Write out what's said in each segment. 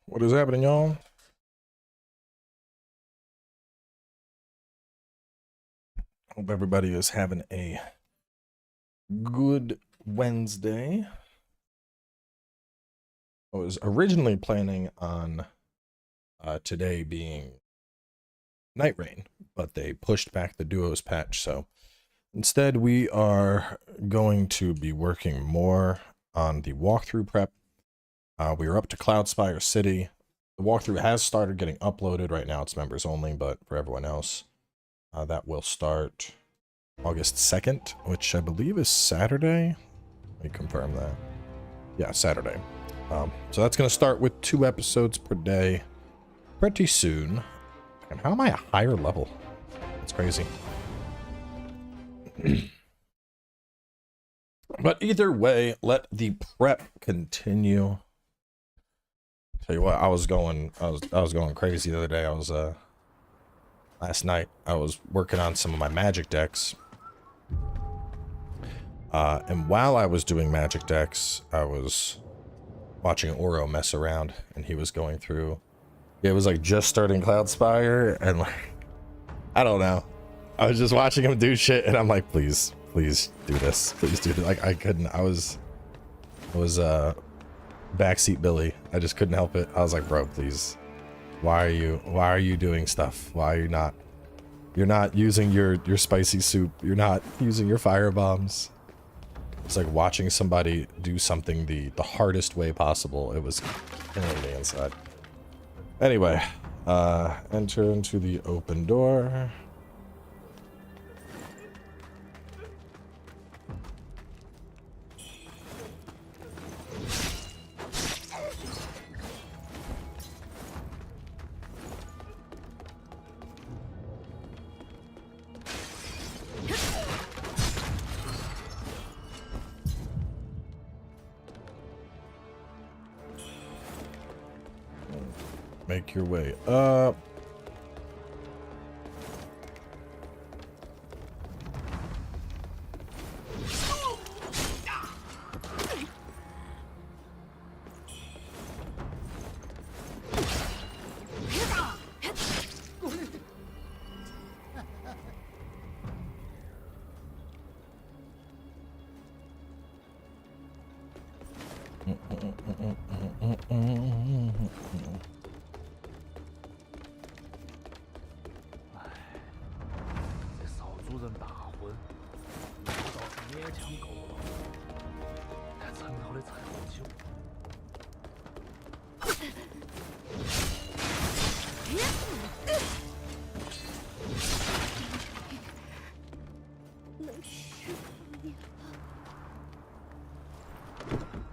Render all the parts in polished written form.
What is happening, y'all? Hope everybody is having a good Wednesday. I was originally planning on today being Night Rain, but they pushed back the duos patch, so instead we are going to be working more on the walkthrough prep. We are up to Cloudspire City. The walkthrough has started getting uploaded. Right now it's members only, but for everyone else, that will start August 2nd, which I believe is Saturday. Let me confirm that. Yeah, Saturday. So that's going to start with 2 episodes per day pretty soon. And how am I a higher level? That's crazy. But either way, let the prep continue. Tell you what, I was going crazy the other day. I was last night I was working on some of my magic decks. And while I was doing magic decks, I was watching Oro mess around, and he was going through. It was like just starting Cloudspire, and like, I don't know. I was just watching him do shit, and I'm like, please do this. Please do this. Like, I couldn't. I was backseat Billy. I just couldn't help it. I was like, bro, please. Why are you doing stuff? Why are you not? You're not using your spicy soup. You're not using your fire bombs. It's like watching somebody do something the hardest way possible. It was killing me inside. Anyway, enter into the open door. Make your way up.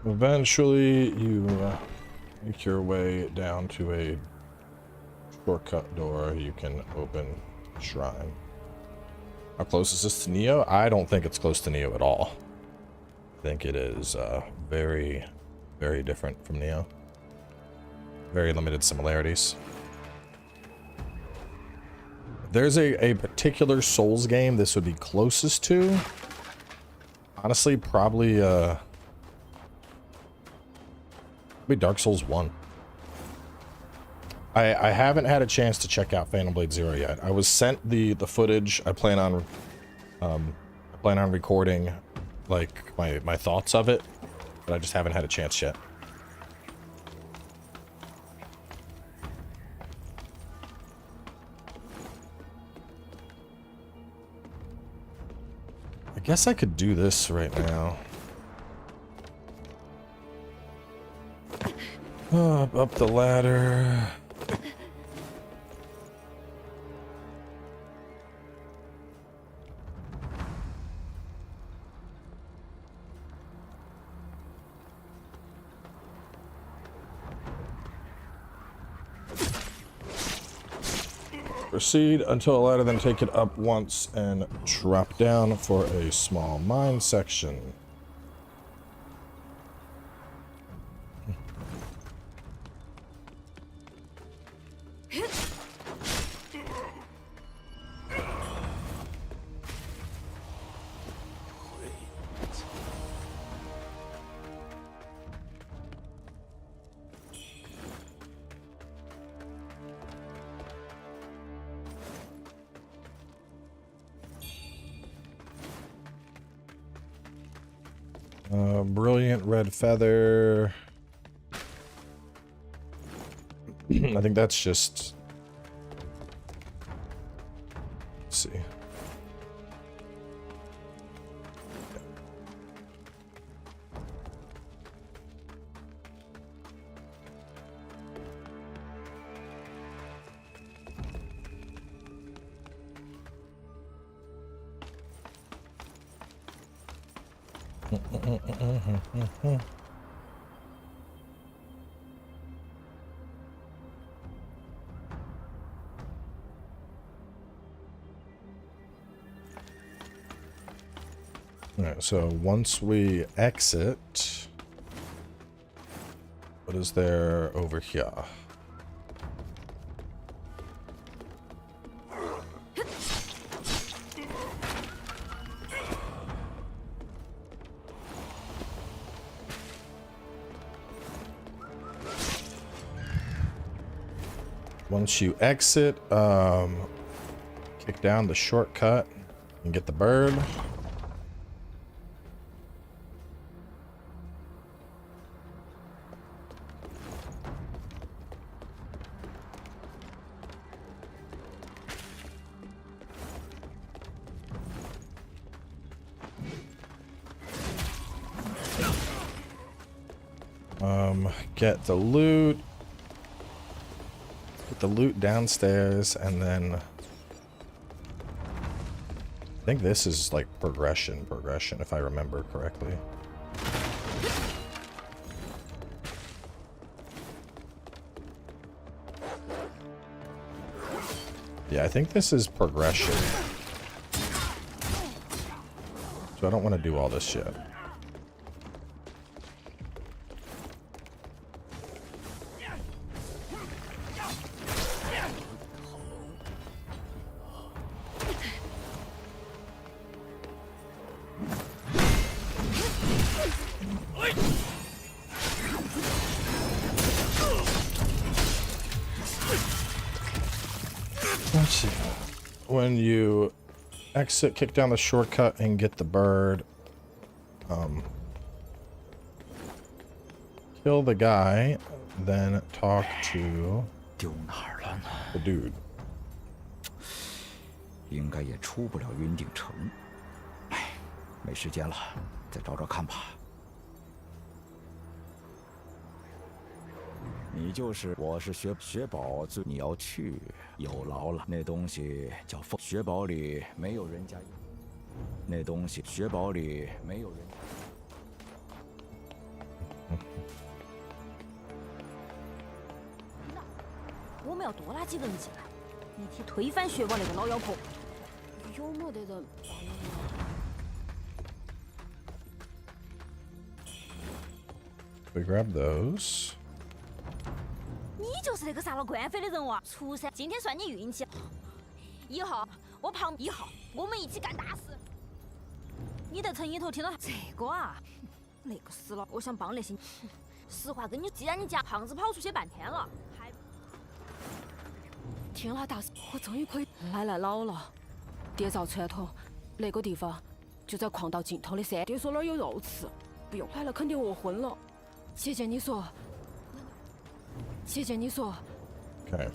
Eventually, you make your way down to a shortcut door. You can open shrine. How close is this to Neo? I don't think it's close to Neo at all. I think it is very, very different from Neo. Very limited similarities. If there's a particular Souls game this would be closest to, honestly, probably Dark Souls 1. I haven't had a chance to check out Phantom Blade Zero yet. I was sent the footage. I plan on recording like my thoughts of it, but I just haven't had a chance yet. I guess I could do this right now. Up the ladder. Proceed until a ladder, then take it up once and drop down for a small mine section. Brilliant red feather. I think that's just... Let's see. Alright, so once we exit, what is there over here? Once you exit, kick down the shortcut and get the bird. Get the loot. Put the loot downstairs, and then I think this is like progression, if I remember correctly. Yeah, I think this is progression. So I don't want to do all this yet. Let's see. When you exit, kick down the shortcut and get the bird. Kill the guy, then talk to the dude. 应该也出不了云顶城。哎，没时间了，再找找看吧。你就是我是雪堡最你要去有劳了。那东西叫风，雪堡里没有人家。那东西雪堡里没有人。我们要多拉几个人进来，一起推翻雪堡那个老妖婆。有没得人帮我？ We grab those. 你就是那个杀了官妃的人哇！畜生，今天算你运气。1号，我旁1号，我们一起干大事。你在城里头听到这个啊？那个死了，我想帮那些。实话跟你，既然你家胖子跑出去半天了，还听了大事，我终于可以。奶奶老了，爹照传统，那个地方就在矿道尽头的山。爹说那儿有肉吃，不用。奶奶肯定饿昏了。 谢谢你说，谢谢你说。Okay.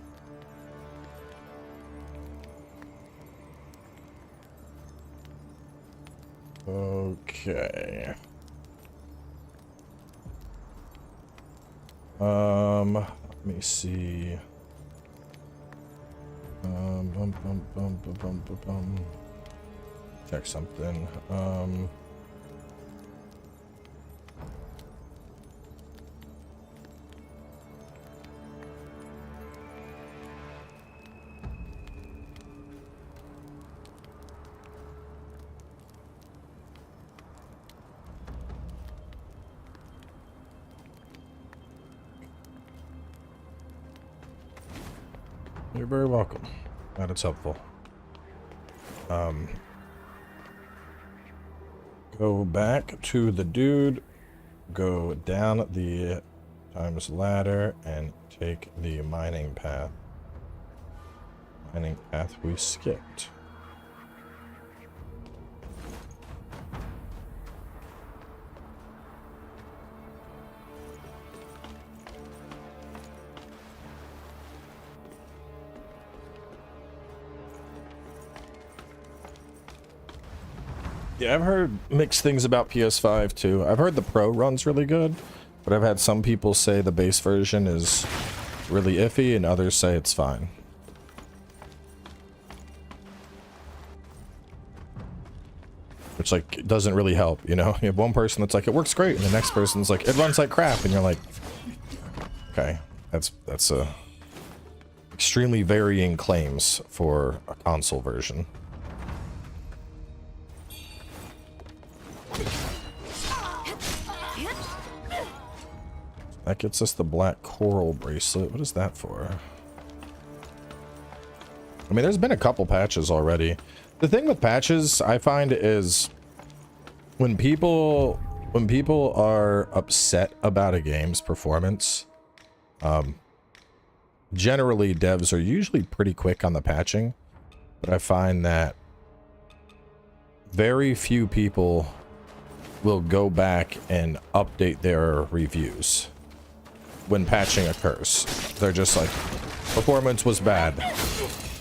Okay. Let me see. Check something. You're very welcome. Glad it's helpful. Go back to the dude, go down the times ladder, and take the mining path. Mining path we skipped. Yeah, I've heard mixed things about PS5 too. I've heard the Pro runs really good, but I've had some people say the base version is really iffy and others say it's fine. Which, like, doesn't really help, you know? You have one person that's like, it works great, and the next person's like, it runs like crap, and you're like, okay, that's extremely varying claims for a console version. That gets us the black coral bracelet. What is that for? I mean, there's been a couple patches already. The thing with patches, I find, is when people are upset about a game's performance, generally devs are usually pretty quick on the patching, but I find that very few people will go back and update their reviews when patching occurs. They're just like, performance was bad,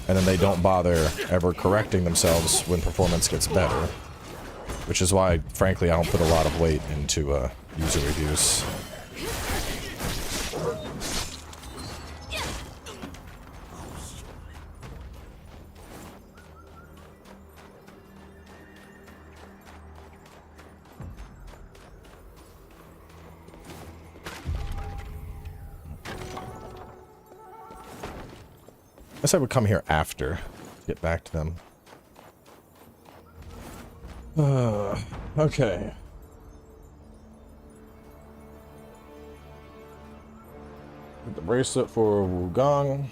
and then they don't bother ever correcting themselves when performance gets better, which is why, frankly, I don't put a lot of weight into user reviews. I guess I would come here after, get back to them. Okay. Get the bracelet for Wuchang.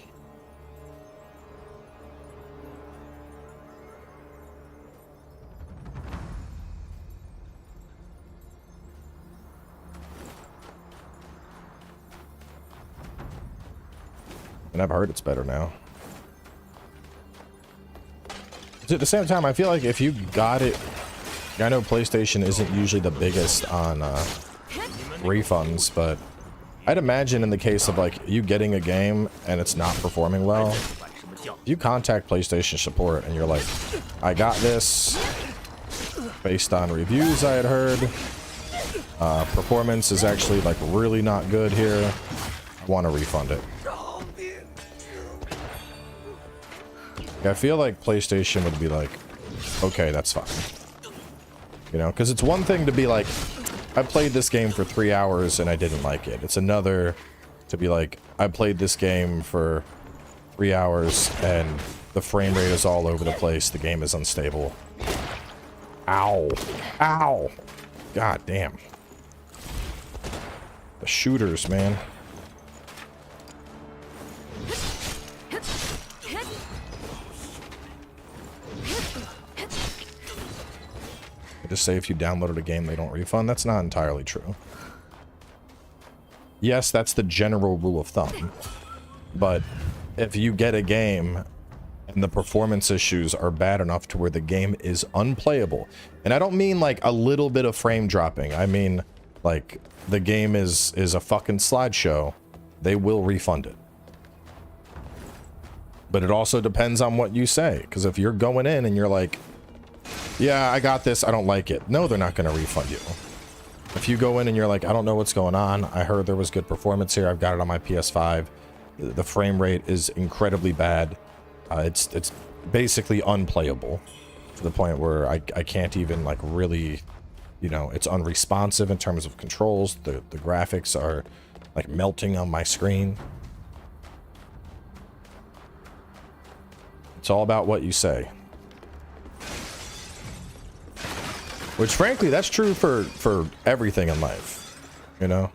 And I've heard it's better now. At the same time, I feel like if you got it, I know PlayStation isn't usually the biggest on refunds, but I'd imagine in the case of like you getting a game and it's not performing well, if you contact PlayStation support and you're like, I got this based on reviews I had heard, performance is actually like really not good here, I want to refund it. I feel like PlayStation would be like, okay, that's fine. You know, because it's one thing to be like, I played this game for 3 hours and I didn't like it. It's another to be like, I played this game for 3 hours and the frame rate is all over the place. The game is unstable. Ow. Ow. God damn. The shooters, man. Just say if you downloaded a game they don't refund. That's not entirely true. Yes, that's the general rule of thumb, but if you get a game and the performance issues are bad enough to where the game is unplayable, and I don't mean like a little bit of frame dropping, I mean like the game is a fucking slideshow, they will refund it. But it also depends on what you say, because if you're going in and you're like, yeah, I got this, I don't like it. No, they're not going to refund you. If you go in and you're like, I don't know what's going on, I heard there was good performance here, I've got it on my PS5, the frame rate is incredibly bad, it's basically unplayable, to the point where I can't even, like, really, you know, it's unresponsive in terms of controls, the graphics are, like, melting on my screen. It's all about what you say. Which, frankly, that's true for everything in life, you know?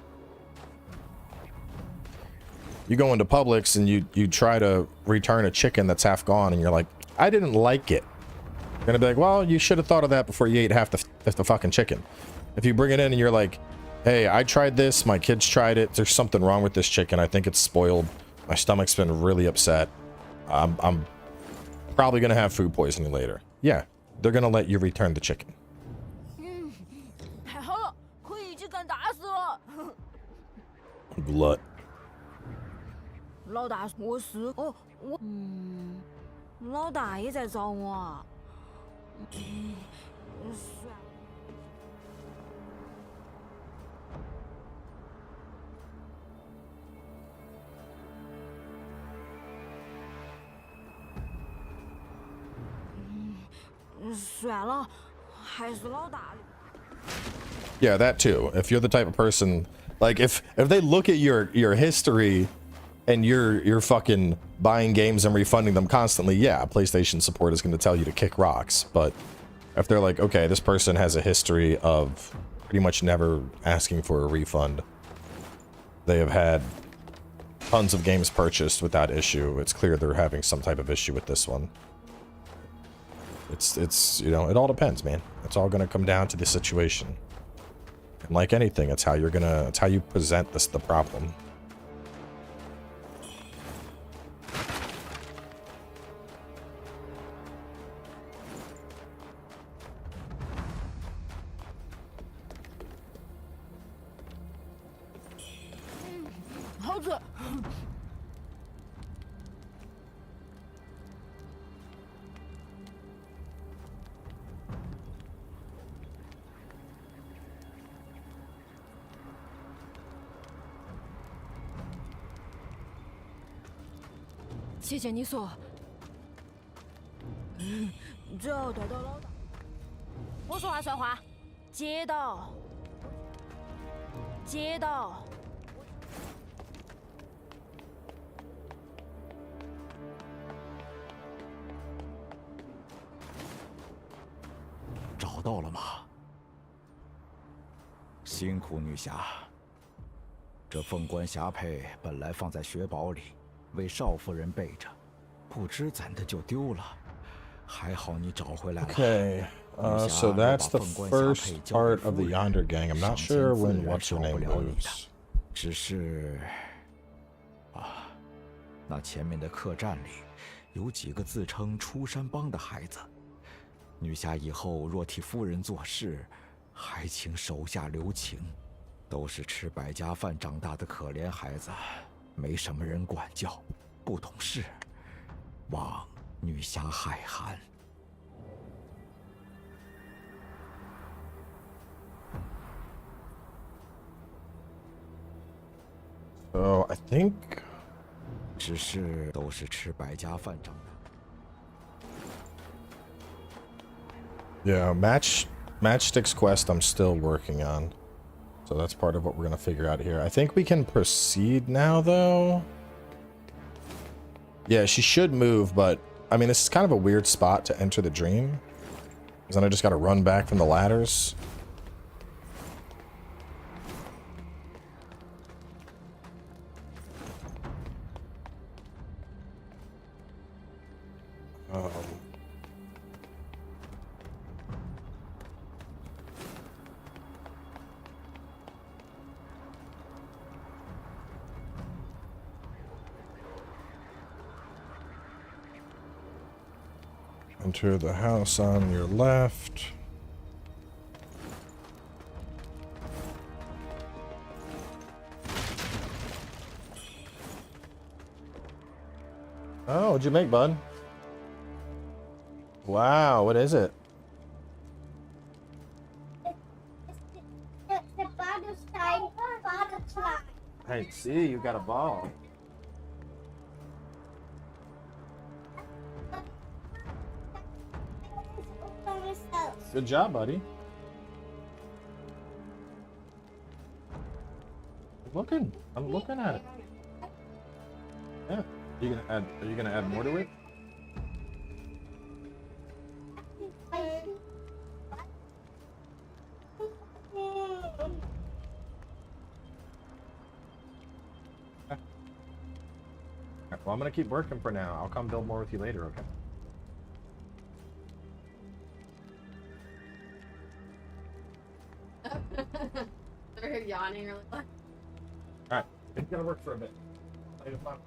You go into Publix and you try to return a chicken that's half gone and you're like, I didn't like it. You're gonna be like, well, you should have thought of that before you ate half the fucking chicken. If you bring it in and you're like, hey, I tried this, my kids tried it, there's something wrong with this chicken, I think it's spoiled, my stomach's been really upset, I'm probably gonna have food poisoning later. Yeah, they're gonna let you return the chicken. Glut. 老大，我是老大也在找我啊。算了，还是老大。 Yeah, that too. If you're the type of person, like if they look at your history and you're fucking buying games and refunding them constantly, yeah, PlayStation support is going to tell you to kick rocks. But if they're like, okay, this person has a history of pretty much never asking for a refund, they have had tons of games purchased without issue, it's clear they're having some type of issue with this one. It's you know, it all depends, man. It's all gonna come down to the situation. And like anything, it's how you present the problem.谢谢你说。只要带到老大，我说话算话，接到，接到。找到了吗？辛苦女侠。这凤冠霞帔本来放在雪堡里。 为少夫人备着，不知怎的就丢了，还好你找回来了。Okay, so that's the first part of the Yonder Gang. I'm not sure when what's her name moves. 只是，那前面的客栈里有几个自称出山帮的孩子，女侠以后若替夫人做事，还请手下留情。都是吃百家饭长大的可怜孩子。 没什么人管教，不懂事，望女侠海涵。So I think， 只是都是吃百家饭长大。Yeah, Matchstick's quest I'm still working on. So that's part of what we're going to figure out here. I think we can proceed now, though. Yeah, she should move, but I mean, this is kind of a weird spot to enter the dream. Because then I just got to run back from the ladders. Enter the house on your left. Oh, what'd you make, bud? Wow, what is it? It's the butterfly. I see, you got a ball. Good job, buddy. I'm looking at it. Yeah. Are you gonna add more to it? Well, I'm gonna keep working for now. I'll come build more with you later, okay? They're yawning really loud. Alright, it's gonna work for a bit. Later, fun.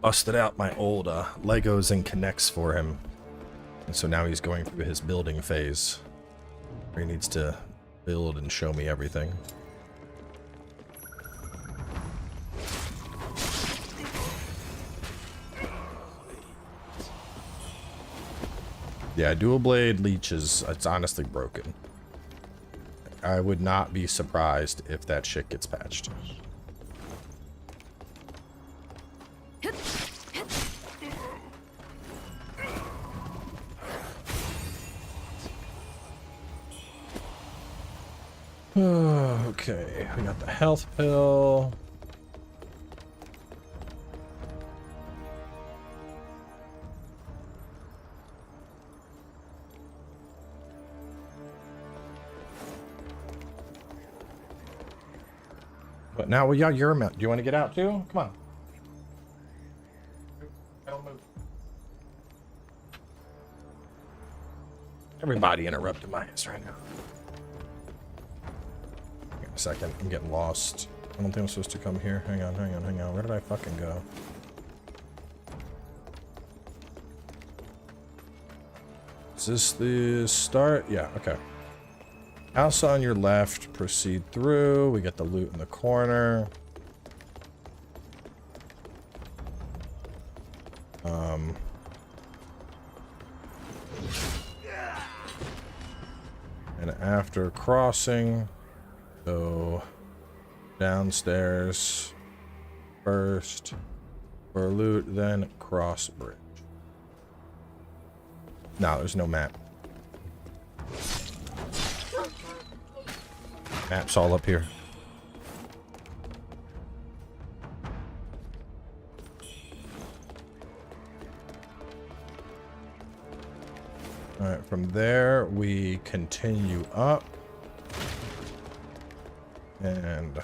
Busted out my old Legos and Connects for him. And so now he's going through his building phase, where he needs to build and show me everything. Yeah, dual blade leech is, it's honestly broken. I would not be surprised if that shit gets patched. Okay, we got the health pill. But now we got your amount. Do you want to get out too? Come on. Don't move. Everybody interrupted my ass right now. Give me a second. I'm getting lost. I don't think I'm supposed to come here. Hang on, hang on, hang on. Where did I fucking go? Is this the start? Yeah, okay. House on your left, proceed through. We get the loot in the corner. And after crossing, go downstairs first for loot, then cross bridge. No, there's no map. Map's all up here. Alright, from there we continue up. And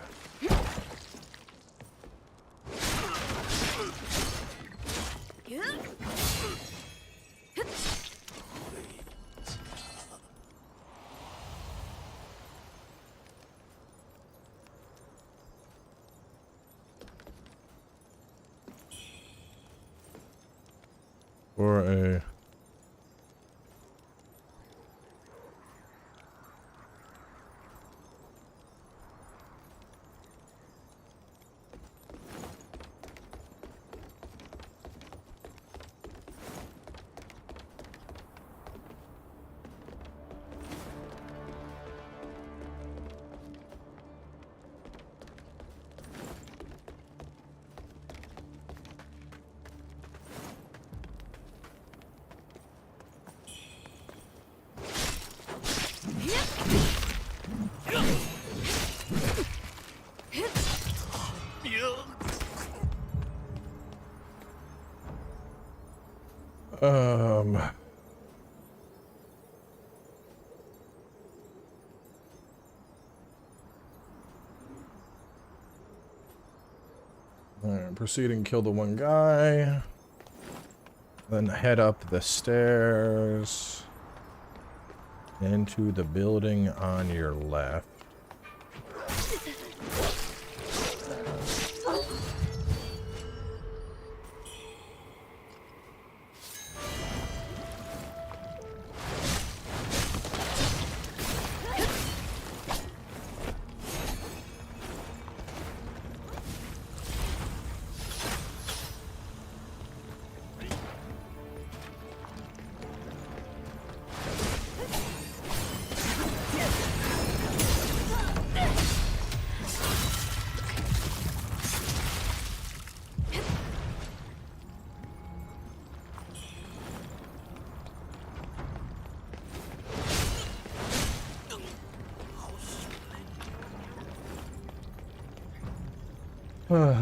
for a Alright, proceed and kill the one guy. Then head up the stairs into the building on your left.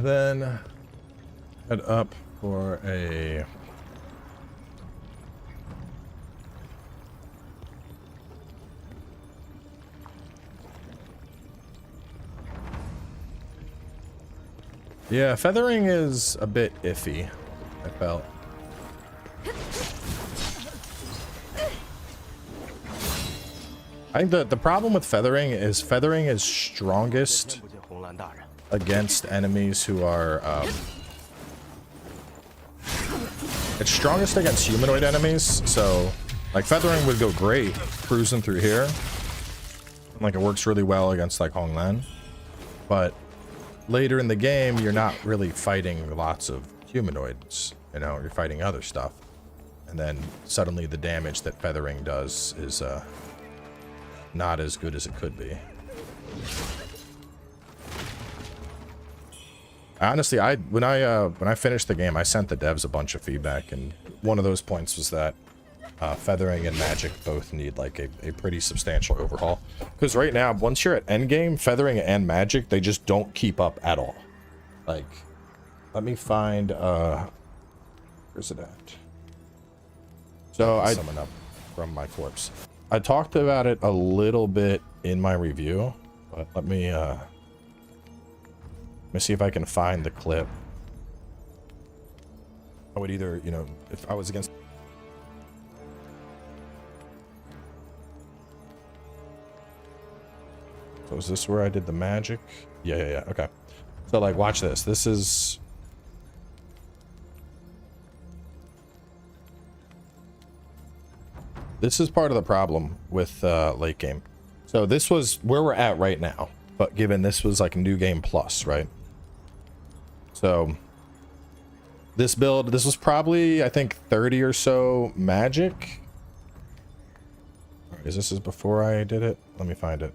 Then head up for a yeah, feathering is a bit iffy, I felt. I think the problem with feathering is strongest against enemies who are it's strongest against humanoid enemies, so like feathering would go great cruising through here, like it works really well against like Honglan, but later in the game you're not really fighting lots of humanoids, you know, you're fighting other stuff, and then suddenly the damage that feathering does is not as good as it could be. Honestly, when I finished the game, I sent the devs a bunch of feedback, and one of those points was that feathering and magic both need like a pretty substantial overhaul. Because right now, once you're at endgame, feathering and magic, they just don't keep up at all. Like, let me find, where's it at? So I summon up from my corpse. I talked about it a little bit in my review, but let me see if I can find the clip. I would either, you know, if I was against... So is this where I did the magic? Yeah, okay. So, like, watch this. This is... This is part of the problem with late game. So this was where we're at right now, but given this was like New Game Plus, right? So this build, this was probably, I think, 30 or so magic. Is this before I did it? Let me find it.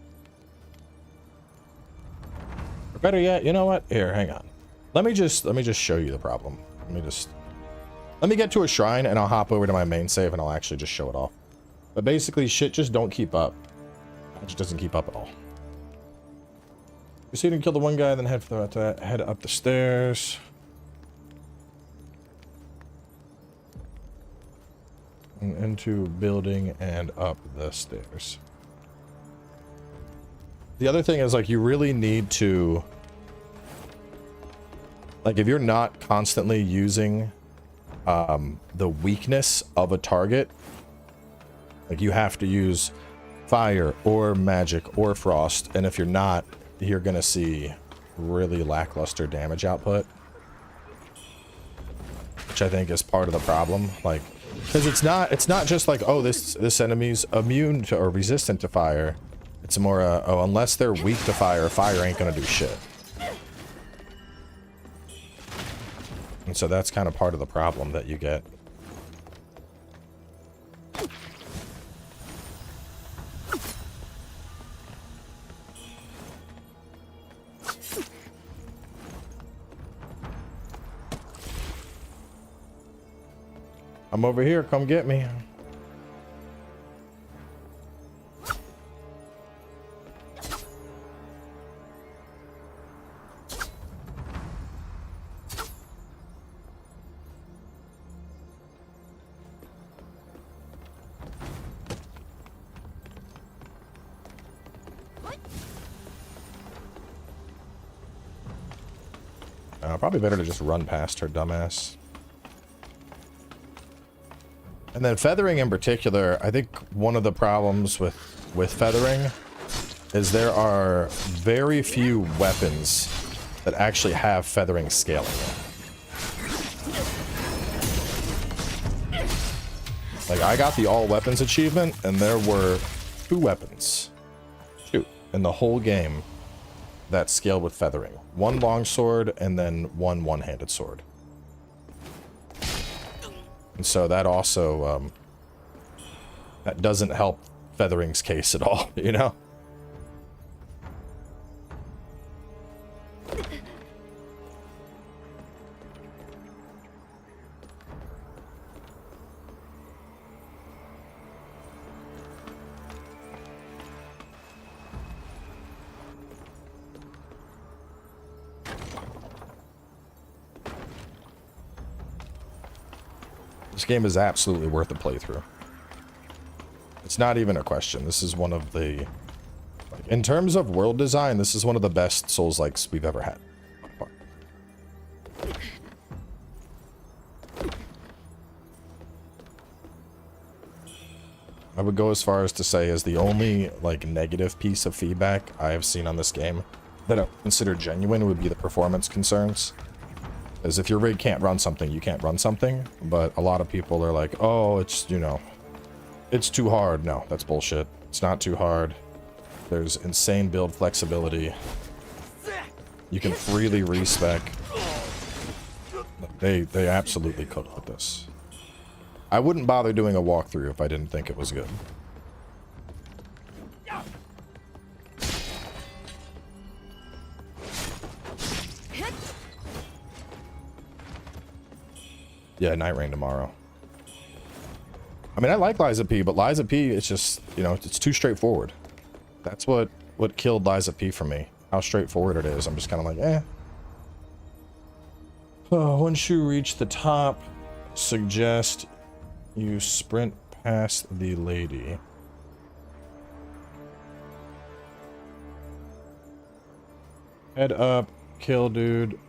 Or better yet, you know what? Here, hang on. Let me just show you the problem. Let me get to a shrine and I'll hop over to my main save and I'll actually just show it off. But basically, shit just don't keep up. It just doesn't keep up at all. Proceed and kill the one guy, then head up the stairs. And into building and up the stairs. The other thing is, like, you really need to... Like, if you're not constantly using the weakness of a target, like, you have to use fire or magic or frost, and if you're not, you're gonna see really lackluster damage output, which I think is part of the problem. Like, because it's not just like, oh, this enemy's immune to or resistant to fire. It's more oh, unless they're weak to fire, fire ain't gonna do shit. And so that's kind of part of the problem that you get. I'm over here, come get me. Probably better to just run past her dumbass. And then feathering in particular, I think one of the problems with feathering is there are very few weapons that actually have feathering scaling. Like, I got the all weapons achievement, and there were 2 weapons, 2, in the whole game that scaled with feathering. 1 longsword, and then 1 one-handed sword. And so that also, that doesn't help feathering's case at all, you know? This game is absolutely worth a playthrough. It's not even a question. This is one of the... Like, in terms of world design, this is one of the best Souls-likes we've ever had. I would go as far as to say is the only, like, negative piece of feedback I have seen on this game that I consider genuine would be the performance concerns. As if your rig can't run something, you can't run something. But a lot of people are like, oh, it's, you know, it's too hard. No, that's bullshit. It's not too hard. There's insane build flexibility. You can freely respec. They absolutely cooked with this. I wouldn't bother doing a walkthrough if I didn't think it was good. Yeah, Night Rain tomorrow. I mean, I like Liza P, but Liza P, it's just, you know, it's too straightforward. That's what killed Liza P for me. How straightforward it is. I'm just kind of like, eh. Oh, once you reach the top, suggest you sprint past the lady. Head up, kill dude,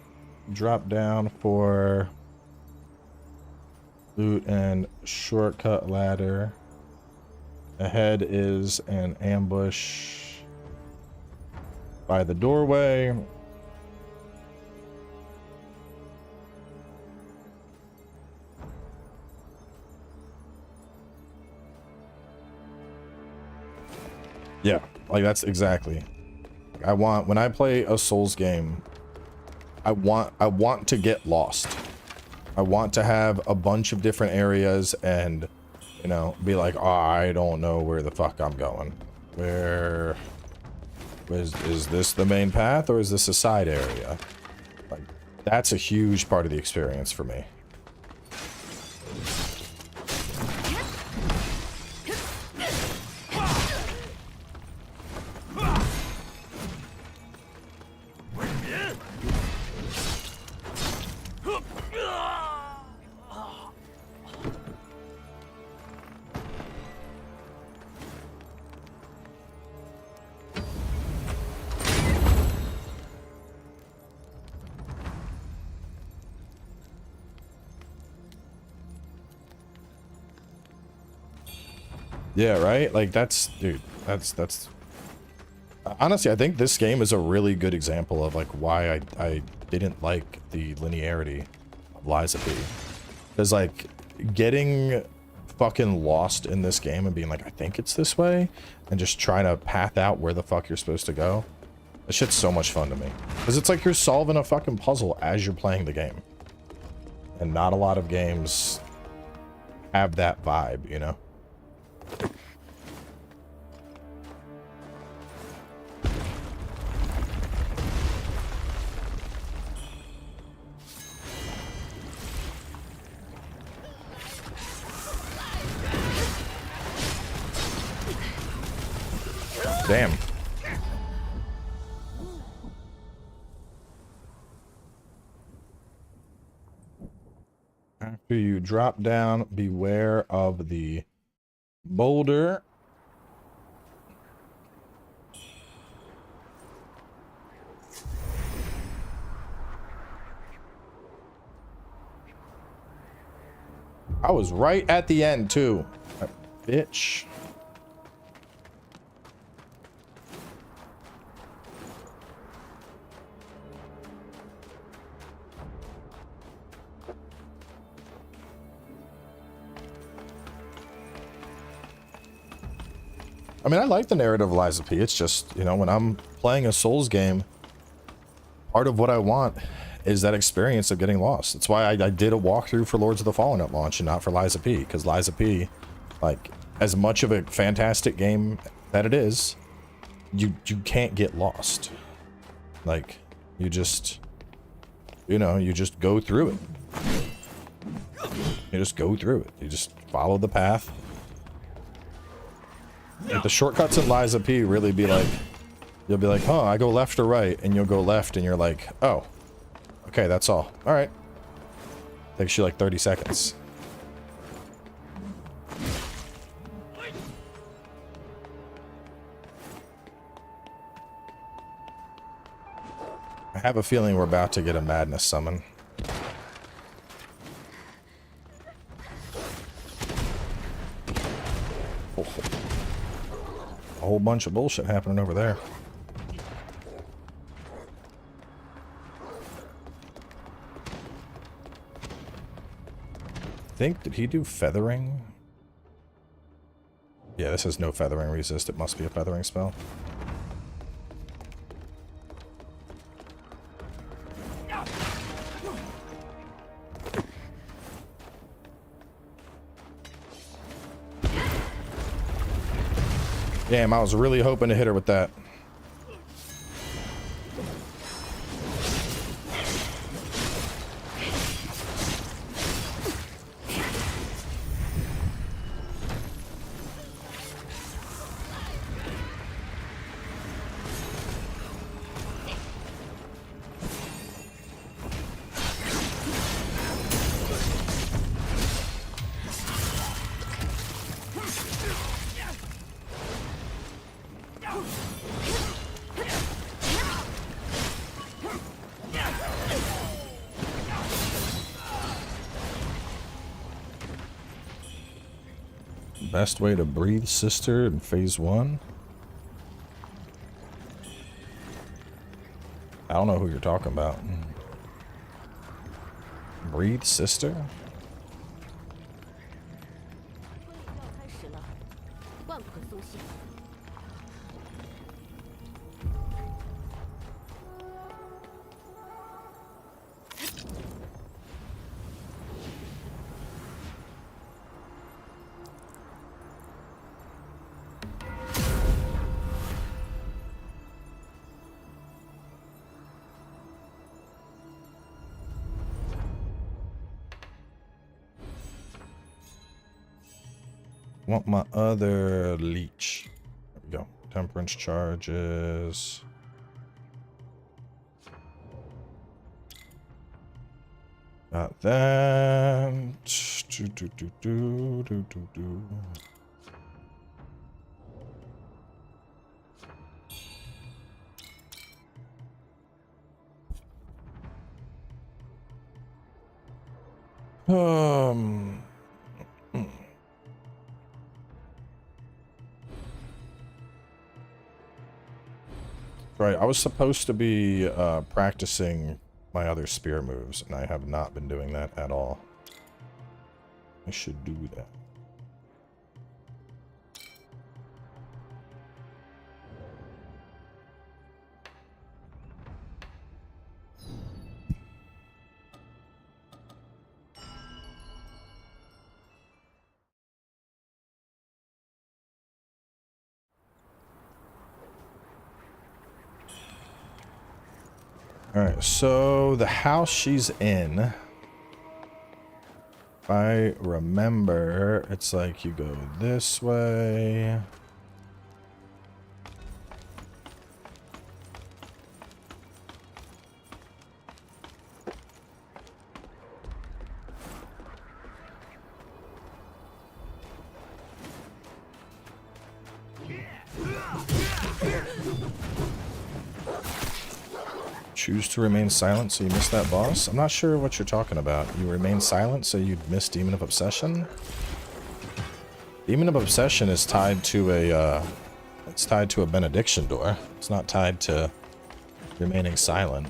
drop down for loot and shortcut ladder. Ahead is an ambush by the doorway. Yeah, like that's exactly. I want, when I play a Souls game, I want to get lost. I want to have a bunch of different areas and, you know, be like, oh, I don't know where the fuck I'm going. Where is this the main path or is this a side area? Like, that's a huge part of the experience for me. Yeah, right? Like, that's, dude, that's... Honestly, I think this game is a really good example of, like, why I didn't like the linearity of Liza P. Because, like, getting fucking lost in this game and being like, I think it's this way, and just trying to path out where the fuck you're supposed to go. That shit's so much fun to me. Because it's like you're solving a fucking puzzle as you're playing the game. And not a lot of games have that vibe, you know? Damn. After you drop down, beware of the boulder. I was right at the end too. Bitch. I mean, I like the narrative of Liza P. It's just, you know, when I'm playing a Souls game, part of what I want is that experience of getting lost. That's why I did a walkthrough for Lords of the Fallen at launch and not for Liza P. Because Liza P, like, as much of a fantastic game that it is, you can't get lost. Like, you just, you know, you just go through it. You just go through it. You just follow the path. Like, the shortcuts in Liza P really be like, you'll be like, huh, I go left or right, and you'll go left, and you're like, oh, okay, that's all. All right. Takes you like 30 seconds. I have a feeling we're about to get a madness summon. Oh. A whole bunch of bullshit happening over there. Did he do feathering? Yeah, this has no feathering resist. It must be a feathering spell. Damn, I was really hoping to hit her with that. Best way to breathe, sister, in phase 1? I don't know who you're talking about. Breathe, sister? 要开始了，万不可松懈。Want my other leech. There we go. Temperance charges. Got that. Do. Right, I was supposed to be practicing my other spear moves, and I have not been doing that at all. I should do that. Alright, so the house she's in, if I remember, it's like you go this way. Choose to remain silent so you miss that boss? I'm not sure what you're talking about. You remain silent so you'd miss Demon of Obsession? Demon of Obsession is tied to a, it's tied to a benediction door. It's not tied to remaining silent.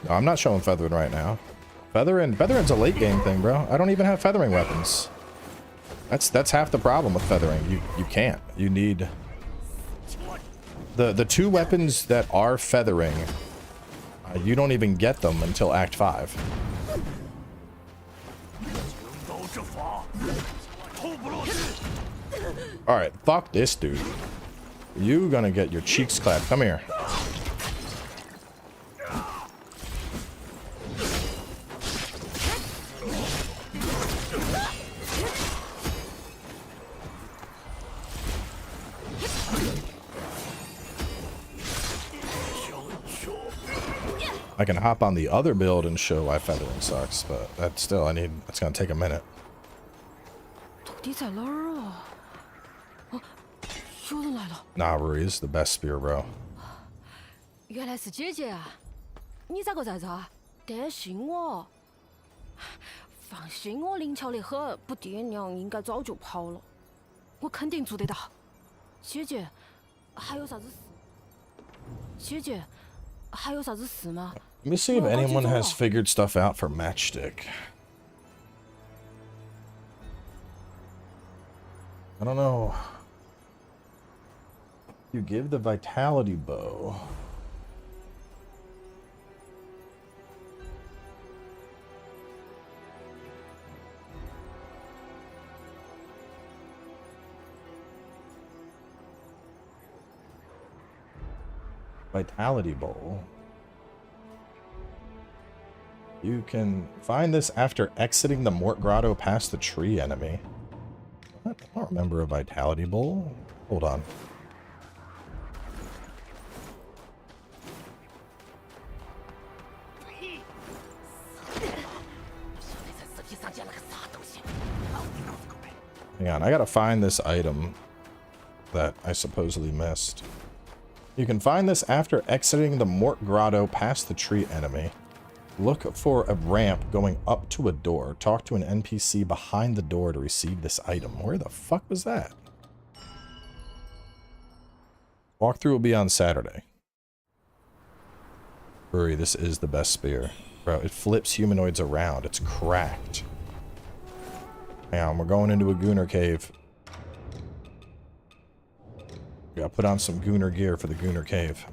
No, I'm not showing feathering right now. Feathering's a late game thing, bro. I don't even have feathering weapons. That's half the problem with feathering. You can't. You need the two weapons that are feathering. You don't even get them until Act 5. All right, fuck this dude. You gonna get your cheeks clapped. Come here. I can hop on the other build and show why feathering sucks, but that's still, that's gonna take a minute. 到底在哪儿啊？哦，有人来了。 Nah, Rui is the best spear, bro. 原来是姐姐啊！你咋个在这儿？担心我？放心，我灵巧得很，不爹娘应该早就跑了。我肯定做得到。姐姐，还有啥子事？姐姐，还有啥子事吗？ Let me see if anyone has figured stuff out for Matchstick. I don't know. You give the vitality bow. Vitality bowl. You can find this after exiting the Mort Grotto past the tree enemy. What? I don't remember a vitality bowl. Hold on. Hang on, I gotta find this item that I supposedly missed. You can find this after exiting the Mort Grotto past the tree enemy. Look for a ramp going up to a door. Talk to an NPC behind the door to receive this item. Where the fuck was that? Walkthrough will be on Saturday. Hurry, this is the best spear. Bro, it flips humanoids around. It's cracked. Hang on, we're going into a Gooner cave. We gotta put on some Gooner gear for the Gooner cave.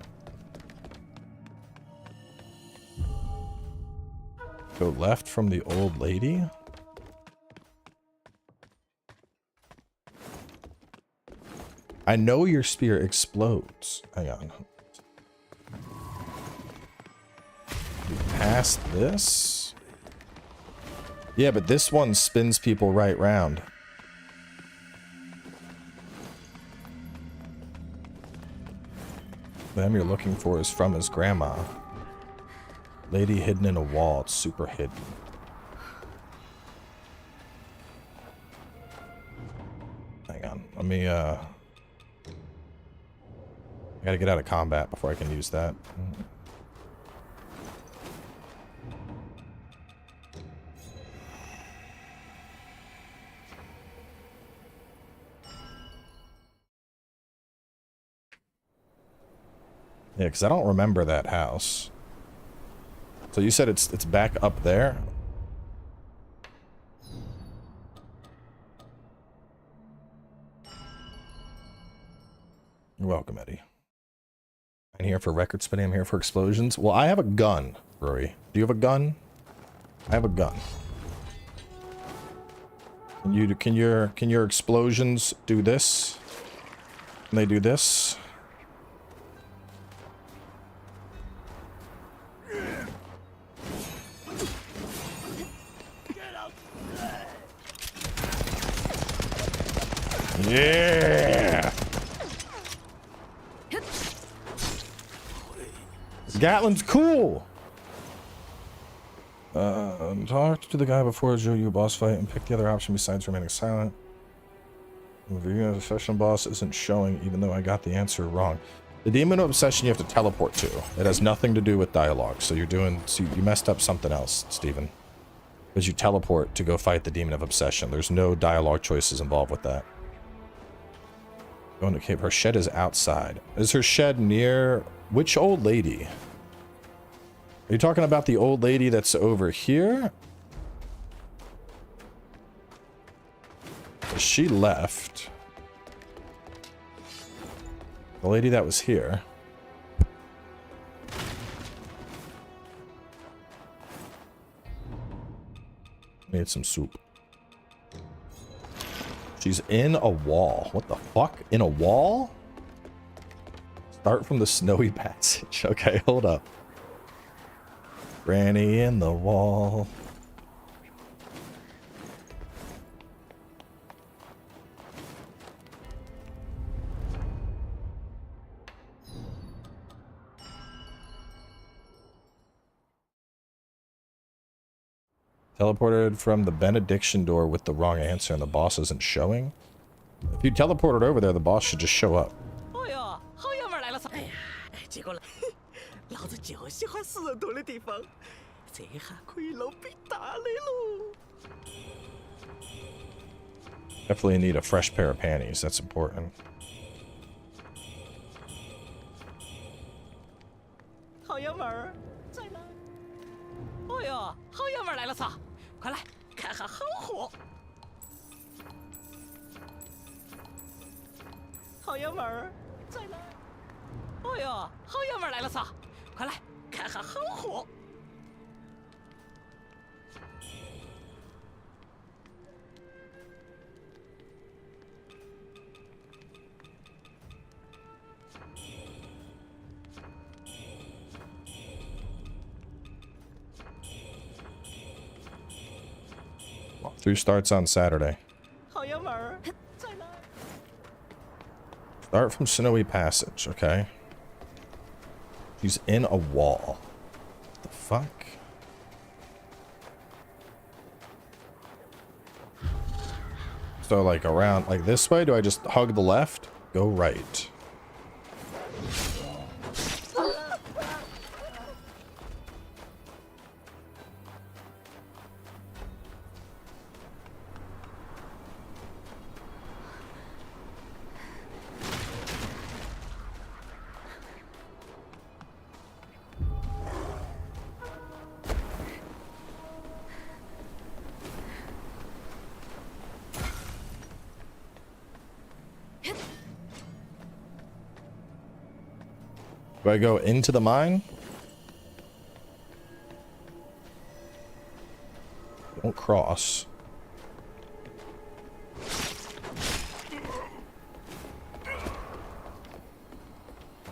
Go left from the old lady? I know your spear explodes. Hang on. Past this? Yeah, but this one spins people right round. The item you're looking for is from his grandma. Lady hidden in a wall. It's super hidden. Hang on. Let me, I gotta get out of combat before I can use that. Yeah, because I don't remember that house. So you said it's back up there? You're welcome, Eddie. I'm here for record spinning. I'm here for explosions. Well, I have a gun, Rory. Do you have a gun? I have a gun. Can your explosions do this? Can they do this? Yeah! Gatlin's cool! Talk to the guy before show you a boss fight and pick the other option besides remaining silent. The session boss isn't showing even though I got the answer wrong. The demon of obsession you have to teleport to. It has nothing to do with dialogue, so you messed up something else, Steven. Because you teleport to go fight the demon of obsession. There's no dialogue choices involved with that. Going to cave. Her shed is outside. Is her shed near which old lady? Are you talking about the old lady that's over here? She left. The lady that was here. Made some soup. She's in a wall. What the fuck? In a wall? Start from the snowy passage. Okay, hold up. Granny in the wall. Teleported from the benediction door with the wrong answer and the boss isn't showing? If you teleported over there, the boss should just show up. Definitely need a fresh pair of panties. That's important. 好爷们儿，再来！哎呦，好爷们儿来了撒，快来看下好货。Walkthrough starts on Saturday. 好爷们儿，再来！ Start from Snowy Passage, okay. She's in a wall. What the fuck? So like around, like this way? Do I just hug the left? Go right. Do I go into the mine? Don't cross.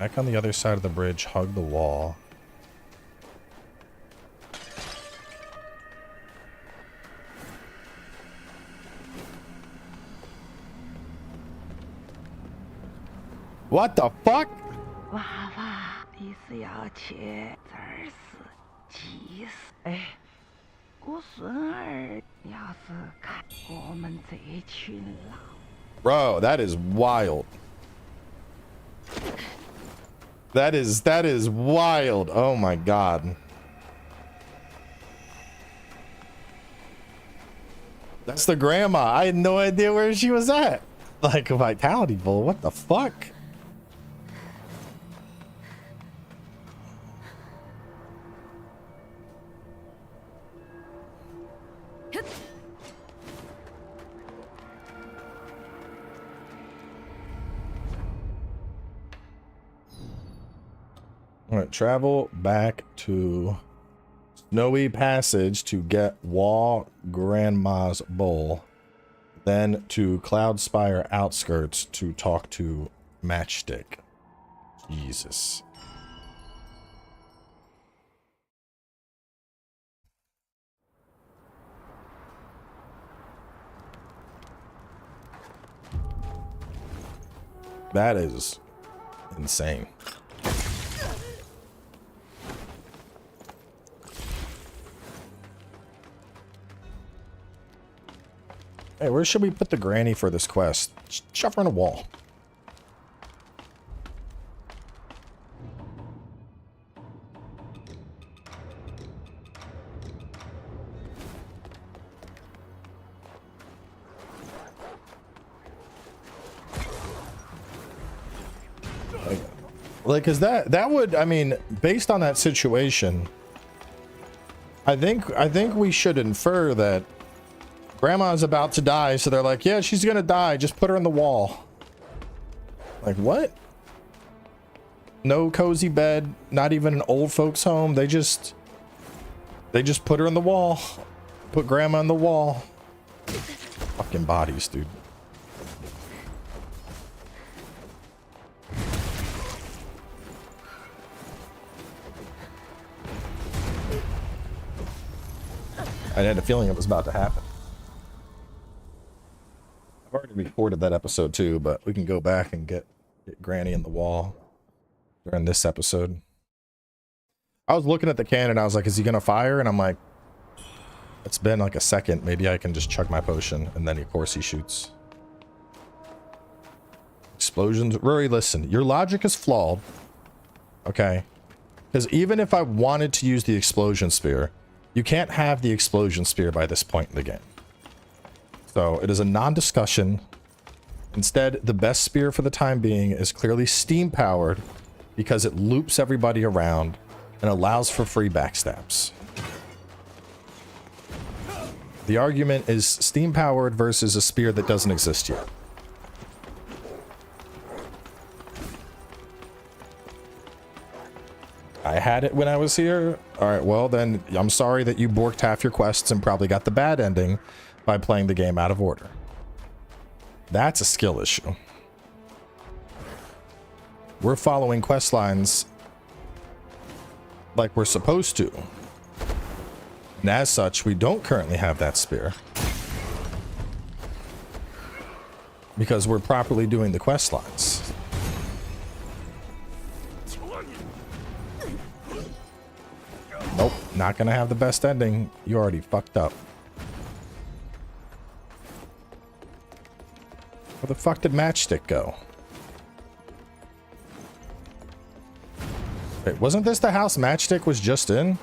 Back on the other side of the bridge, hug the wall. What the fuck? 娃娃，你是要去这儿是祭祀？哎，我孙儿要是看我们这群老 Bro, that is wild. That is wild. Oh my god. That's the grandma. I had no idea where she was at. Like a vitality bull. What the fuck? All right, travel back to Snowy Passage to get Wall Grandma's Bowl. Then to Cloudspire Outskirts to talk to Matchstick. Jesus. That is insane. Hey, where should we put the granny for this quest? Shove her in a wall. Like, cause that would, I mean, based on that situation, I think we should infer that Grandma's about to die, so they're like, yeah, she's gonna die, just put her in the wall. Like, what? No cozy bed, not even an old folks home. They just put her in the wall. Put Grandma in the wall. Fucking bodies, dude. I had a feeling it was about to happen. I've already recorded that episode too, but we can go back and get Granny in the wall during this episode. I was looking at the cannon, I was like, is he gonna fire? And I'm like, it's been like a second. Maybe I can just chug my potion. And then of course he shoots. Explosions. Rory, listen, your logic is flawed. Okay. Because even if I wanted to use the explosion spear, you can't have the explosion spear by this point in the game. So it is a non-discussion. Instead, the best spear for the time being is clearly steam powered because it loops everybody around and allows for free backstabs. The argument is steam powered versus a spear that doesn't exist yet. I had it when I was here. All right, well then, I'm sorry that you borked half your quests and probably got the bad ending by playing the game out of order. That's a skill issue. We're following quest lines like we're supposed to. And as such, we don't currently have that spear. Because we're properly doing the quest lines. Nope, not gonna have the best ending. You already fucked up. Where the fuck did Matchstick go? Wait, wasn't this the house Matchstick was just in?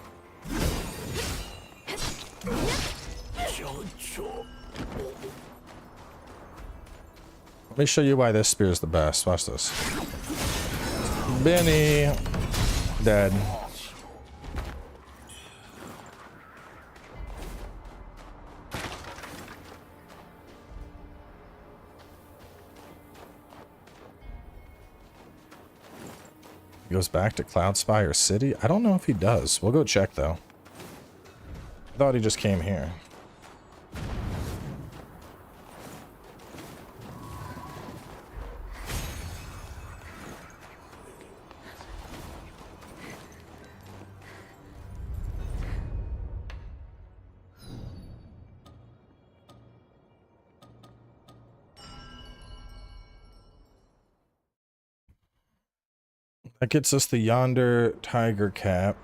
Let me show you why this spear is the best. Watch this. Benny. Dead. He goes back to Cloudspire City? I don't know if he does. We'll go check, though. I thought he just came here. That gets us the Yonder Tiger Cap.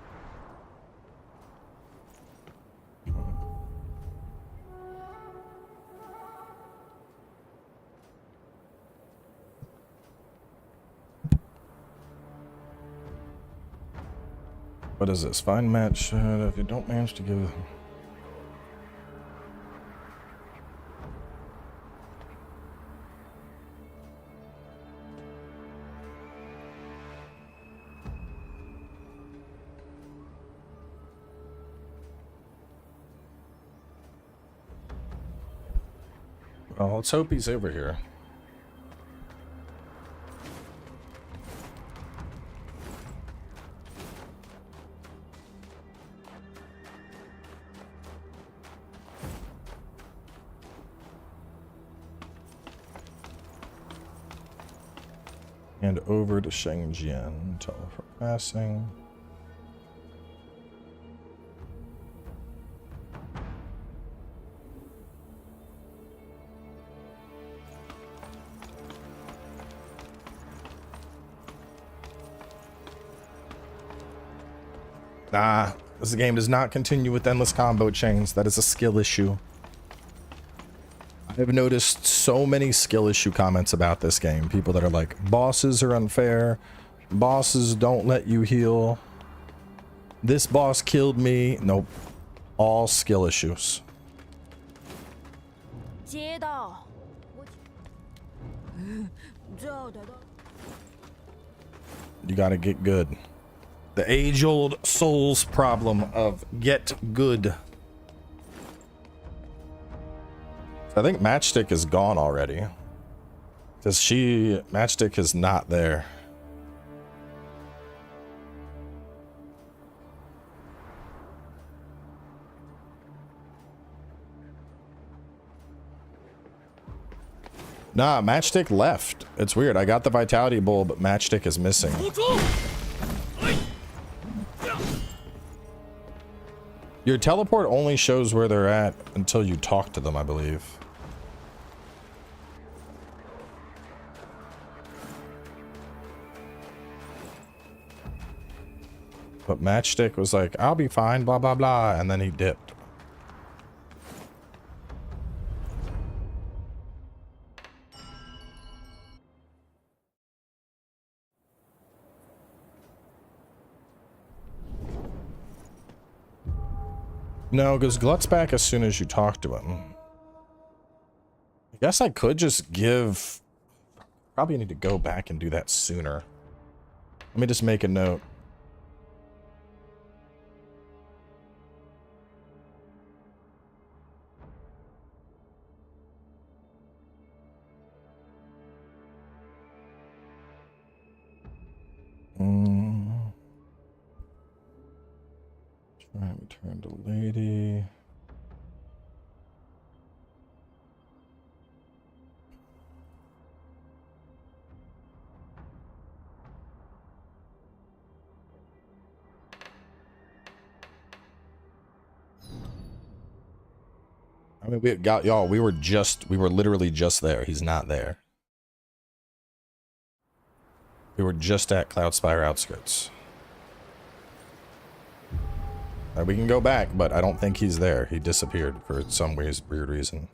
What is this? Find match. If you don't manage to give... Well, let's hope he's over here. And over to Shengjian. Teleport passing. Nah, this game does not continue with endless combo chains. That is a skill issue. I've noticed so many skill issue comments about this game. People that are like, bosses are unfair. Bosses don't let you heal. This boss killed me. Nope. All skill issues. You gotta get good. The age-old Souls problem of get good. I think Matchstick is gone already. Because Matchstick is not there. Nah, Matchstick left. It's weird. I got the Vitality Bowl, but Matchstick is missing. Your teleport only shows where they're at until you talk to them, I believe. But Matchstick was like, I'll be fine, blah, blah, blah, and then he dipped. No, because Glut's back as soon as you talk to him. I guess I could just give... Probably need to go back and do that sooner. Let me just make a note. Alright, return to lady. I mean, we got y'all. We were literally just there. He's not there. We were just at Cloudspire outskirts. We can go back, but I don't think he's there. He disappeared for some weird reason.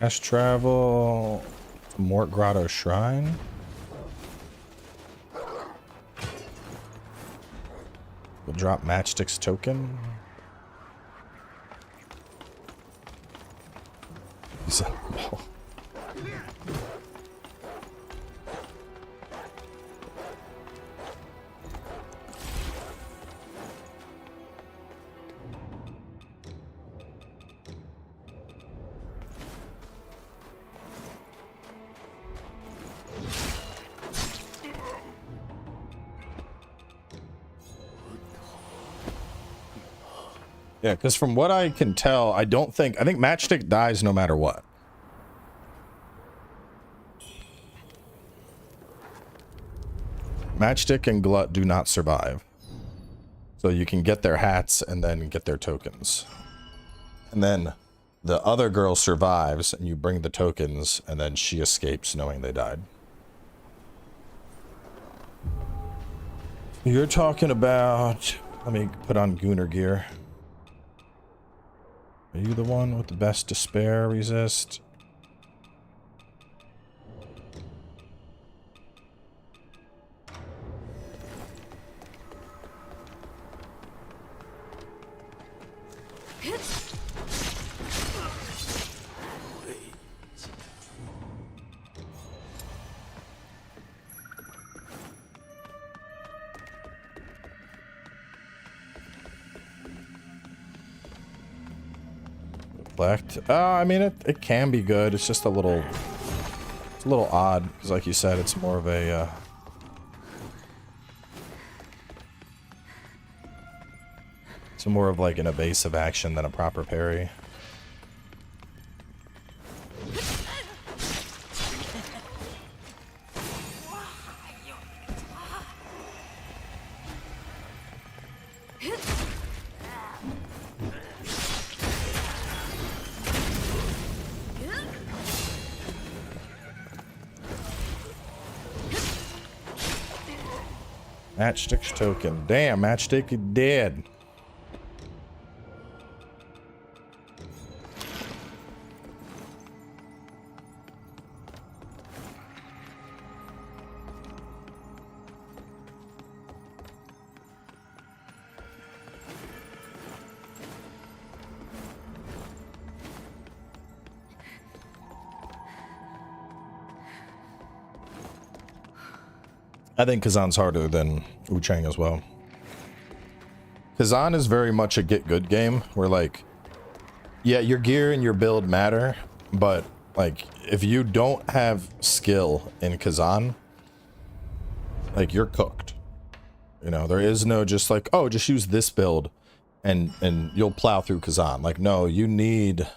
Fast travel to Mort Grotto Shrine. We'll drop Matchstick's token. Yeah, because from what I can tell, I think Matchstick dies no matter what. Matchstick and Glut do not survive. So you can get their hats and then get their tokens. And then the other girl survives and you bring the tokens and then she escapes knowing they died. You're talking about... Let me put on Gooner gear. Are you the one with the best despair resist? I mean, it can be good. It's just a little odd because, like you said, it's more of a it's more of like an evasive action than a proper parry. Matchstick's token. Damn, Matchstick is dead. I think Kazan's harder than Wuchang as well. Kazan is very much a get good game where, like, yeah, your gear and your build matter, but like if you don't have skill in Kazan, like you're cooked. You know, there is no just like, oh, just use this build and you'll plow through Kazan. Like, no, you need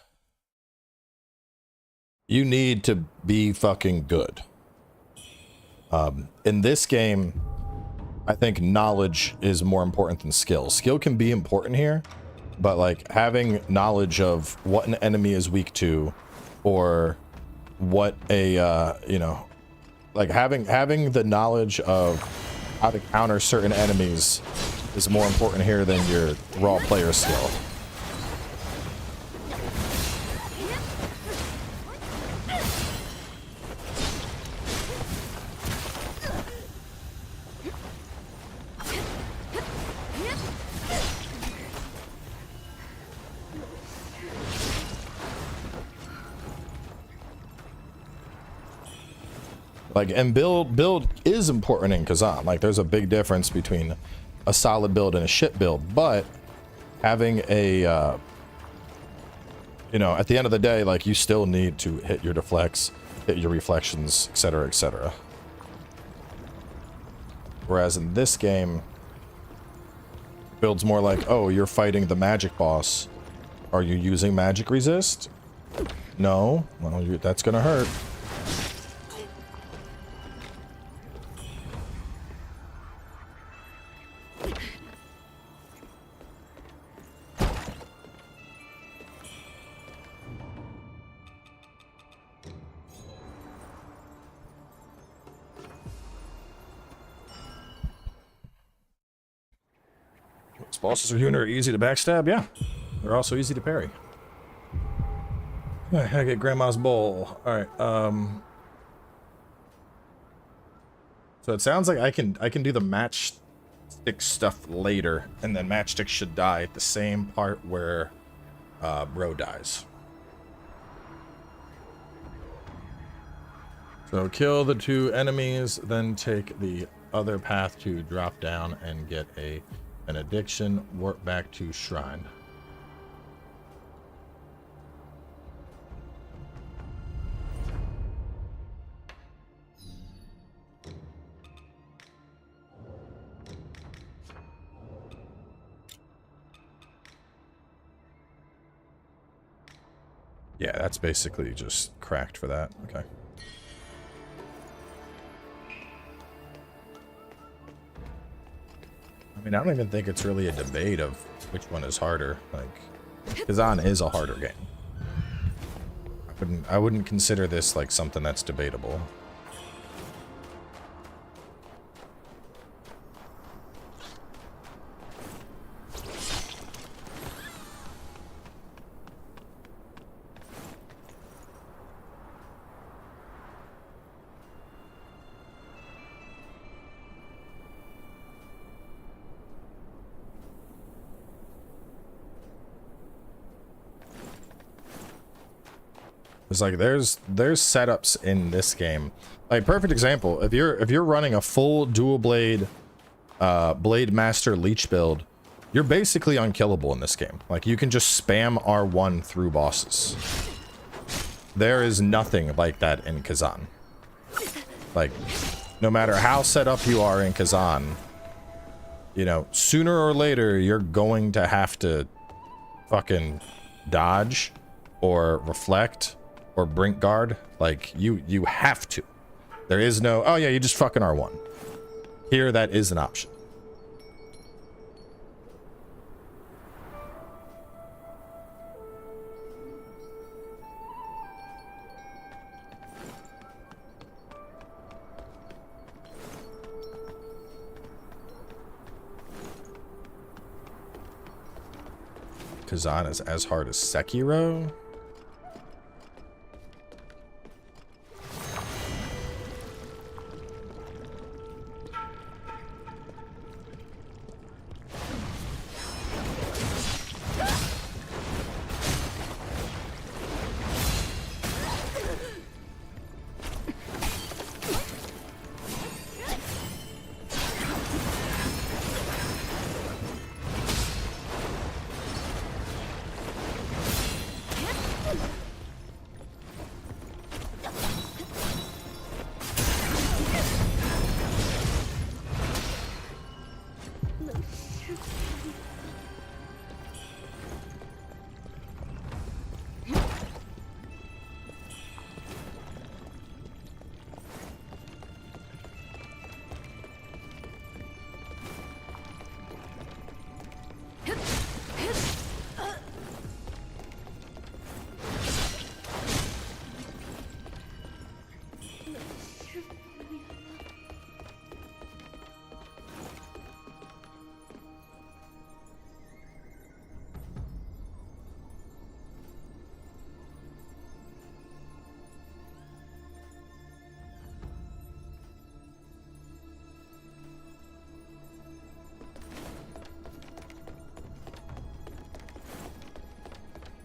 to be fucking good. In this game, I think knowledge is more important than skill. Skill can be important here, but like having knowledge of what an enemy is weak to, or what a you know, like having the knowledge of how to counter certain enemies is more important here than your raw player skill. Like, and build is important in Kazan. Like, there's a big difference between a solid build and a shit build, but having a you know, at the end of the day, like, you still need to hit your deflects, hit your reflections, etc., etc. Whereas in this game, build's more like, oh, you're fighting the magic boss. Are you using magic resist? No. Well, that's gonna hurt. Bosses are easy to backstab, yeah. They're also easy to parry. I get Grandma's bowl. Alright, so it sounds like I can do the Matchstick stuff later, and then Matchstick should die at the same part where Bro dies. So kill the 2 enemies, then take the other path to drop down and get an addiction, warp back to Shrine. Yeah, that's basically just cracked for that. Okay. I mean, I don't even think it's really a debate of which one is harder. Like, Kazan is a harder game. I wouldn't consider this like something that's debatable. It's like there's setups in this game. Like, perfect example, if you're running a full dual blade Blade Master Leech build, you're basically unkillable in this game. Like, you can just spam R1 through bosses. There is nothing like that in Kazan. Like, no matter how set up you are in Kazan, you know, sooner or later you're going to have to fucking dodge or reflect or brink guard. Like, you have to. There is no, oh yeah, you just fucking R1. Here, that is an option. Kazan is as hard as Sekiro?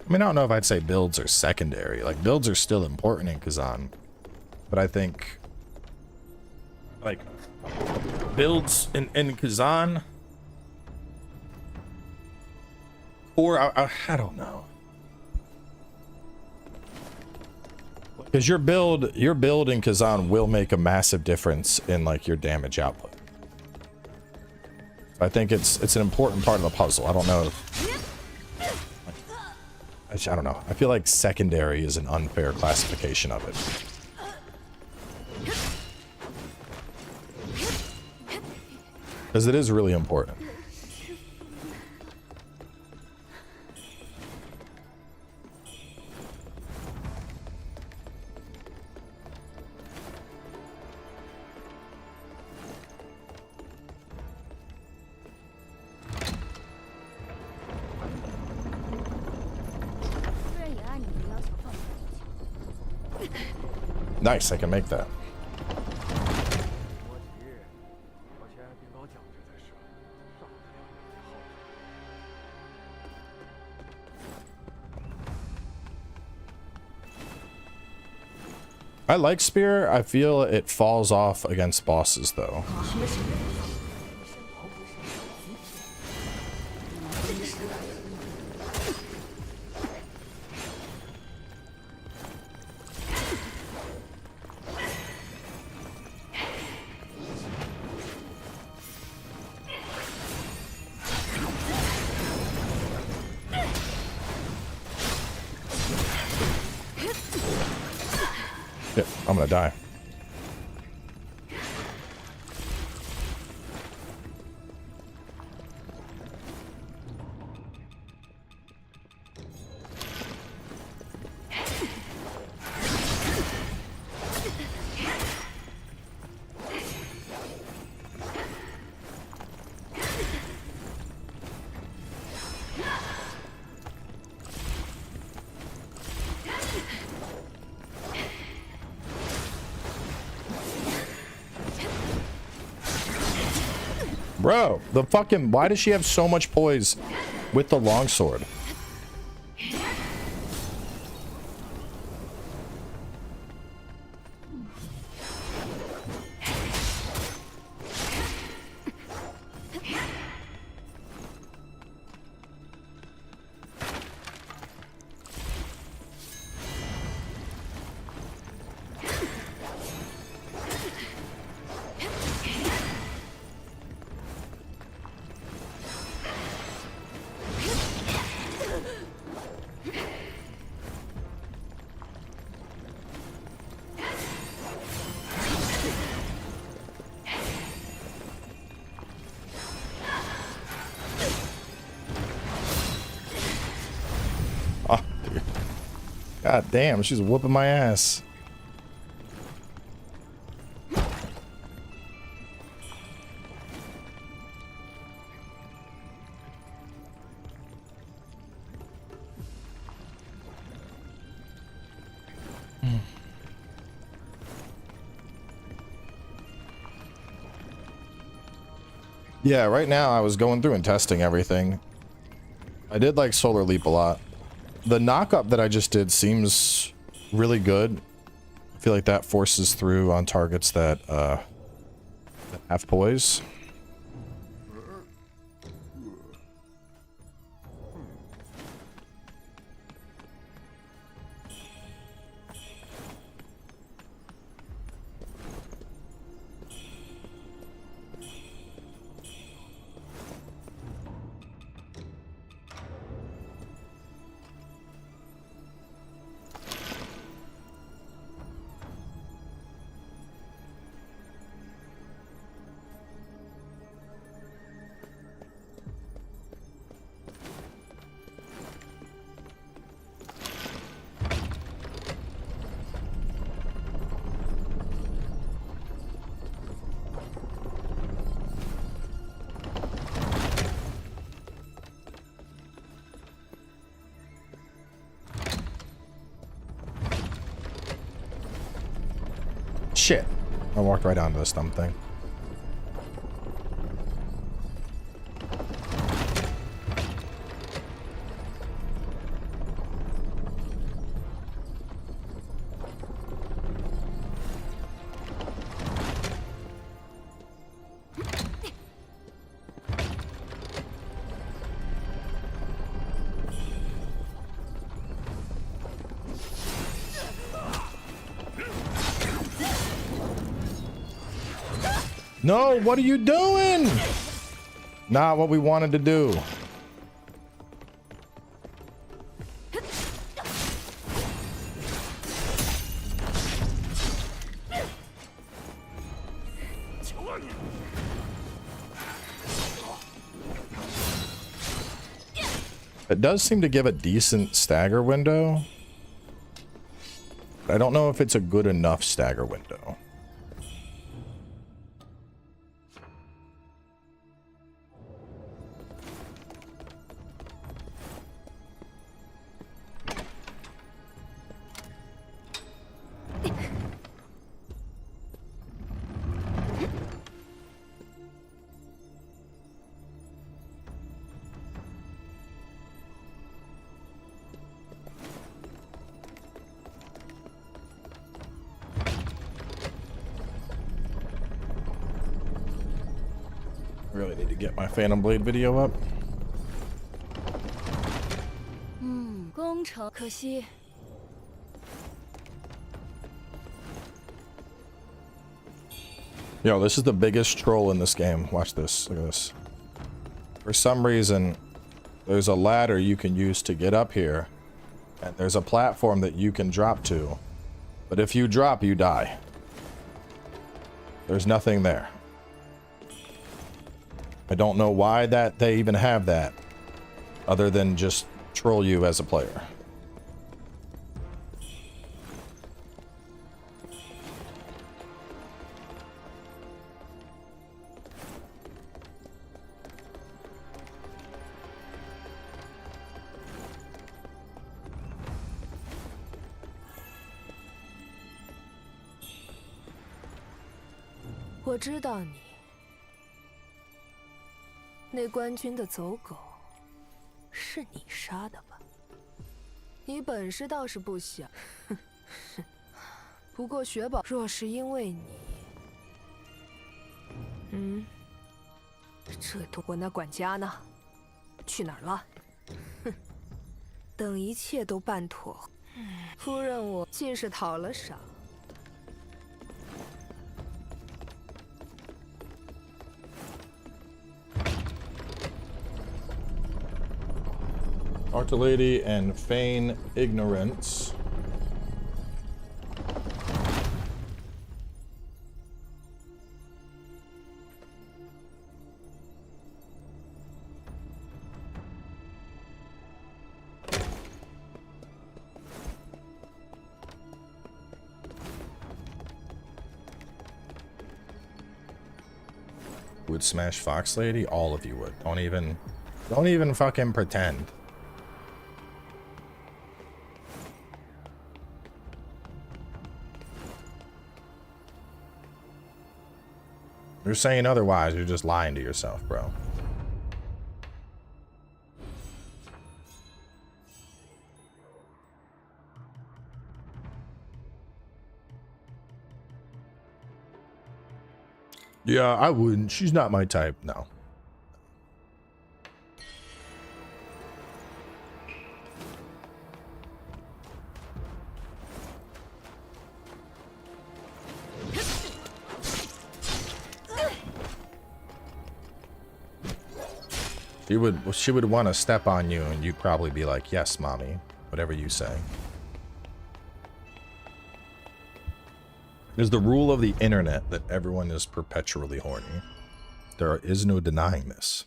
I mean, I don't know if I'd say builds are secondary. Like, builds are still important in Kazan. But I think like builds in Kazan. Or I don't know. Because your build in Kazan will make a massive difference in like your damage output. I think it's an important part of the puzzle. I don't know if, I don't know. I feel like secondary is an unfair classification of it. Because it is really important. Nice, I can make that. I like Spear. I feel it falls off against bosses though. I'm gonna die. Bro, the fucking... Why does she have so much poise with the longsword? God damn, she's whooping my ass. Yeah, right now I was going through and testing everything. I did like Solar Leap a lot. The knock-up that I just did seems really good. I feel like that forces through on targets that have poise. Shit. I walked right onto this dumb thing. No, what are you doing? Not what we wanted to do. It does seem to give a decent stagger window. But I don't know if it's a good enough stagger window. Really need to get my Phantom Blade video up. 工程可惜。 Yo, this is the biggest troll in this game. Watch this. Look at this. For some reason, there's a ladder you can use to get up here. And there's a platform that you can drop to. But if you drop, you die. There's nothing there. I don't know why that they even have that. Other than just troll you as a player.我知道你，那官军的走狗是你杀的吧？你本事倒是不小，不过雪宝若是因为你，这都我那管家呢？去哪儿了？哼，等一切都办妥，夫人我既是讨了赏。 Talk to lady and feign ignorance. Would smash Fox Lady? All of you would. Don't even fucking pretend. You're saying otherwise, you're just lying to yourself, bro. Yeah, I wouldn't. She's not my type. No. She would want to step on you and you'd probably be like, yes, mommy, whatever you say. It is the rule of the internet that everyone is perpetually horny. There is no denying this.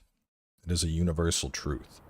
It is a universal truth.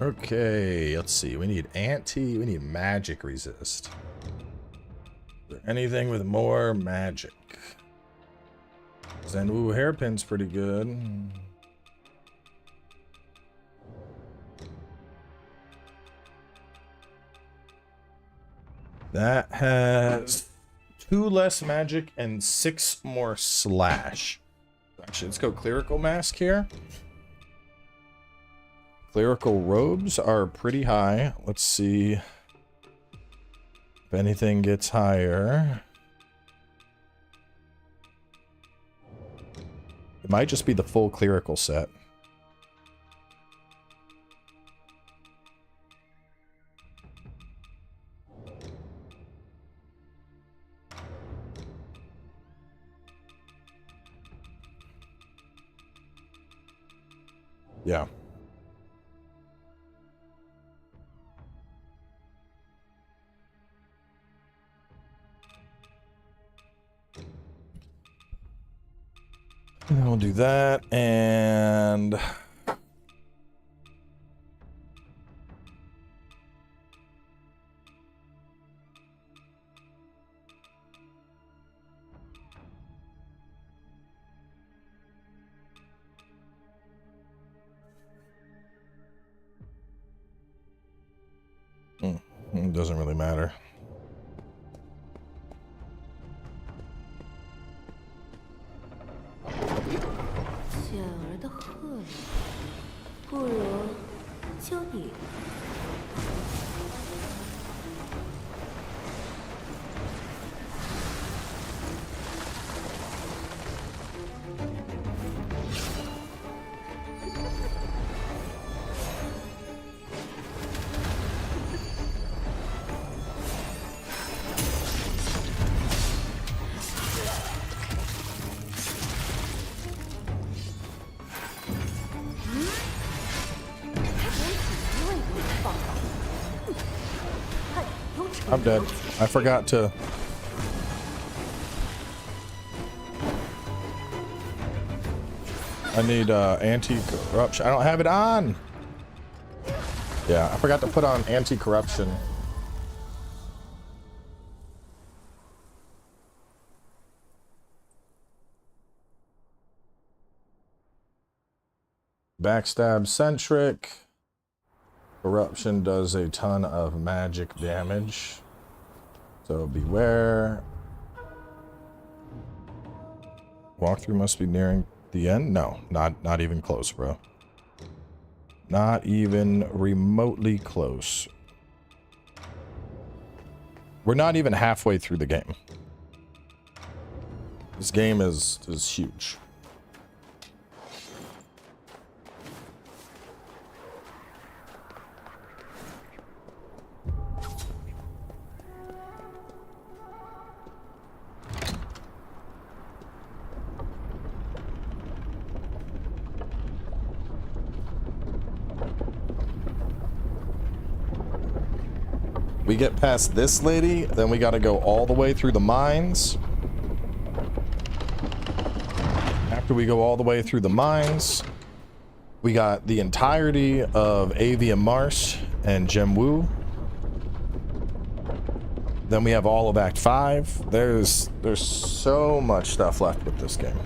Okay, let's see. We need we need magic resist. Is there anything with more magic? Ooh, hairpin's pretty good. That has 2 less magic and 6 more slash. Actually, let's go clerical mask here. Clerical robes are pretty high. Let's see if anything gets higher. It might just be the full clerical set. Yeah. And then we'll do that, and it doesn't really matter. I'm dead. I forgot to... I need anti-corruption. I don't have it on! Yeah, I forgot to put on anti-corruption. Backstab centric. Corruption does a ton of magic damage. So beware. Walkthrough must be nearing the end? No, not even close, bro. Not even remotely close. We're not even halfway through the game. This game is huge. We get past this lady, then we gotta go all the way through the mines. After we go all the way through the mines, we got the entirety of Avian Marsh and Gemwu. Then we have all of Act 5. There's so much stuff left with this game.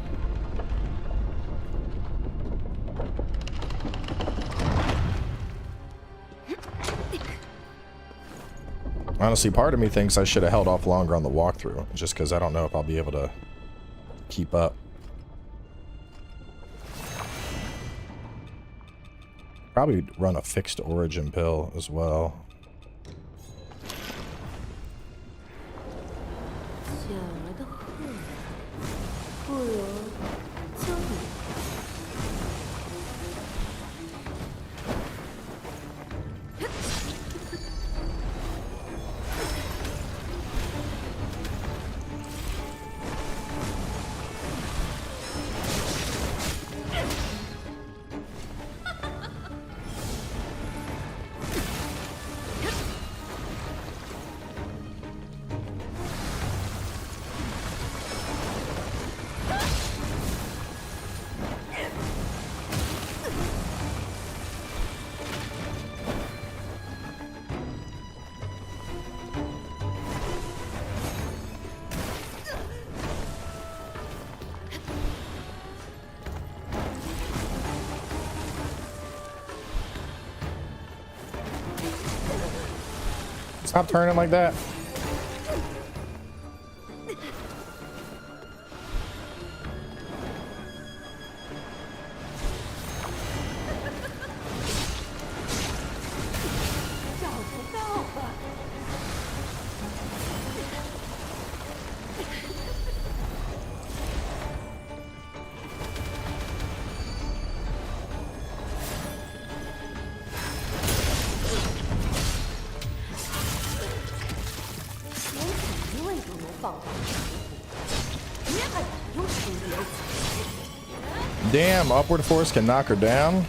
Honestly, part of me thinks I should have held off longer on the walkthrough, just because I don't know if I'll be able to keep up. Probably run a fixed origin pill as well. Stop turning like that. Damn, upward force can knock her down.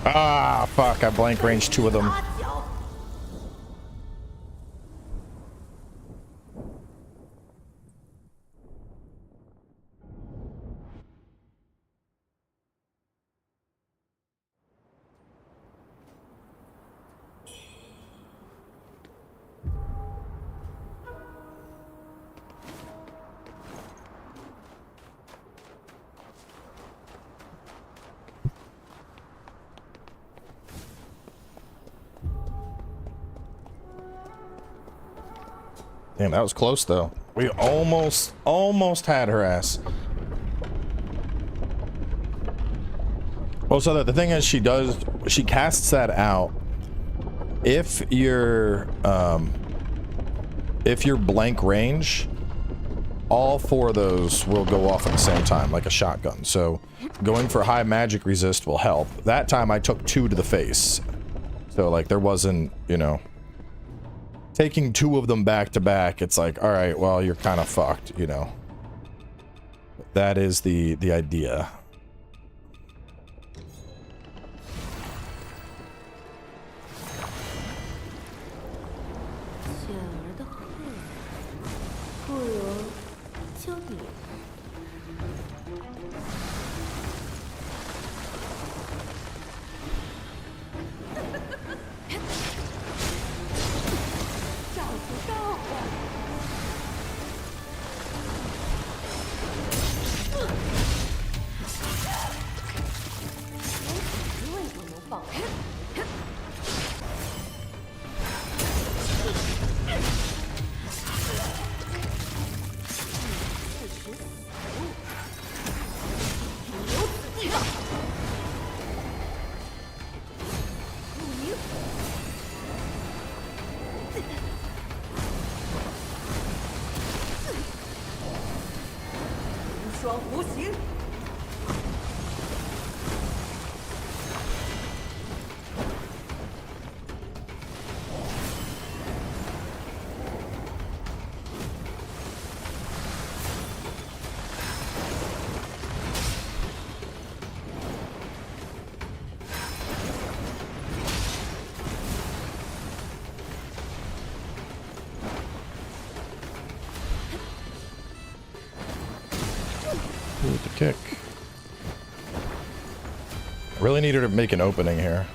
Ah, fuck, I blank ranged two of them. Damn, that was close though. We almost had her ass. Well, so the thing is, she casts that out. If you're blank range, all four of those will go off at the same time, like a shotgun. So going for high magic resist will help. That time I took 2 to the face. So like there wasn't, you know, taking 2 of them back to back, it's like, all right, well, you're kind of fucked, you know. That is the idea. With the kick. I really need her to make an opening here.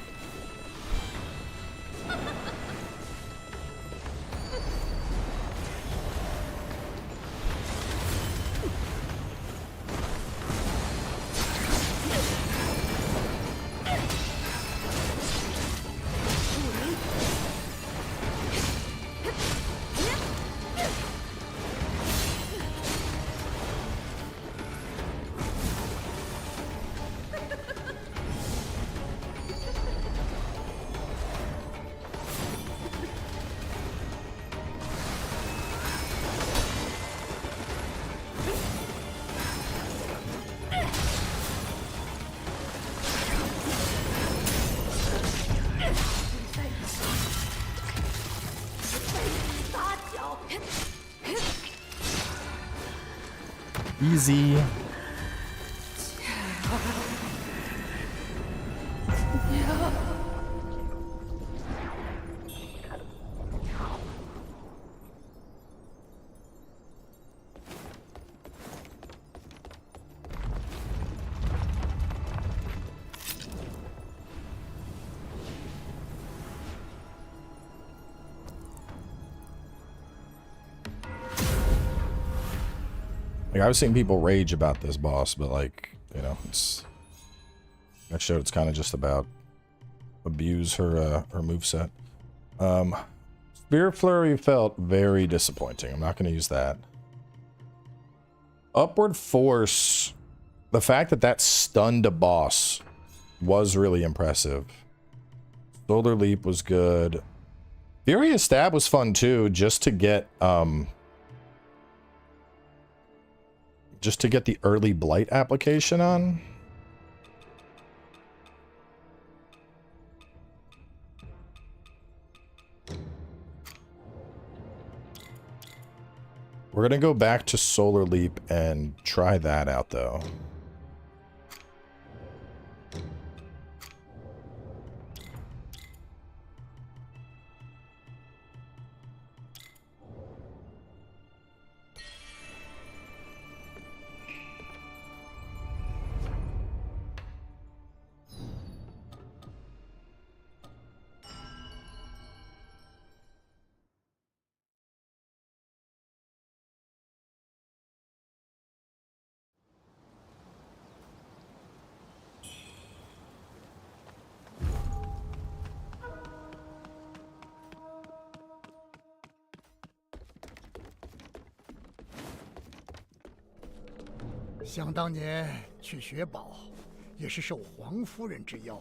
Easy. Like, I was seeing people rage about this boss, but like, you know, it's that showed it's kind of just about abuse her moveset. Spirit Flurry felt very disappointing. I'm not going to use that. Upward Force, the fact that that stunned a boss was really impressive. Solar Leap was good. Furious Stab was fun too, just to get the early blight application on. We're gonna go back to Solar Leap and try that out though.想当年去学宝，也是受皇夫人之邀，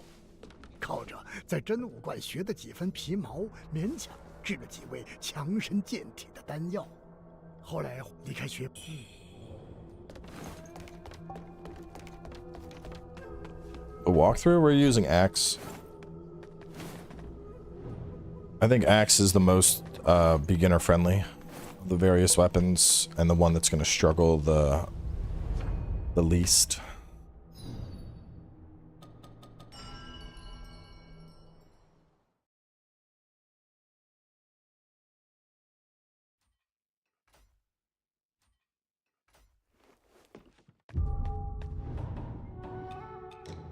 靠着在真武观学的几分皮毛，勉强制了几味强身健体的丹药。后来离开学，A walkthrough, we're using Axe. I think Axe is the most beginner friendly of the various weapons, and the one that's going to struggle the least.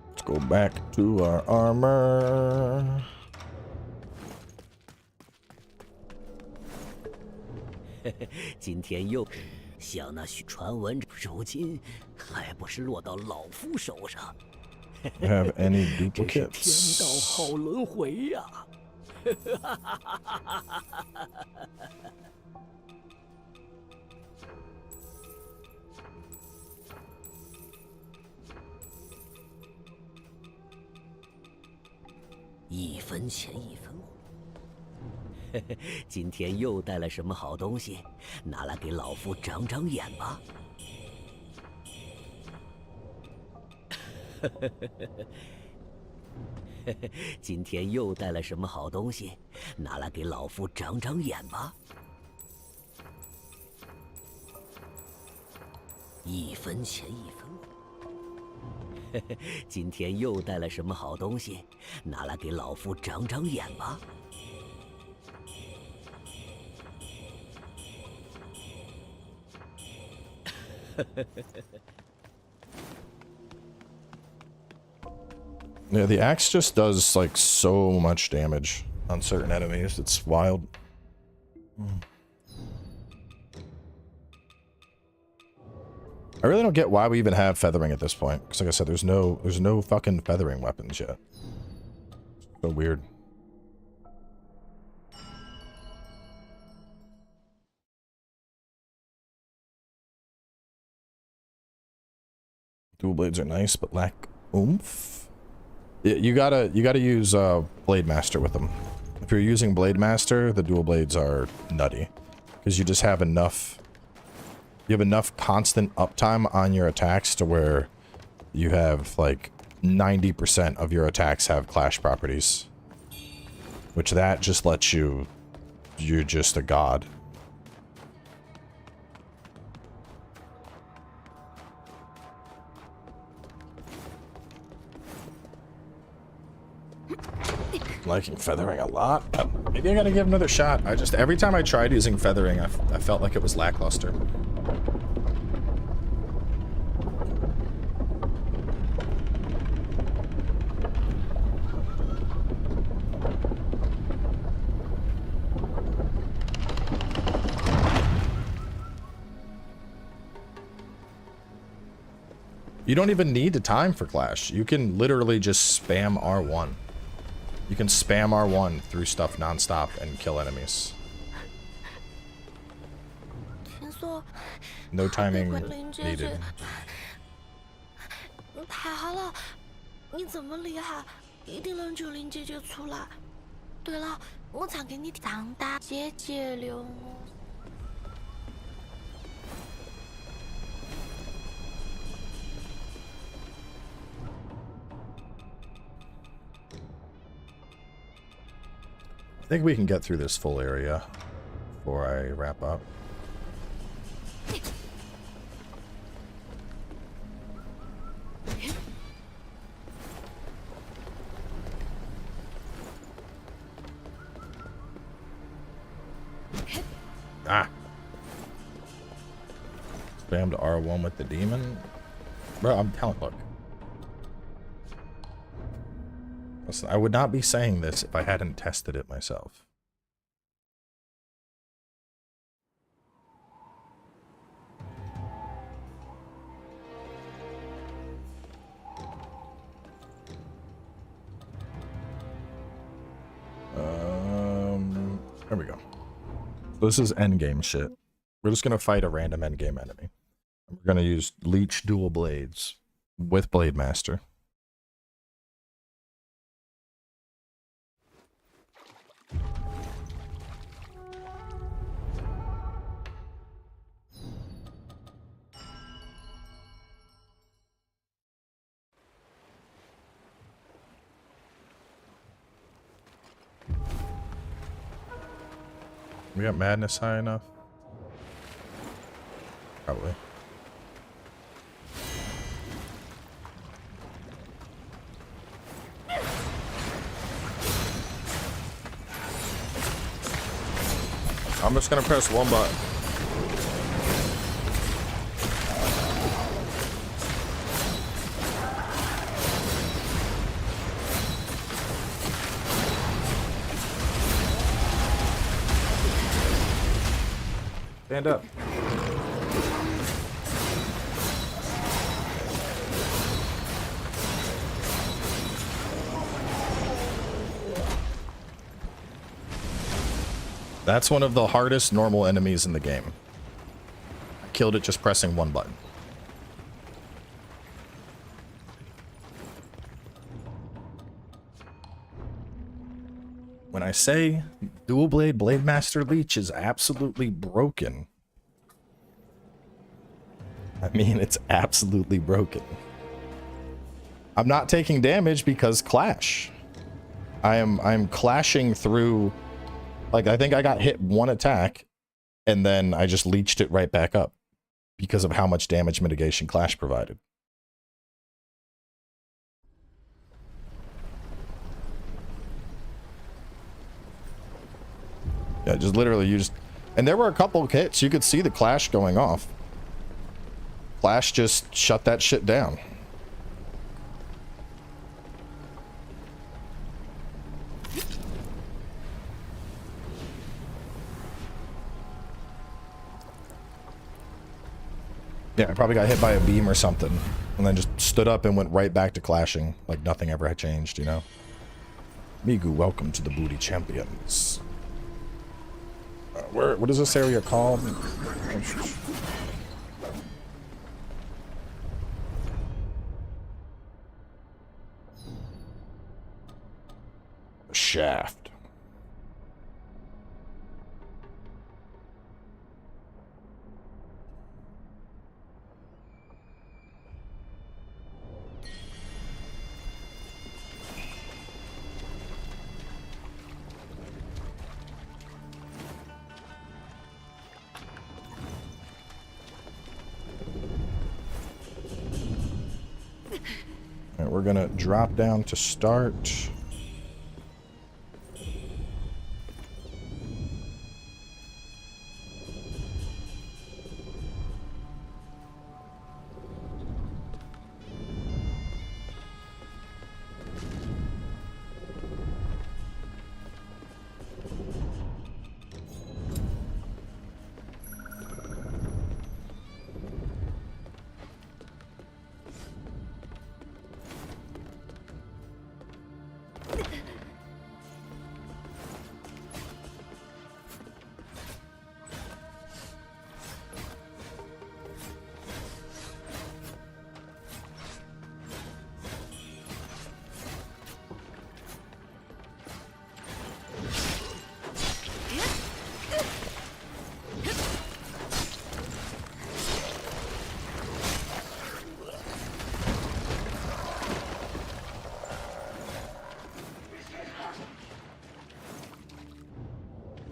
Let's go back to our armor. 今天又像那传闻，如今还不是落到老夫手上。Have any 真是 duplicates? 天道好轮回呀！一分钱一分货。今天又带了什么好东西？拿来给老夫长长眼吧。今天又带了什么好东西？拿来给老夫长长眼吧。一分钱一分货。今天又带了什么好东西？拿来给老夫长长眼吧。Yeah, the axe just does like so much damage on certain enemies. It's wild. I really don't get why we even have feathering at this point. Because like I said, there's no fucking feathering weapons yet. So weird. Dual blades are nice, but lack oomph. You gotta use Blade Master with them. If you're using Blade Master, the dual blades are nutty because you just have enough. You have enough constant uptime on your attacks to where you have like 90% of your attacks have clash properties, which that just lets you. You're just a god. liking feathering a lot. Maybe I gotta give another shot. Every time I tried using feathering, I felt like it was lackluster. You don't even need to time for Clash. You can literally just spam R1. You can spam R1 through stuff nonstop and kill enemies. No timing needed. 太好了，你这么厉害，一定能救林姐姐出来。对了，我想给你长大姐姐留。 I think we can get through this full area before I wrap up. Ah! Spammed R1 with the demon? Bro, I'm telling, look. Listen, I would not be saying this if I hadn't tested it myself. There we go. So this is endgame shit. We're just gonna fight a random endgame enemy. We're gonna use Leech Dual Blades with Blade Master. We got madness high enough? Probably. I'm just gonna press one button. Stand up. That's one of the hardest normal enemies in the game. I killed it just pressing one button. When I say Dual Blade Blade Master Leech is absolutely broken, I mean it's absolutely broken. I'm not taking damage because Clash. I'm clashing through, like, I think I got hit one attack and then I just leeched it right back up because of how much damage mitigation Clash provided. Yeah, just literally you just, and there were a couple of hits you could see the Clash going off. Clash just shut that shit down. Yeah, I probably got hit by a beam or something and then just stood up and went right back to clashing like nothing ever had changed, you know? Migu, welcome to the Booty Champions. What is this area called? Shaft. We're gonna drop down to start.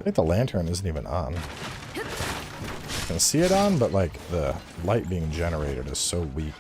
think the lantern isn't even on. I can see it on, but like the light being generated is so weak.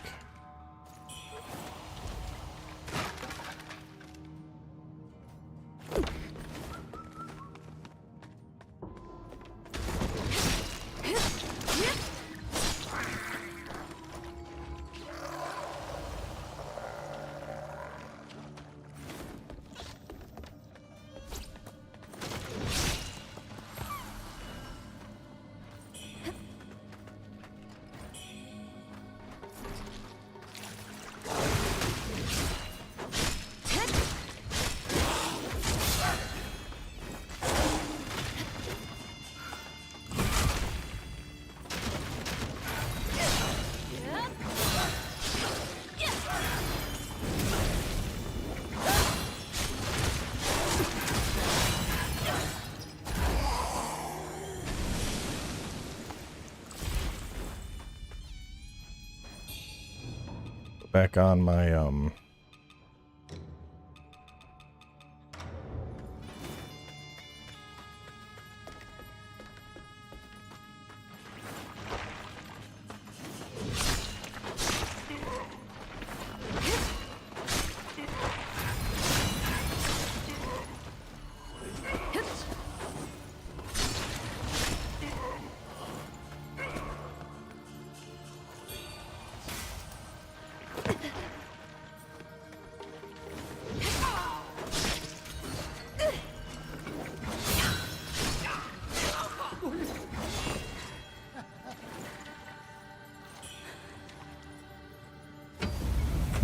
Back on my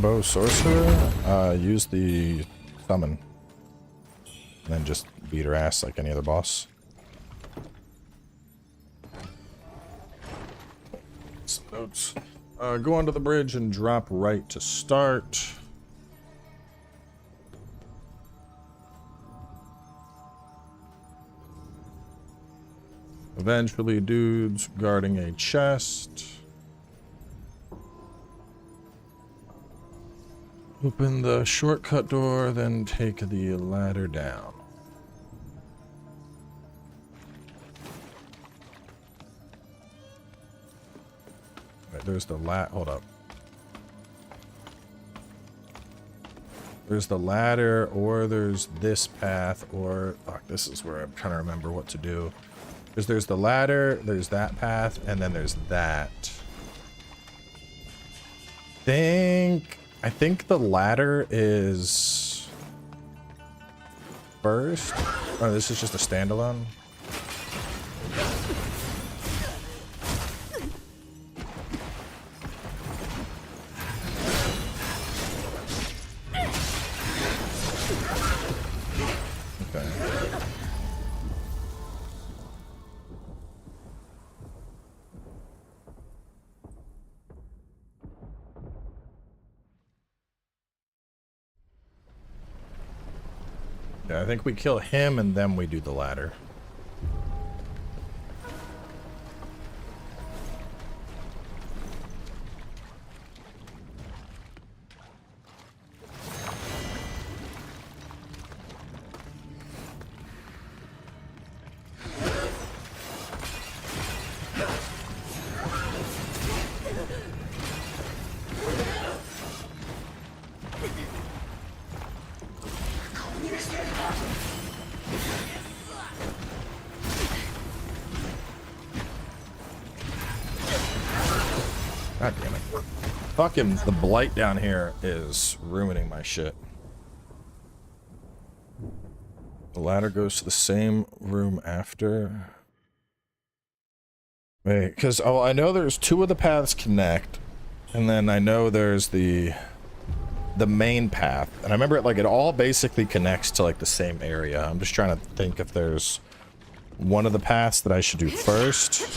bow sorcerer, use the summon. And then just beat her ass like any other boss. Some notes. Go onto the bridge and drop right to start. Eventually, dudes guarding a chest. Open the shortcut door, then take the ladder down. Right, there's the hold up. There's the ladder, or there's this path, or fuck, this is where I'm trying to remember what to do. Because there's the ladder, there's that path, and then there's that. I think the ladder is first. Oh, this is just a standalone. I think we kill him and then we do the ladder. God damn it. Fucking the blight down here is ruining my shit. The ladder goes to the same room after. Wait, because I know there's two of the paths connect, and then I know there's the main path, and I remember it all basically connects to like the same area. I'm just trying to think if there's one of the paths that I should do first.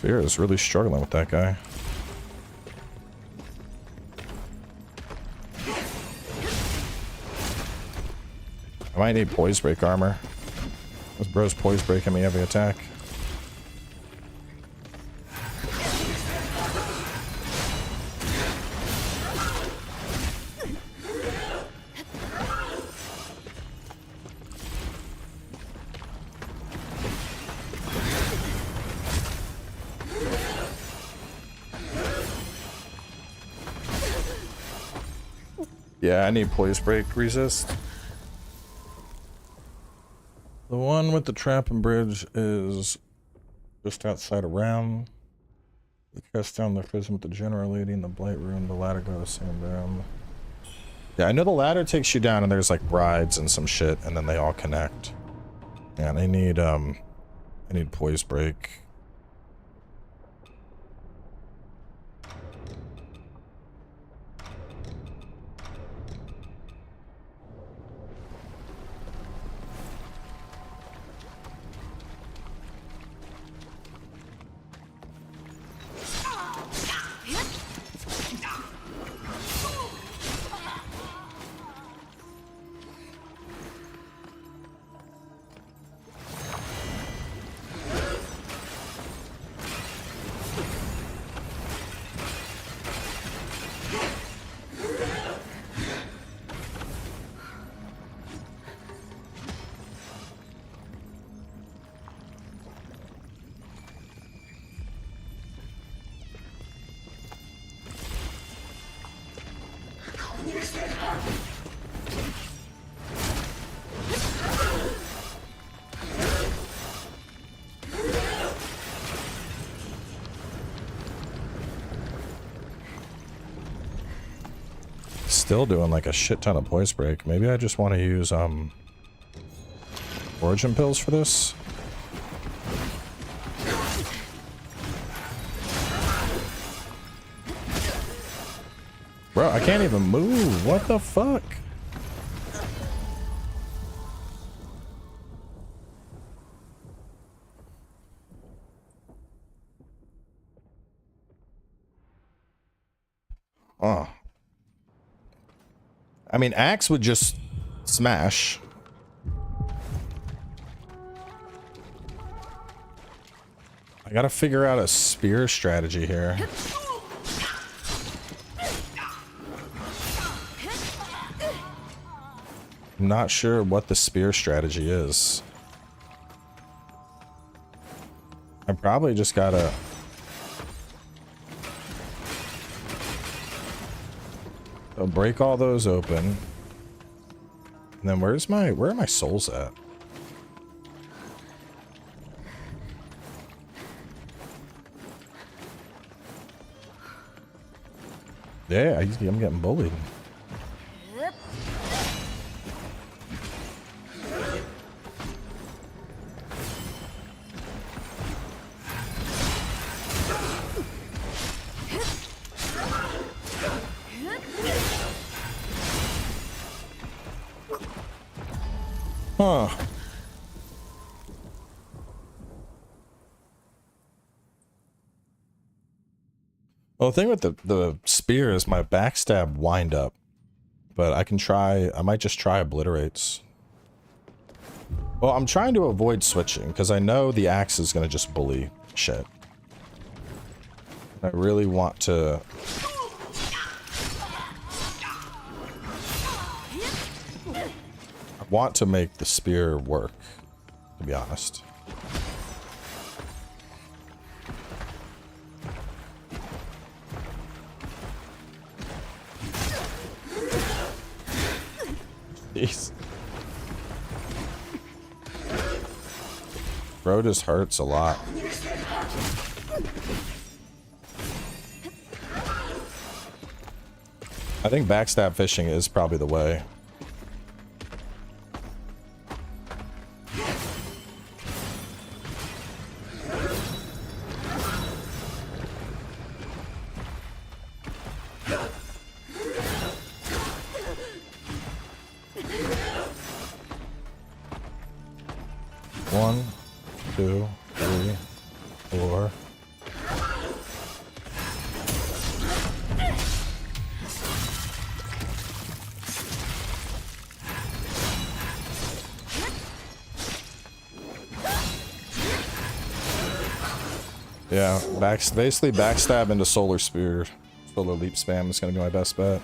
Spear is really struggling with that guy. I might need poise break armor. This bro's poise breaking me every attack. Yeah, I need poise break resist. The one with the trap and bridge is just outside of round. The cast down the prism with the general leading, the blight room, the ladder go the same room. Yeah, I know the ladder takes you down and there's like brides and some shit and then they all connect. Yeah, and I need poise break. Still doing like a shit ton of poise break. Maybe I just want to use origin pills for this. Bro, I can't even move. What the fuck? Oh. I mean, axe would just smash. I gotta figure out a spear strategy here. I'm not sure what the spear strategy is. I probably just gotta... I'll break all those open. And then where are my souls at? Yeah, I'm getting bullied. Huh. Well, the thing with the spear is my backstab wind up, but I might just try obliterates. Well, I'm trying to avoid switching because I know the axe is going to just bully shit. I really want to... I want to make the spear work, to be honest. Jeez. Bro just hurts a lot. I think backstab fishing is probably the way. Yeah, basically backstab into solar spear. Solar leap spam is gonna be my best bet.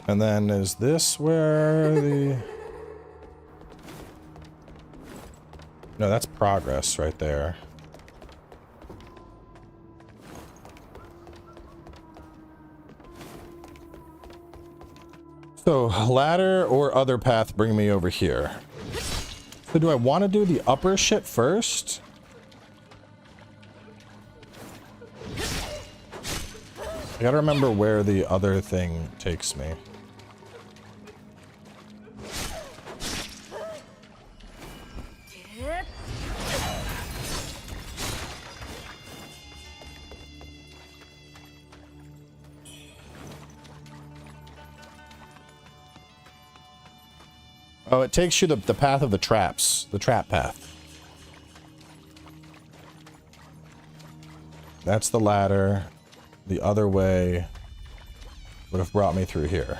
And then is this where the... No, that's progress right there. So, ladder or other path bring me over here. So do I want to do the upper shit first? I gotta remember where the other thing takes me. Oh, it takes you the path of the traps. The trap path. That's the ladder. The other way would have brought me through here.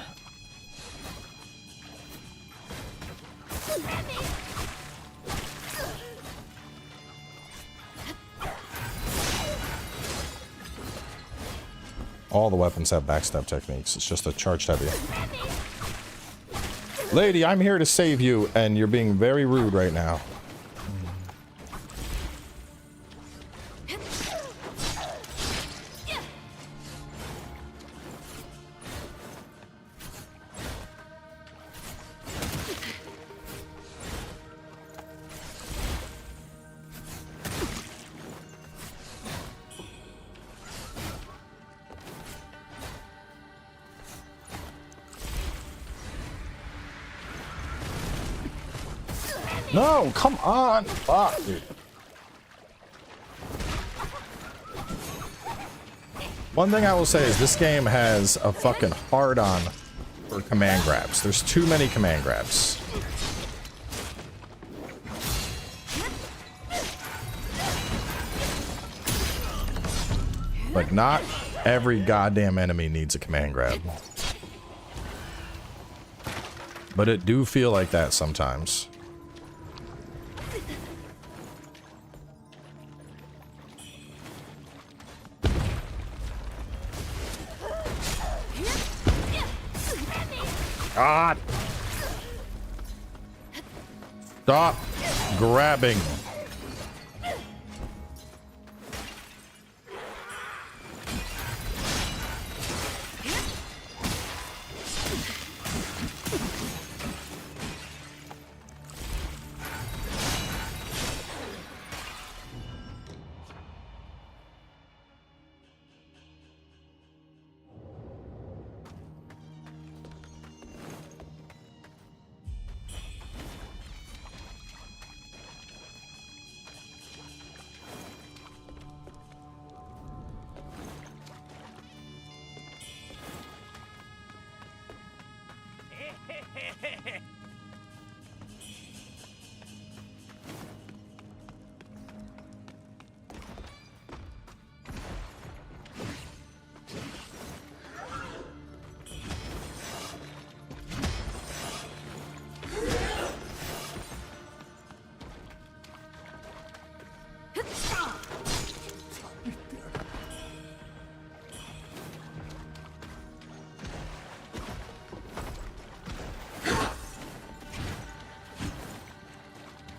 All the weapons have backstab techniques. It's just a charged heavy. Lady, I'm here to save you, and you're being very rude right now. No, come on! Fuck, dude. One thing I will say is this game has a fucking hard-on for command grabs. There's too many command grabs. Like, not every goddamn enemy needs a command grab. But it do feel like that sometimes. God! Stop grabbing.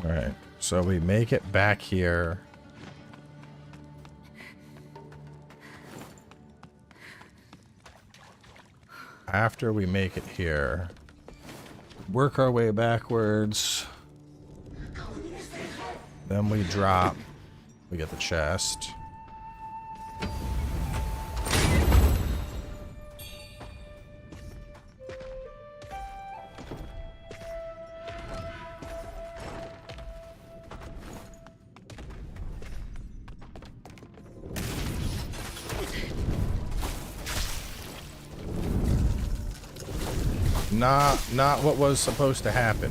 Alright, so we make it back here. after we make it here, work our way backwards. Then we drop. We get the chest. Not what was supposed to happen.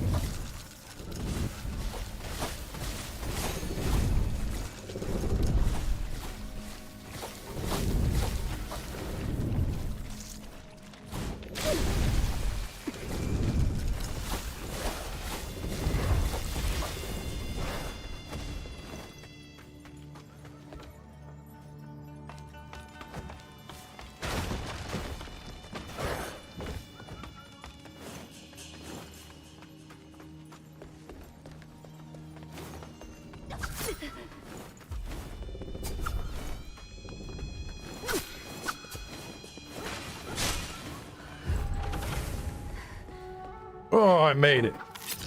Oh, I made it.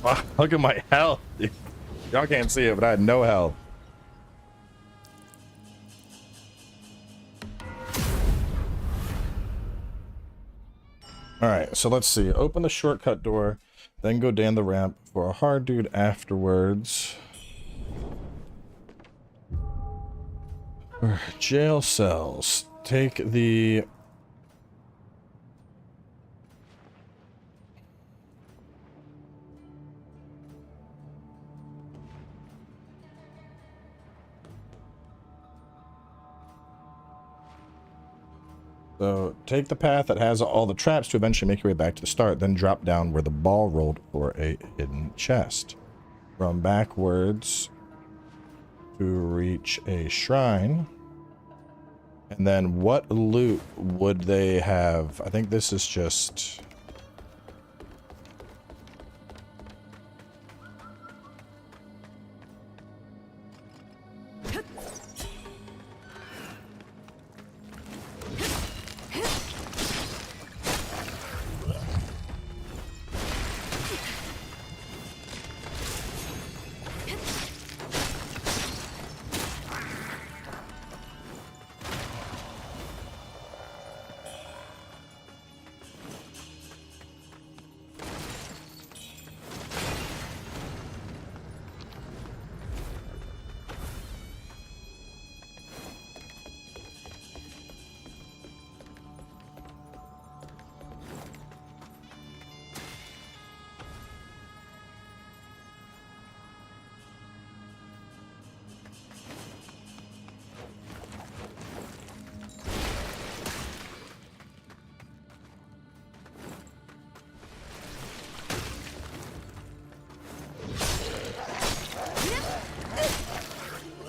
Wow, look at my health. Y'all can't see it, but I had no health. Alright, so let's see. Open the shortcut door, then go down the ramp for a hard dude afterwards. Jail cells. Take the... So, take the path that has all the traps to eventually make your way back to the start, then drop down where the ball rolled for a hidden chest. Run backwards to reach a shrine. And then what loot would they have? I think this is just...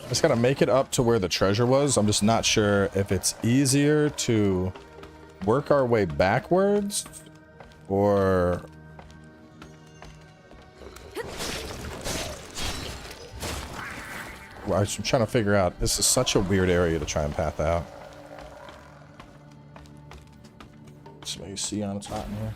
Just gotta make it up to where the treasure was. I'm just not sure if it's easier to work our way backwards or... Well, I'm trying to figure out. This is such a weird area to try and path out. So you see on it's hot in here.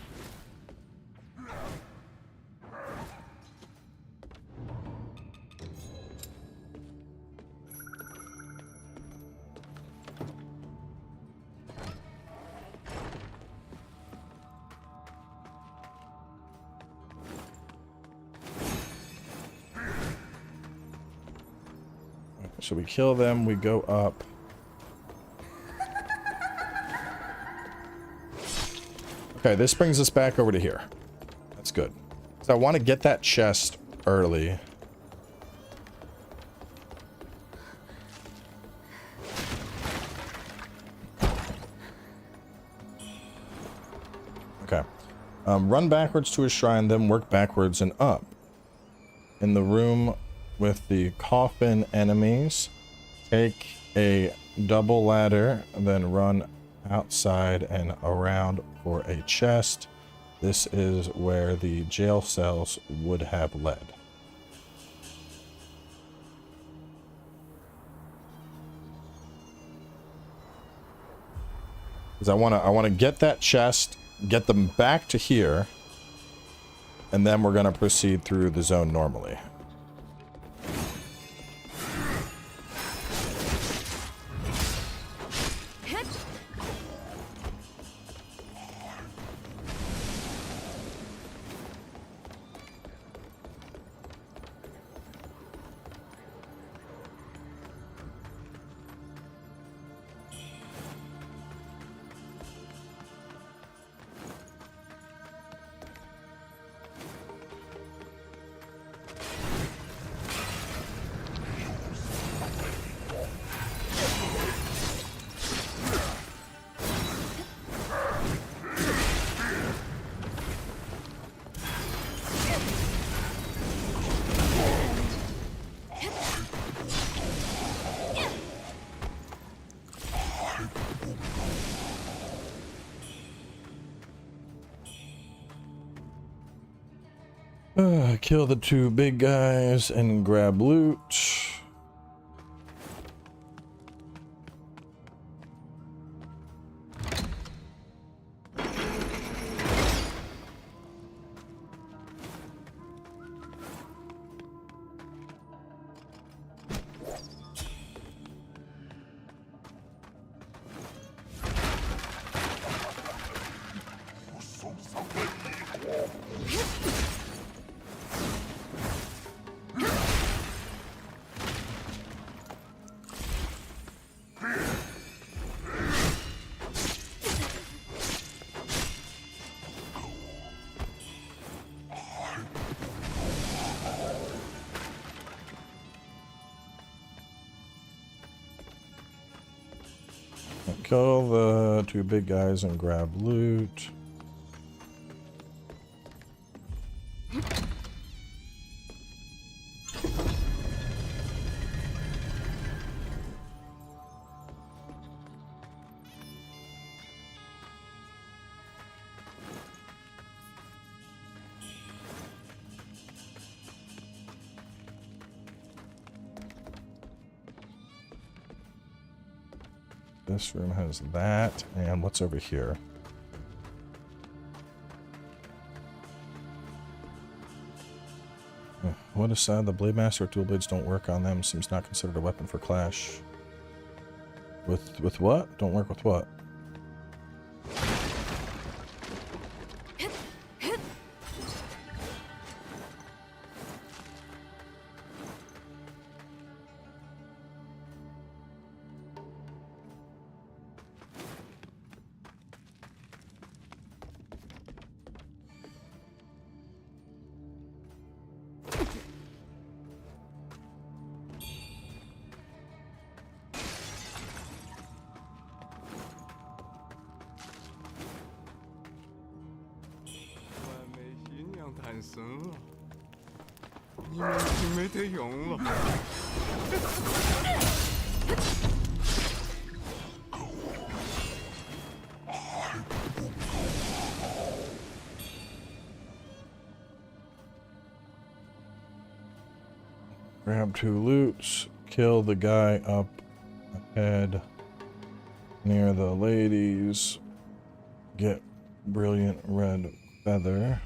So we kill them, we go up. Okay, this brings us back over to here. That's good. So I want to get that chest early. Okay. Run backwards to a shrine, then work backwards and up. In the room with the coffin enemies, take a double ladder, and then run outside and around for a chest. This is where the jail cells would have led. Because I want to get that chest get them back to here, and then we're going to proceed through the zone normally. Kill the two big guys and grab loot. Kill the two big guys and grab loot. This room has that, and what's over here? What aside, the Blade Master tool blades don't work on them. Seems not considered a weapon for clash. With what? Don't work with what? Grab two loots, kill the guy up ahead near the ladies, get brilliant red feather.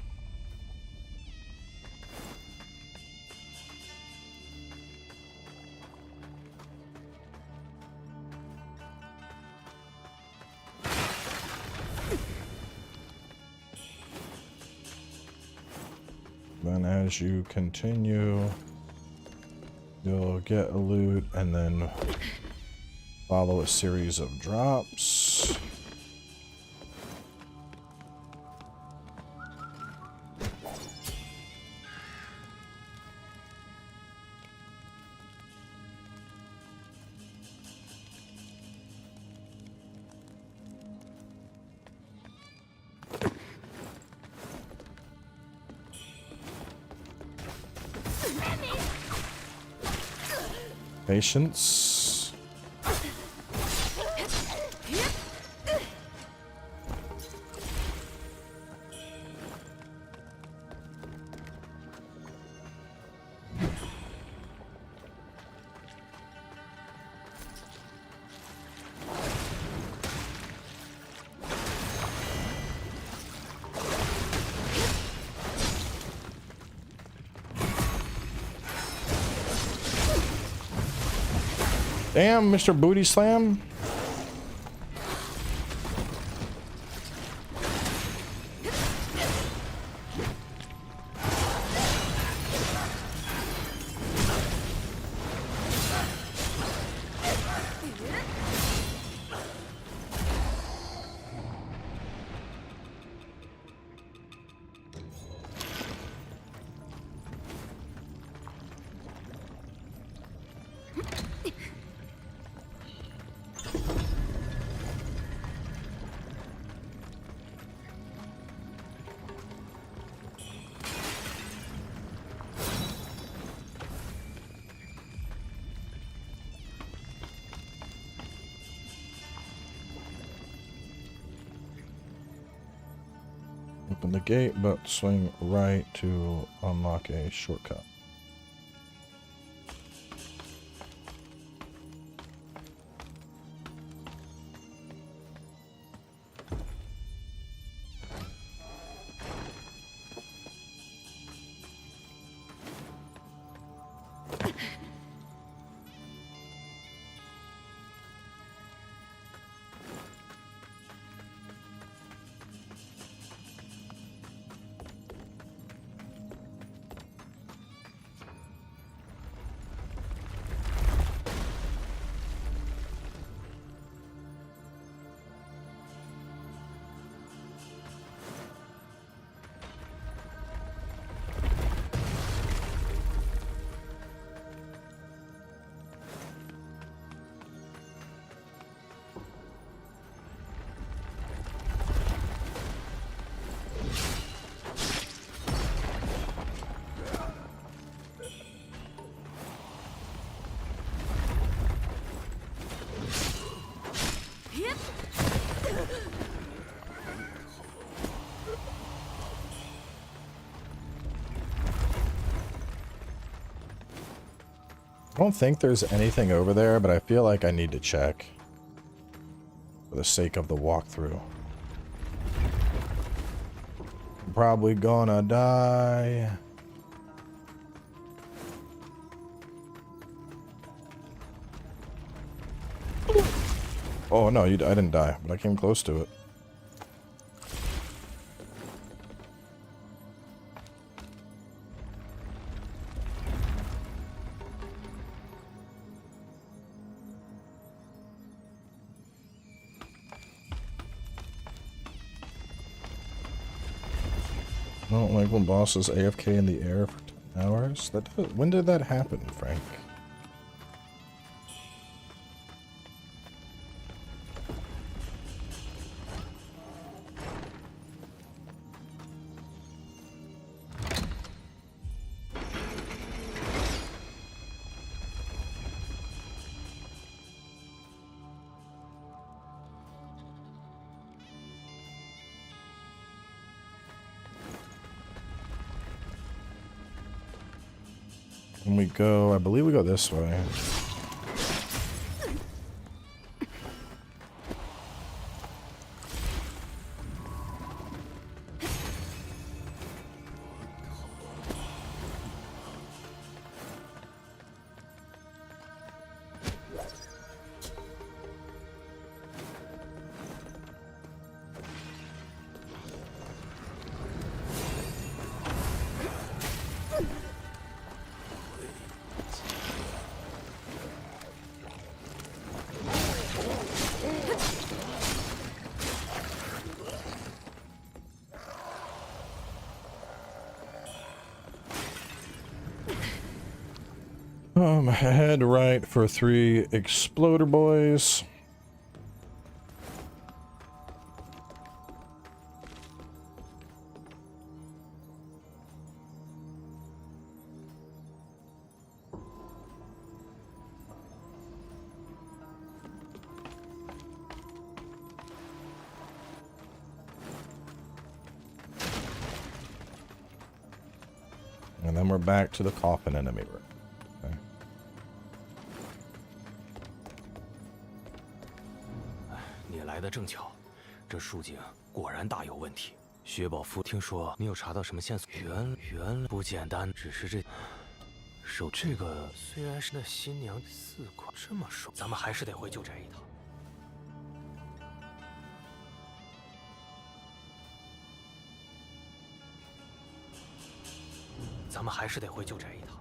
Then as you continue, you'll get a loot and then follow a series of drops. Patience. Damn, Mr. Booty Slam. Open the gate, but swing right to unlock a shortcut. I don't think there's anything over there, but I feel like I need to check for the sake of the walkthrough. I'm probably gonna die. Oh no, I didn't die, but I came close to it. I don't like when bosses AFK in the air for 10 hours. When did that happen, Frank? When we go, I believe we go this way. Head right for 3 exploder boys. And then we're back to the coffin enemy room. Okay. 你来的正巧，这树井果然大有问题。薛宝夫，听说你有查到什么线索？原不简单，只是这手这个虽然是那新娘4块，这么爽，咱们还是得回旧宅一趟。咱们还是得回旧宅一趟。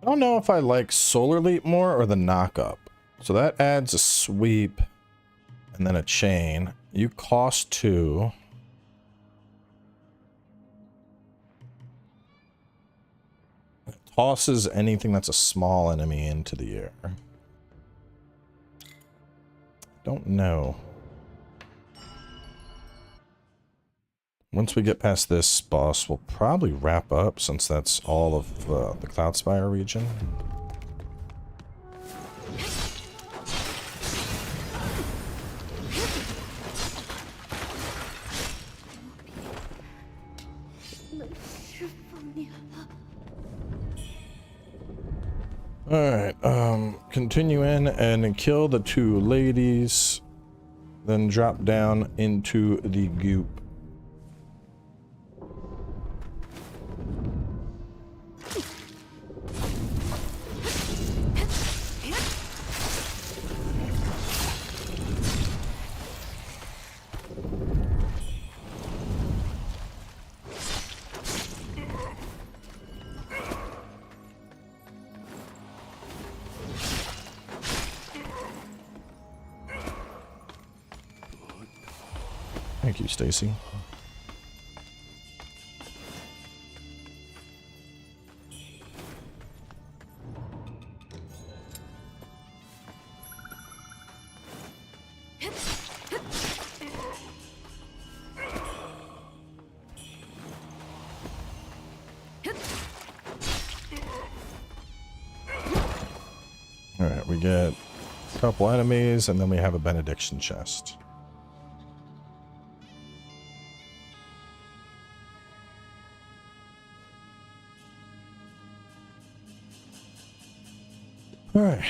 I don't know if I like Solar Leap more or the knock up. So that adds a sweep and then a chain. You cost 2. It tosses anything that's a small enemy into the air. Don't know. Once we get past this boss, we'll probably wrap up since that's all of the Cloudspire region. Alright, continue in and kill the 2 ladies, then drop down into the goop. Thank you, Stacy. All right, we get a couple enemies, and then we have a benediction chest. All right.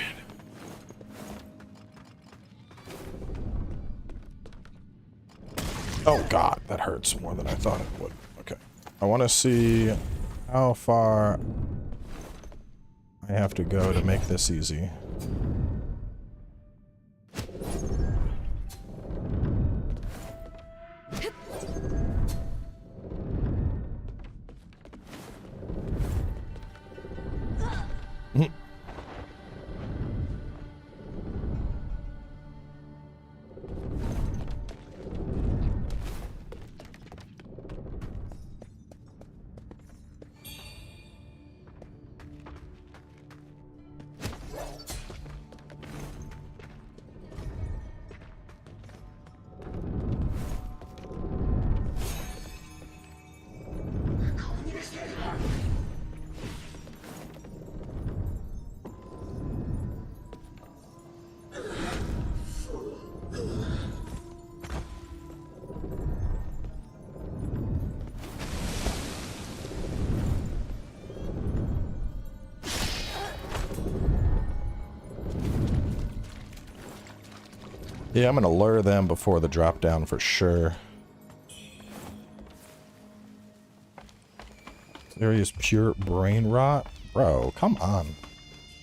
Oh God, that hurts more than I thought it would. Okay. I want to see how far I have to go to make this easy. Yeah, I'm gonna lure them before the drop down for sure. There is pure brain rot. Bro, come on.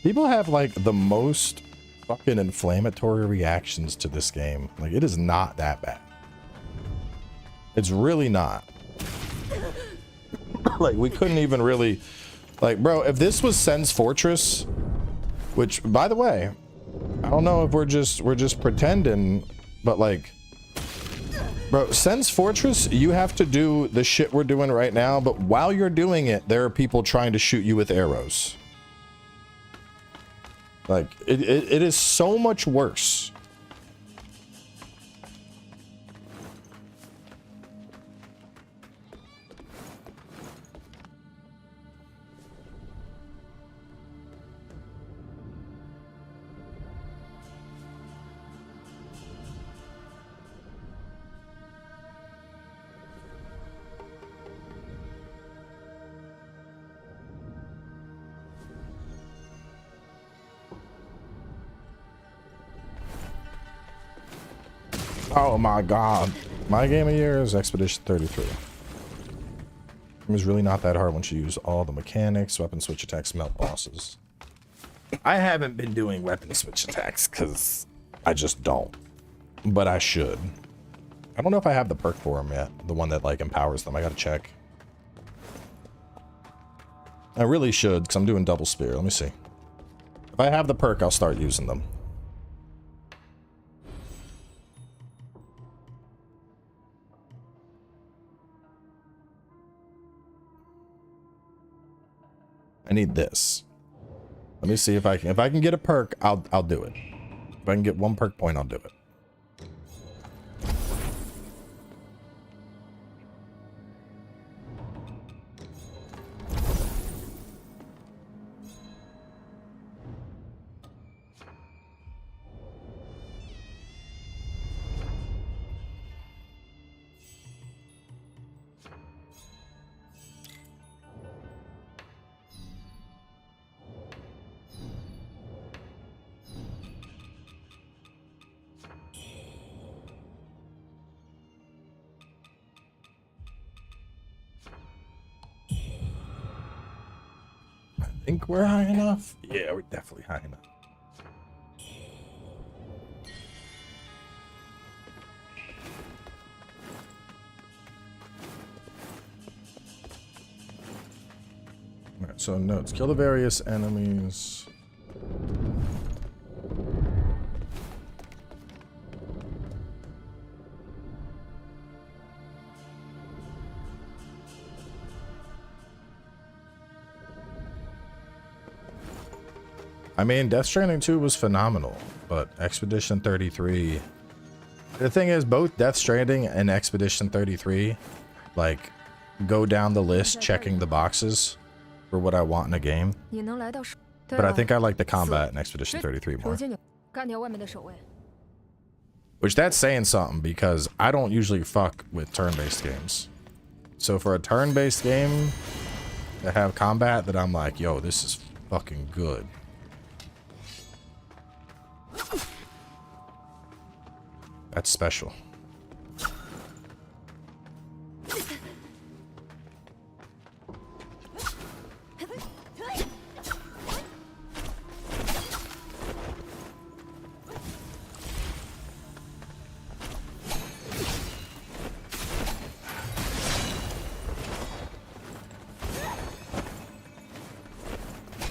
People have like the most fucking inflammatory reactions to this game. Like, it is not that bad. It's really not. Like, we couldn't even really, like, bro, if this was Sen's Fortress, which, by the way, I don't know if we're just pretending, but like, bro, Sen's Fortress, you have to do the shit we're doing right now, but while you're doing it, there are people trying to shoot you with arrows. Like, it is so much worse. Oh my god. My game of year is Expedition 33. It was really not that hard once you use all the mechanics, weapon switch attacks, melt bosses. I haven't been doing weapon switch attacks because I just don't. But I should. I don't know if I have the perk for them yet. The one that like empowers them. I gotta check. I really should because I'm doing double spear. Let me see. If I have the perk, I'll start using them. I need this. Let me see if I can get a perk, I'll do it. If I can get 1 perk point, I'll do it. Think we're high enough? Yeah, we're definitely high enough. Alright, so notes. Kill the various enemies. I mean, Death Stranding 2 was phenomenal, but Expedition 33... The thing is, both Death Stranding and Expedition 33, like, go down the list checking the boxes for what I want in a game. But I think I like the combat in Expedition 33 more. Which that's saying something, because I don't usually fuck with turn-based games. So for a turn-based game to have combat that I'm like, yo, this is fucking good. That's special.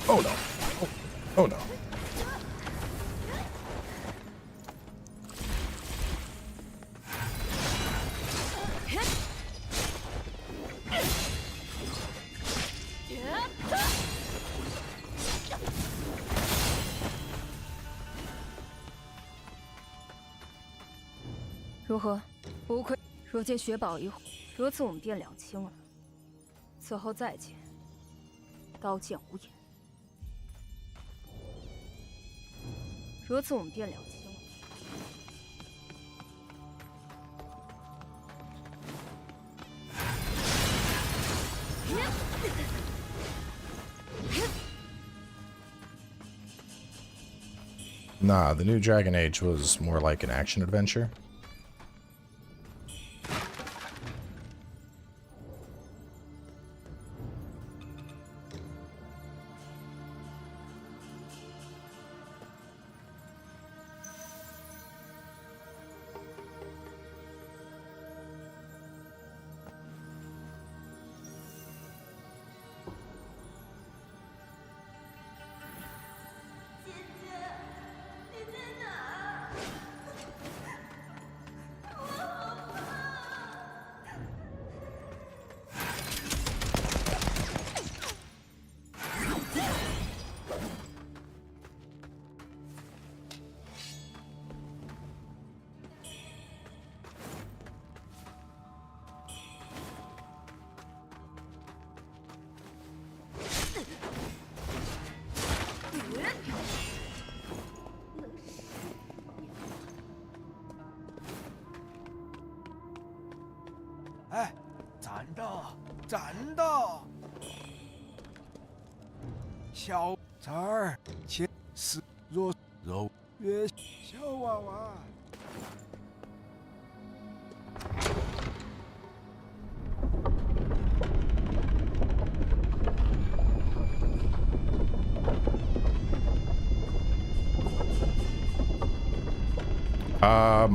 Oh no. Oh no.不愧，若见雪宝一回，如此我们便两清了。此后再见，刀剑无眼。如此我们便两清了。Nah, the new Dragon Age was more like an action adventure.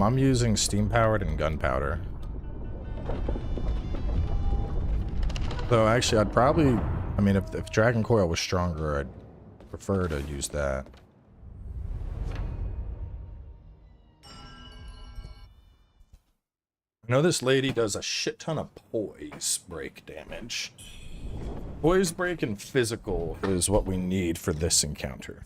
I'm using steam powered and gunpowder. Though actually I'd probably, I mean, if Dragon Coil was stronger, I'd prefer to use that. I know this lady does a shit ton of poise break damage. Poise break and physical is what we need for this encounter.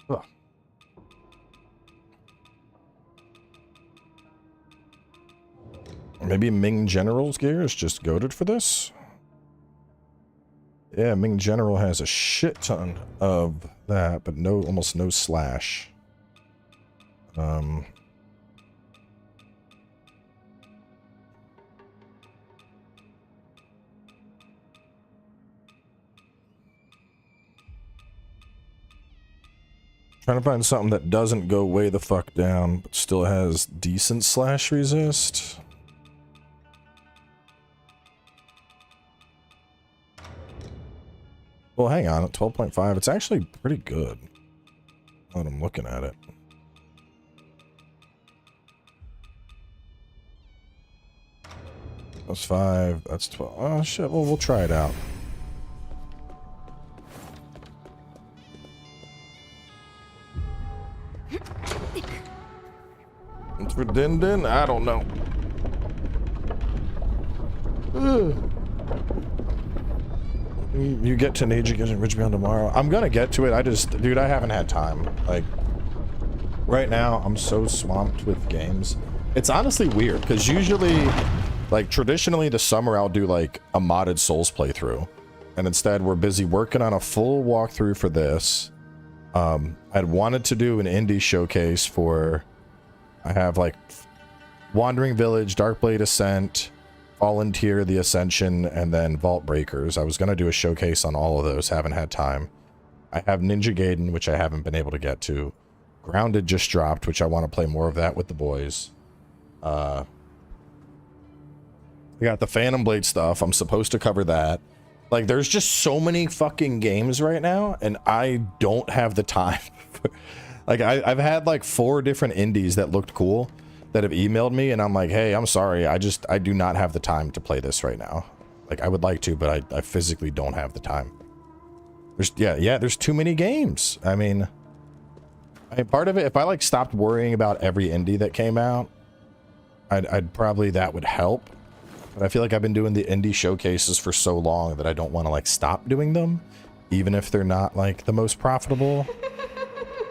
Ugh. Maybe Ming General's gear is just goated for this? Yeah, Ming General has a shit ton of that, but no, almost no slash. Trying to find something that doesn't go way the fuck down, but still has decent slash resist. Well, hang on, at 12.5, it's actually pretty good. Now that I'm looking at it. That's 5, that's 12. Oh shit, well, we'll try it out. It's for Din Din? I don't know. Ugh. You get to Neji getting Ridge Beyond tomorrow. I'm gonna get to it. Dude, I haven't had time. Like, right now, I'm so swamped with games. It's honestly weird, because usually, like, traditionally the summer I'll do, like, a modded Souls playthrough. And instead, we're busy working on a full walkthrough for this. I'd wanted to do an indie showcase for... I have, like, Wandering Village, Darkblade Ascent, Fallen Tier, The Ascension, and then Vault Breakers. I was going to do a showcase on all of those, haven't had time. I have Ninja Gaiden, which I haven't been able to get to. Grounded just dropped, which I want to play more of that with the boys. We got the Phantom Blade stuff. I'm supposed to cover that. Like, there's just so many fucking games right now, and I don't have the time. Like, I've had, like, 4 different indies that looked cool that have emailed me, and I'm like, hey, I'm sorry, I do not have the time to play this right now. Like, I would like to, but I physically don't have the time. There's too many games. I mean, part of it, if I, like, stopped worrying about every indie that came out, I'd probably, that would help. But I feel like I've been doing the indie showcases for so long that I don't want to, like, stop doing them, even if they're not, like, the most profitable.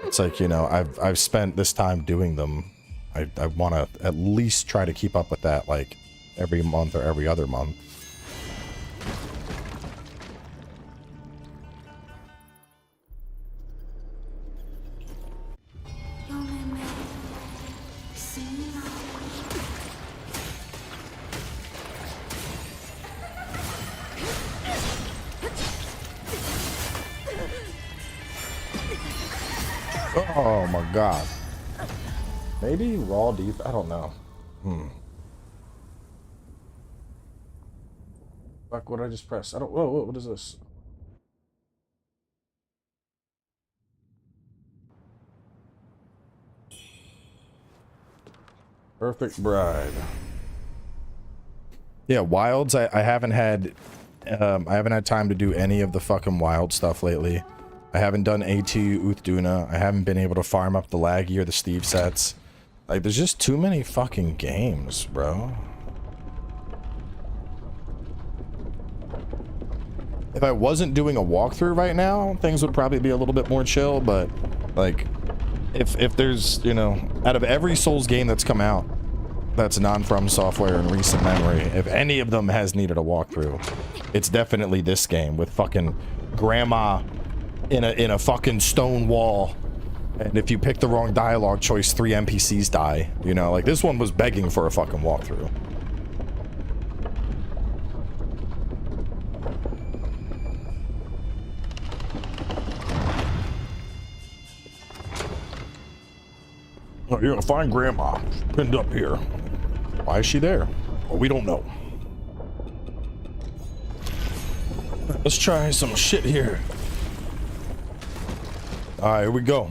It's like, you know, I've spent this time doing them. I want to at least try to keep up with that, like, every month or every other month. Oh my god. Maybe raw deep? I don't know. Fuck, what did I just press? I don't. Whoa, what is this? Perfect Bride. Yeah, Wilds. I haven't had. I haven't had time to do any of the fucking wild stuff lately. I haven't done AT Uthduna. I haven't been able to farm up the Laggy or the Steve sets. Like, there's just too many fucking games, bro. If I wasn't doing a walkthrough right now, things would probably be a little bit more chill, but, like, if there's, you know, out of every Souls game that's come out, that's non-From Software in recent memory, if any of them has needed a walkthrough, it's definitely this game with fucking grandma in a fucking stone wall And if you pick the wrong dialogue choice, 3 NPCs die. You know, like this one was begging for a fucking walkthrough. Oh, you're gonna find Grandma. She's pinned up here. Why is she there? Well, we don't know. Let's try some shit here. All right, here we go.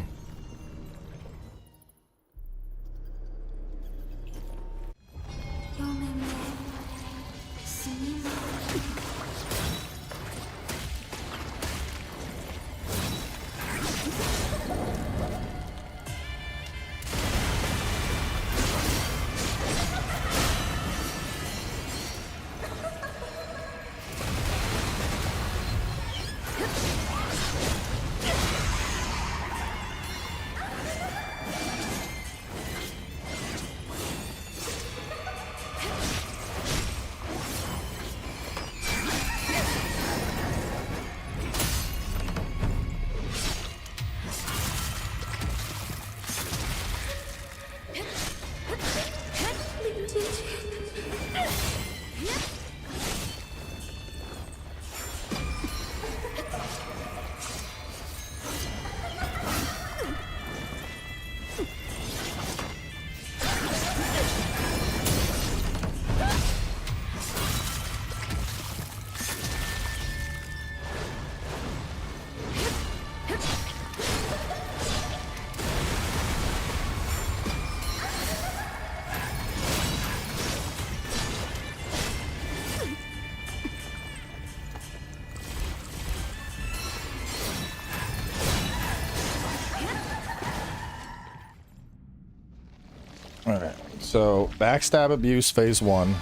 Alright, so backstab abuse phase 1.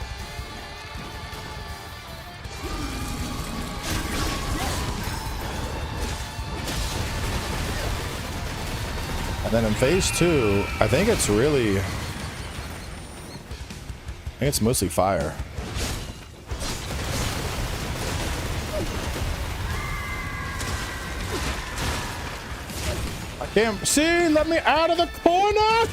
And then in phase 2, I think it's mostly fire. I can't see, let me out of the corner!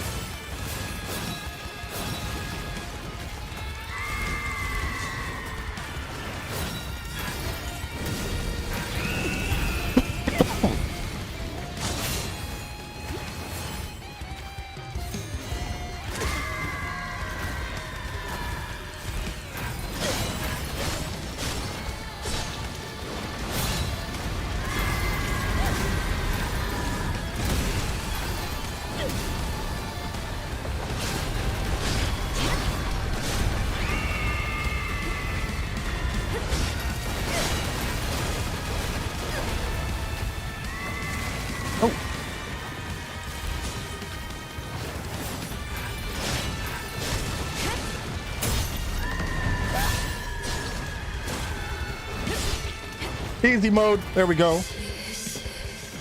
Easy mode. There we go.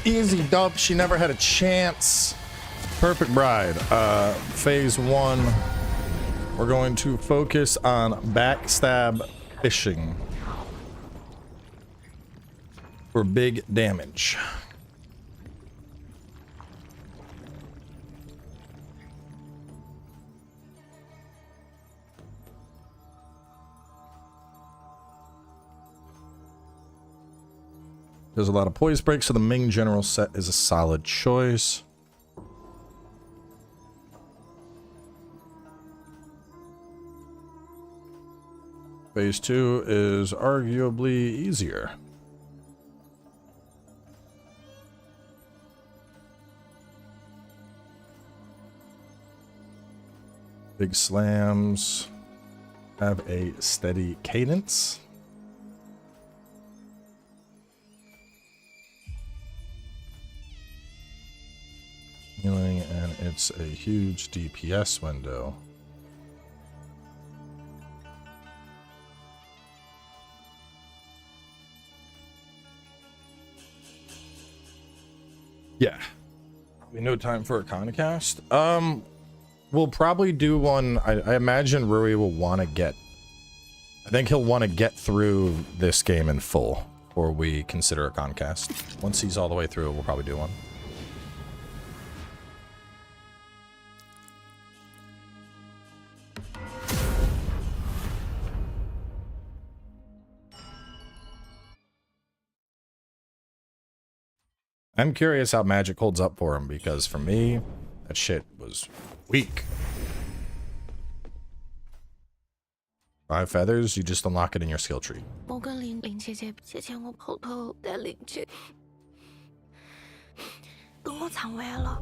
Easy dub. She never had a chance. Perfect bride. Phase 1. We're going to focus on backstab fishing for big damage. There's a lot of poise breaks, so the Ming general set is a solid choice. Phase 2 is arguably easier. Big slams have a steady cadence. Healing, and it's a huge DPS window. Yeah, probably no time for a Conacast. We'll probably do one. I imagine Rui will want to get. I think he'll want to get through this game in full, or we consider a Concast. Once he's all the way through, we'll probably do one. I'm curious how magic holds up for him, because for me, that shit was weak. 5 feathers, you just unlock it in your skill tree. 我跟林姐姐借钱，我后头带林姐跟我唱完了，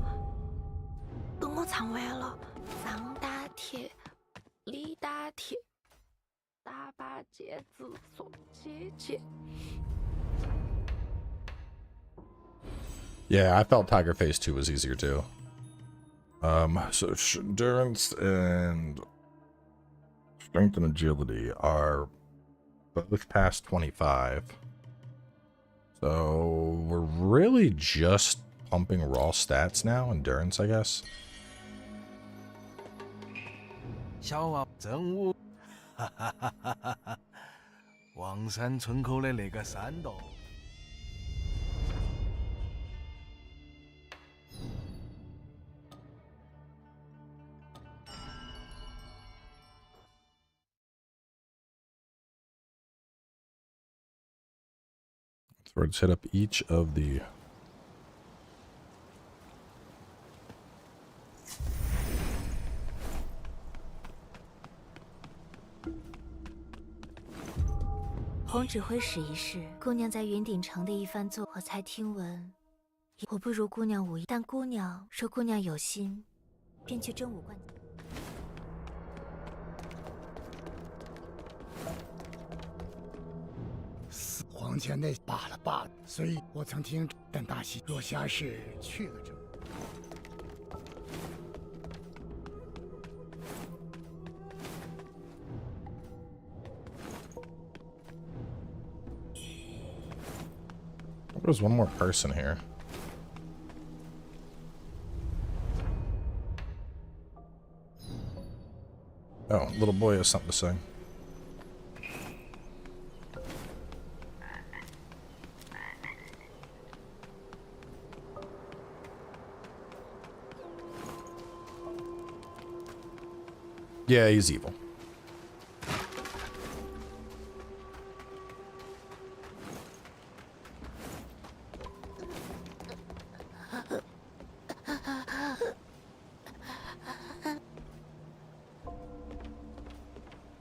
张打铁，李打铁，大把戒指送姐姐。 Yeah, I felt Tiger Phase 2 was easier too. So endurance and strength and agility are both past 25. So we're really just pumping raw stats now. Endurance, I guess. 小王真武，哈哈哈哈哈哈！王山村口的那个山洞。 So let's hit up each of the... "红指挥使一事，姑娘在云顶城的一番作，我才听闻。我不如姑娘武艺，但姑娘说姑娘有心，便去真武观。 皇前那罢了，所以我曾听，但大喜若瞎是去了这。There's one more person here. Oh, little boy has something to say. Yeah, he's evil.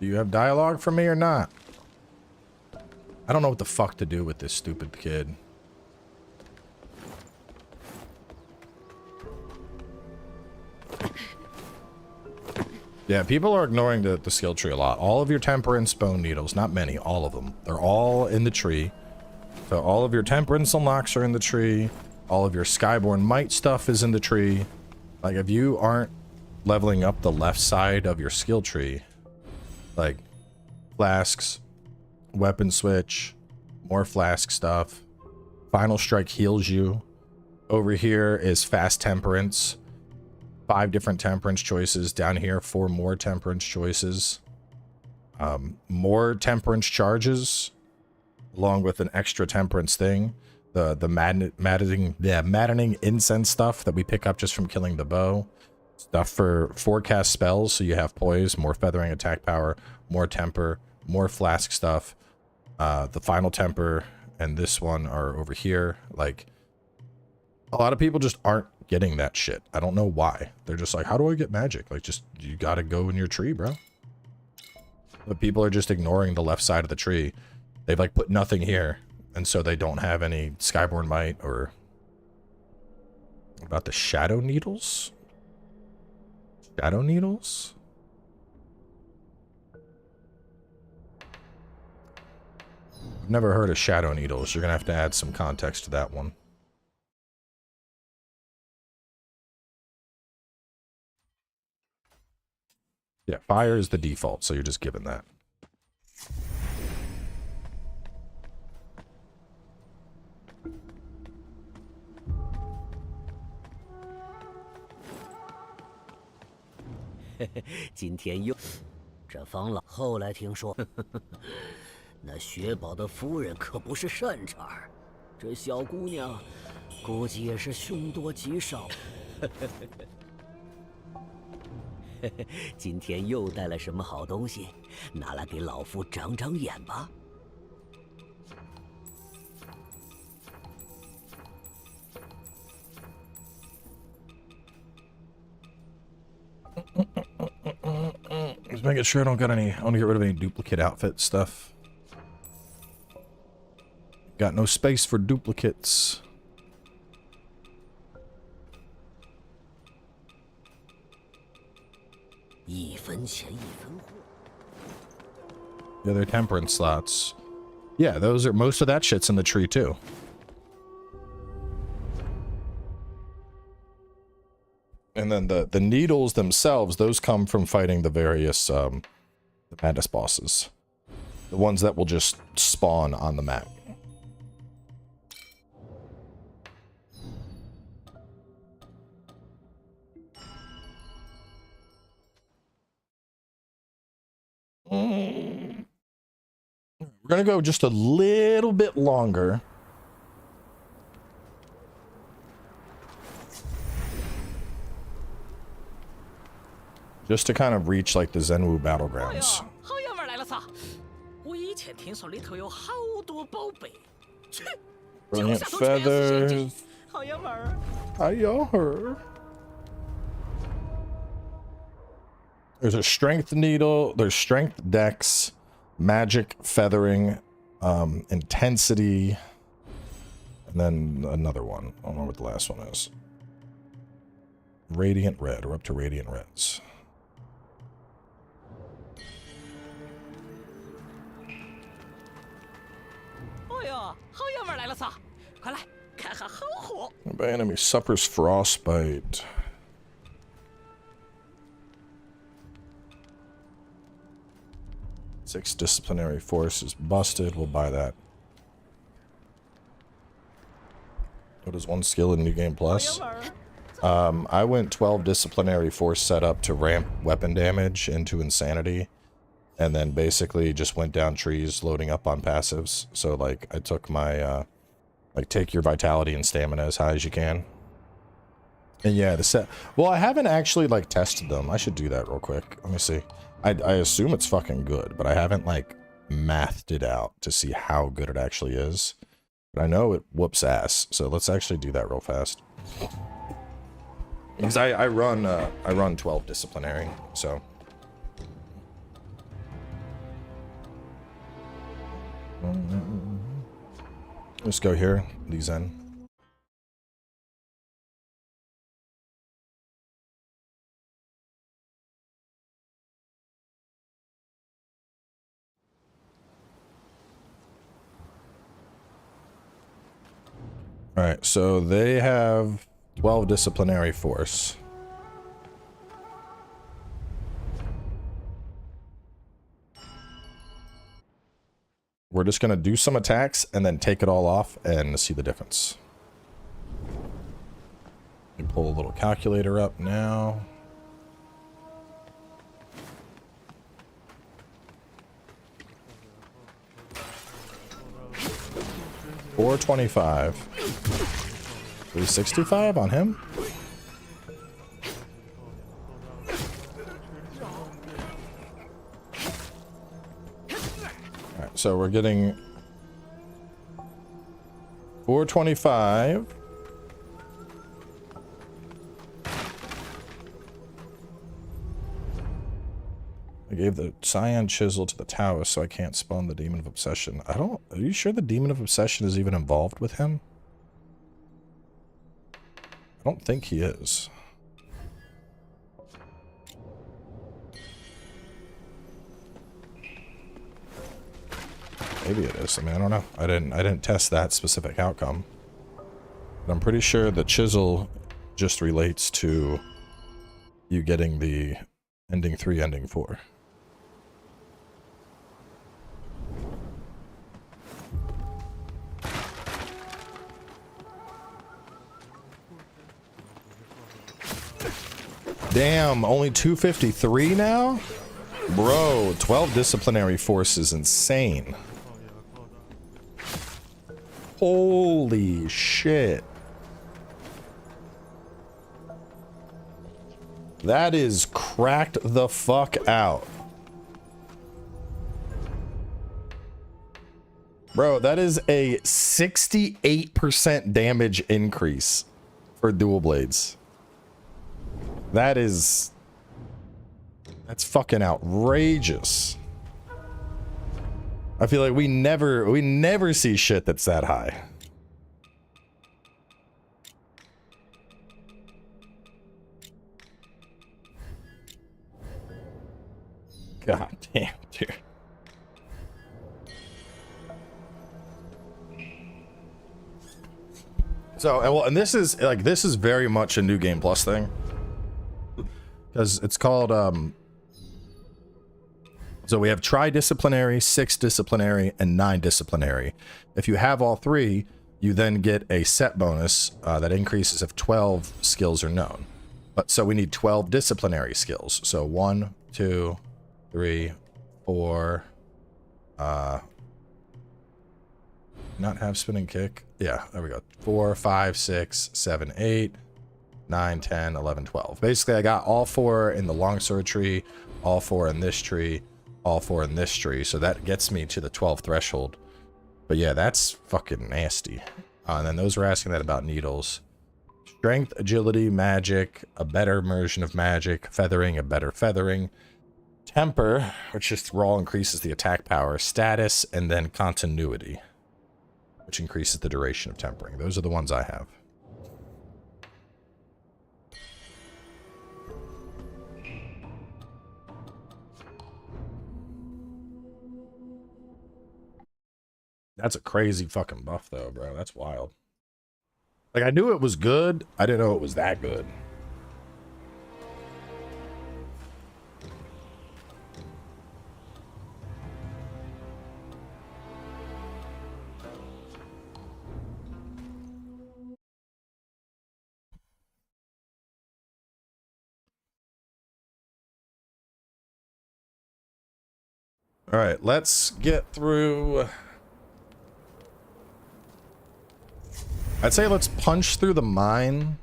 Do you have dialogue for me or not? I don't know what the fuck to do with this stupid kid. Yeah, people are ignoring the skill tree a lot. All of your temperance bone needles, not many, all of them. They're all in the tree. So all of your temperance unlocks are in the tree. All of your skyborn might stuff is in the tree. Like, if you aren't leveling up the left side of your skill tree, like flasks, weapon switch, more flask stuff, final strike heals you. Over here is fast temperance. 5 different temperance choices. Down here, 4 more temperance choices. More temperance charges, along with an extra temperance thing. The maddening incense stuff that we pick up just from killing the bow. Stuff for forecast spells, so you have poise, more feathering attack power, more temper, more flask stuff. The final temper and this one are over here. Like, a lot of people just aren't getting that shit. I don't know why. They're just like, how do I get magic? Like, just, you gotta go in your tree, bro. But people are just ignoring the left side of the tree. They've like put nothing here, and so they don't have any skyborn might. Or what about the shadow needles? Shadow needles? I've never heard of shadow needles. You're gonna have to add some context to that one. Yeah, fire is the default, so you're just given that.这方老后来听说，那雪宝的夫人可不是善茬儿，这小姑娘估计也是凶多吉少。今天又带了什么好东西？拿来给老夫长长眼吧。making sure I don't got any. I want to get rid of any duplicate outfit stuff. Got no space for duplicates. The other temperance slots. Yeah, those are, most of that shit's in the tree too. And then the needles themselves, those come from fighting the various the madness bosses. The ones that will just spawn on the map. We're gonna go just a little bit longer. Just to kind of reach like the Zenwu battlegrounds. Brilliant feathers. There's a strength needle, there's strength dex, magic feathering, intensity, and then another one. I don't know what the last one is. Radiant red. We're up to radiant reds. By enemy suffers frostbite. Six disciplinary force is busted. We'll buy that. What is one skill in New Game Plus? I went 12 disciplinary force setup to ramp weapon damage into insanity, and then basically just went down trees loading up on passives. So like I took my like take your vitality and stamina as high as you can. And yeah, the set. Well, I haven't actually like tested them. I should do that real quick. Let me see. I assume it's fucking good, but I haven't like mathed it out to see how good it actually is. But I know it whoops ass. So let's actually do that real fast. Because I run 12 disciplinary, so. Let's go here, these in. Alright, so they have 12 disciplinary force. We're just gonna do some attacks and then take it all off and see the difference. We pull a little calculator up now. $425. 365 on him. Alright, so we're getting 425. I gave the cyan chisel to the Taoist, so I can't spawn the Demon of Obsession. Are you sure the Demon of Obsession is even involved with him? I don't think he is. Maybe it is. I mean, I don't know. I didn't test that specific outcome. But I'm pretty sure the chisel just relates to you getting the ending 3, ending 4. Damn, only 253 now? Bro, 12 disciplinary force is insane. Holy shit. That is cracked the fuck out. Bro, that is a 68% damage increase for dual blades. That is That's fucking outrageous. I feel like we never see shit that's that high. God damn, dude. So, well, and this is very much a new game plus thing. Because it's called, so we have tri-disciplinary, 6-disciplinary, and 9-disciplinary. If you have all three, you then get a set bonus that increases if 12 skills are known. But so we need 12 disciplinary skills. So 1, 2, 3, 4, not have spinning kick. Yeah, there we go. 4, 5, 6, 7, 8, 9, 10, 11, 12. Basically, I got all 4 in the longsword tree, all 4 in this tree, all 4 in this tree. So that gets me to the 12 threshold. But yeah, that's fucking nasty. And then those were asking that about needles. Strength, agility, magic, a better immersion of magic, feathering, a better feathering. Temper, which just raw increases the attack power, status, and then continuity, which increases the duration of tempering. Those are the ones I have. That's a crazy fucking buff though, bro. That's wild. Like, I knew it was good. I didn't know it was that good. All right, let's get through. I'd say let's punch through the mine.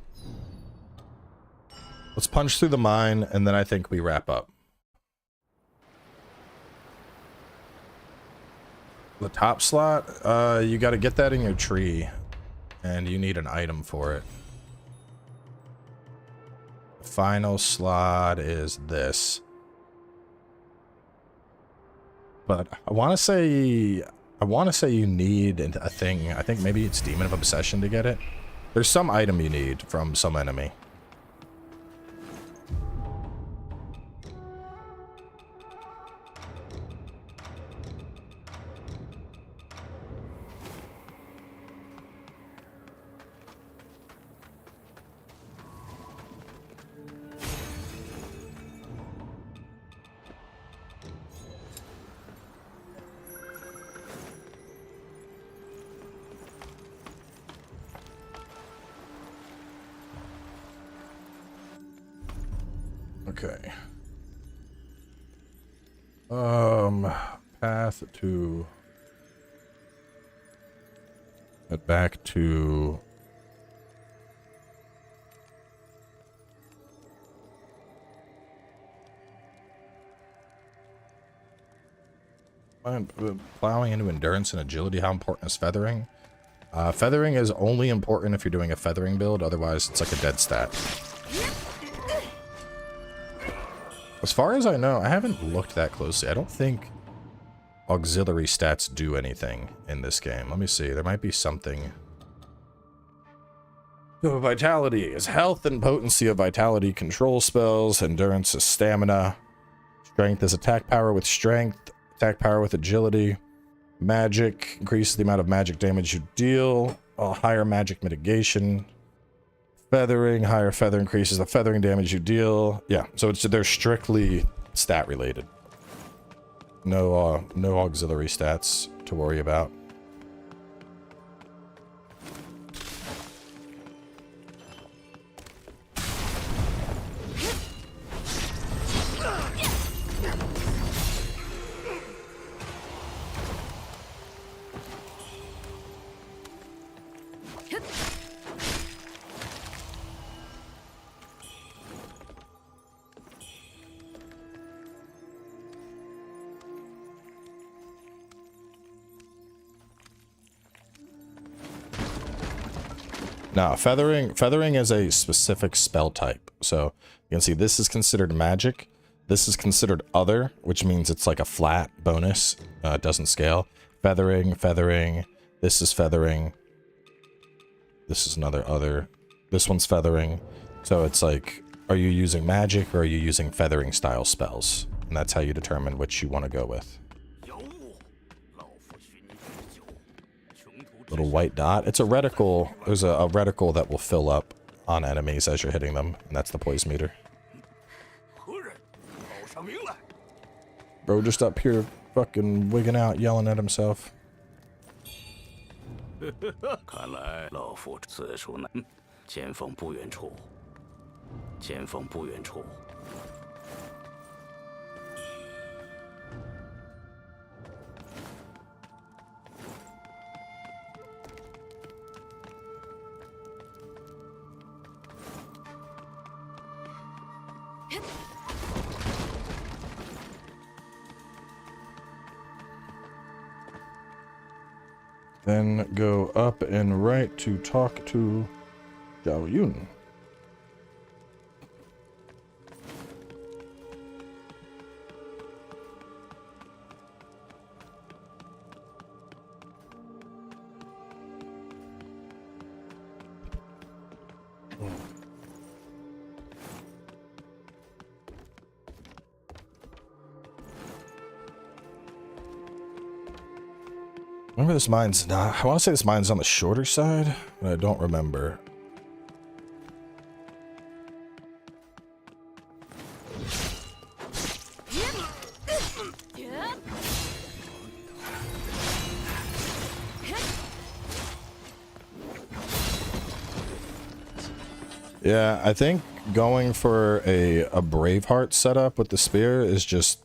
Let's punch through the mine, and then I think we wrap up. The top slot, you got to get that in your tree, and you need an item for it. The final slot is this. But I want to say you need a thing. I think maybe it's Demon of Obsession to get it. There's some item you need from some enemy. Okay. Path to get back to plowing into endurance and agility. How important is feathering? Feathering is only important if you're doing a feathering build, otherwise it's like a dead stat. As far as I know, I haven't looked that closely. I don't think auxiliary stats do anything in this game. Let me see. There might be something. So vitality is health and potency of vitality control spells. Endurance is stamina. Strength is attack power with strength. Attack power with agility. Magic increases the amount of magic damage you deal. Higher magic mitigation. Feathering, higher feather increases the feathering damage you deal. Yeah, so they're strictly stat related. No auxiliary stats to worry about. Now, feathering is a specific spell type. So you can see this is considered magic. This is considered other, which means it's like a flat bonus. It doesn't scale. Feathering, feathering. This is feathering. This is another other. This one's feathering. So it's like, are you using magic or are you using feathering style spells? And that's how you determine which you want to go with. Little white dot. It's a reticle. There's a reticle that will fill up on enemies as you're hitting them. And that's the poise meter. Bro just up here fucking wigging out, yelling at himself. 看来老夫此处难，前方不远处，前方不远处。Then go up and right to talk to Zhao Yun. Remember this mine's not, I want to say this mine's on the shorter side, but I don't remember. Yeah, I think going for a Braveheart setup with the spear is just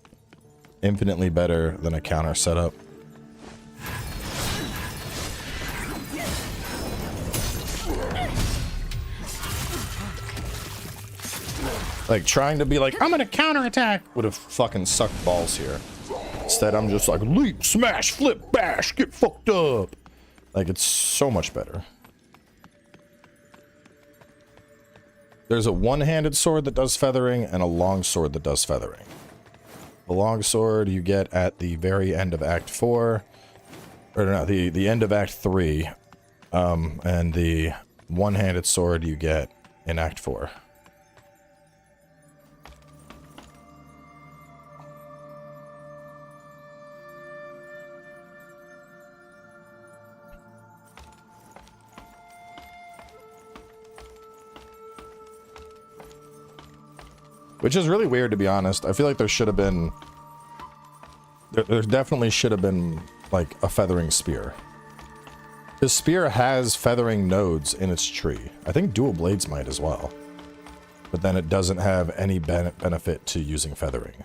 infinitely better than a counter setup. Like, trying to be like, I'm gonna counterattack would have fucking sucked balls here. Instead, I'm just like, leap, smash, flip, bash, get fucked up. Like, it's so much better. There's a one-handed sword that does feathering and a long sword that does feathering. The long sword you get at the very end of Act 4. Or no, the end of Act 3. And the one-handed sword you get in Act 4. Which is really weird, to be honest. I feel like there should have been... There definitely should have been, like, a feathering spear. The spear has feathering nodes in its tree. I think dual blades might as well. But then it doesn't have any benefit to using feathering.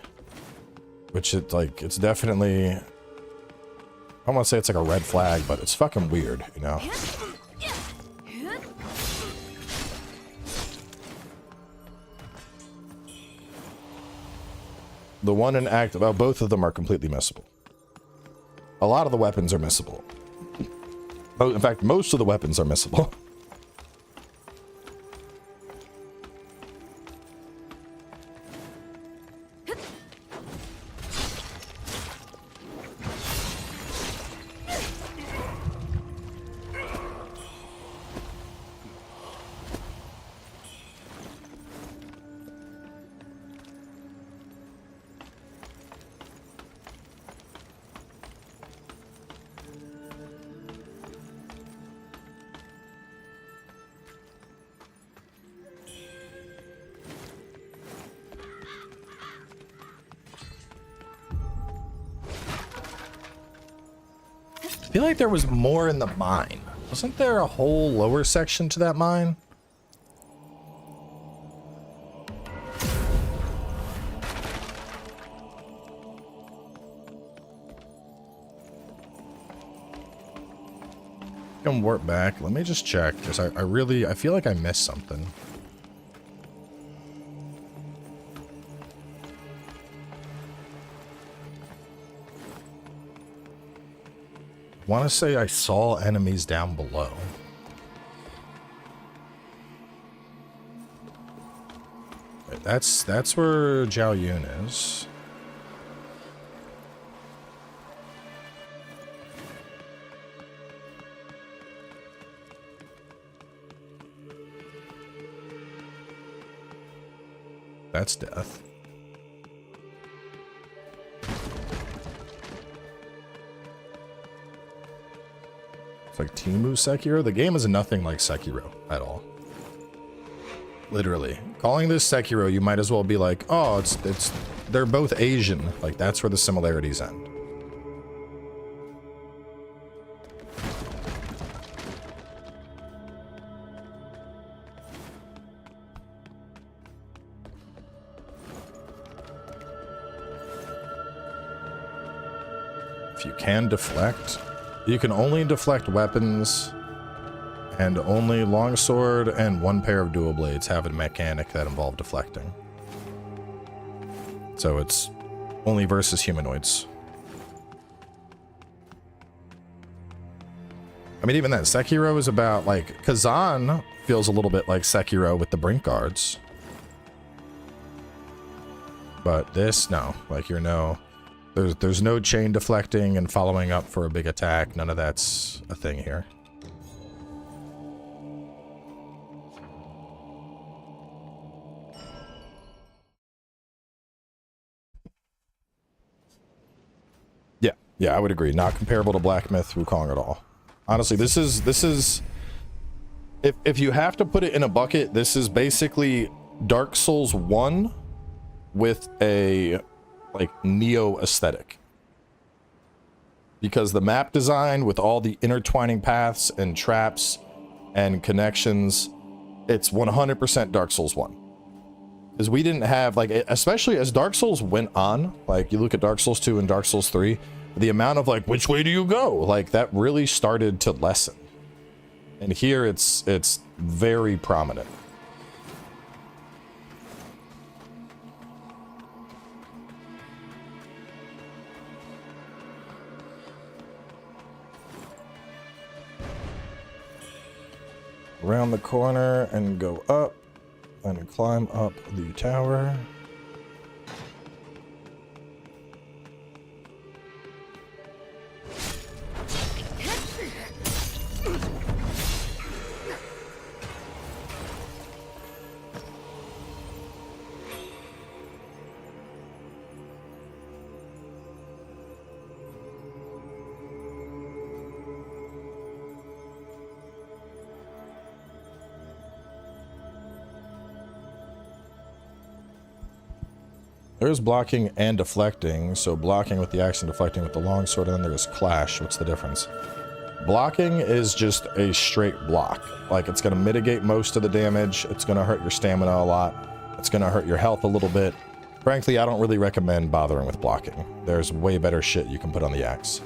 Which, it's definitely... I don't want to say it's like a red flag, but it's fucking weird, you know? The one in Act... Well, both of them are completely missable. A lot of the weapons are missable. In fact, most of the weapons are missable. I feel like there was more in the mine. Wasn't there a whole lower section to that mine? Can warp back. Let me just check, because I feel like I missed something. I want to say I saw enemies down below. That's where Zhao Yun is. That's death. It's like Timu Sekiro. The game is nothing like Sekiro at all. Literally. Calling this Sekiro, you might as well be like, oh, they're both Asian. Like, that's where the similarities end. If you can deflect, you can only deflect weapons, and only longsword and one pair of dual blades have a mechanic that involve deflecting. So it's only versus humanoids. I mean, even that Sekiro is about, like, Kazan feels a little bit like Sekiro with the Brink guards. But this, no. Like, you're no... There's no chain deflecting and following up for a big attack. None of that's a thing here. Yeah, I would agree. Not comparable to Black Myth Wukong at all. Honestly, this is if you have to put it in a bucket, this is basically Dark Souls 1 with a like Neo aesthetic. Because the map design with all the intertwining paths and traps and connections, it's 100% Dark Souls 1. Because we didn't have, like, especially as Dark Souls went on, like, you look at Dark Souls 2 and Dark Souls 3, the amount of, like, which way do you go? Like, that really started to lessen. And here it's very prominent. Around the corner and go up and climb up the tower. There's blocking and deflecting, so blocking with the axe and deflecting with the longsword, and then there's clash. What's the difference? Blocking is just a straight block. Like, it's going to mitigate most of the damage, it's going to hurt your stamina a lot, it's going to hurt your health a little bit. Frankly, I don't really recommend bothering with blocking. There's way better shit you can put on the axe.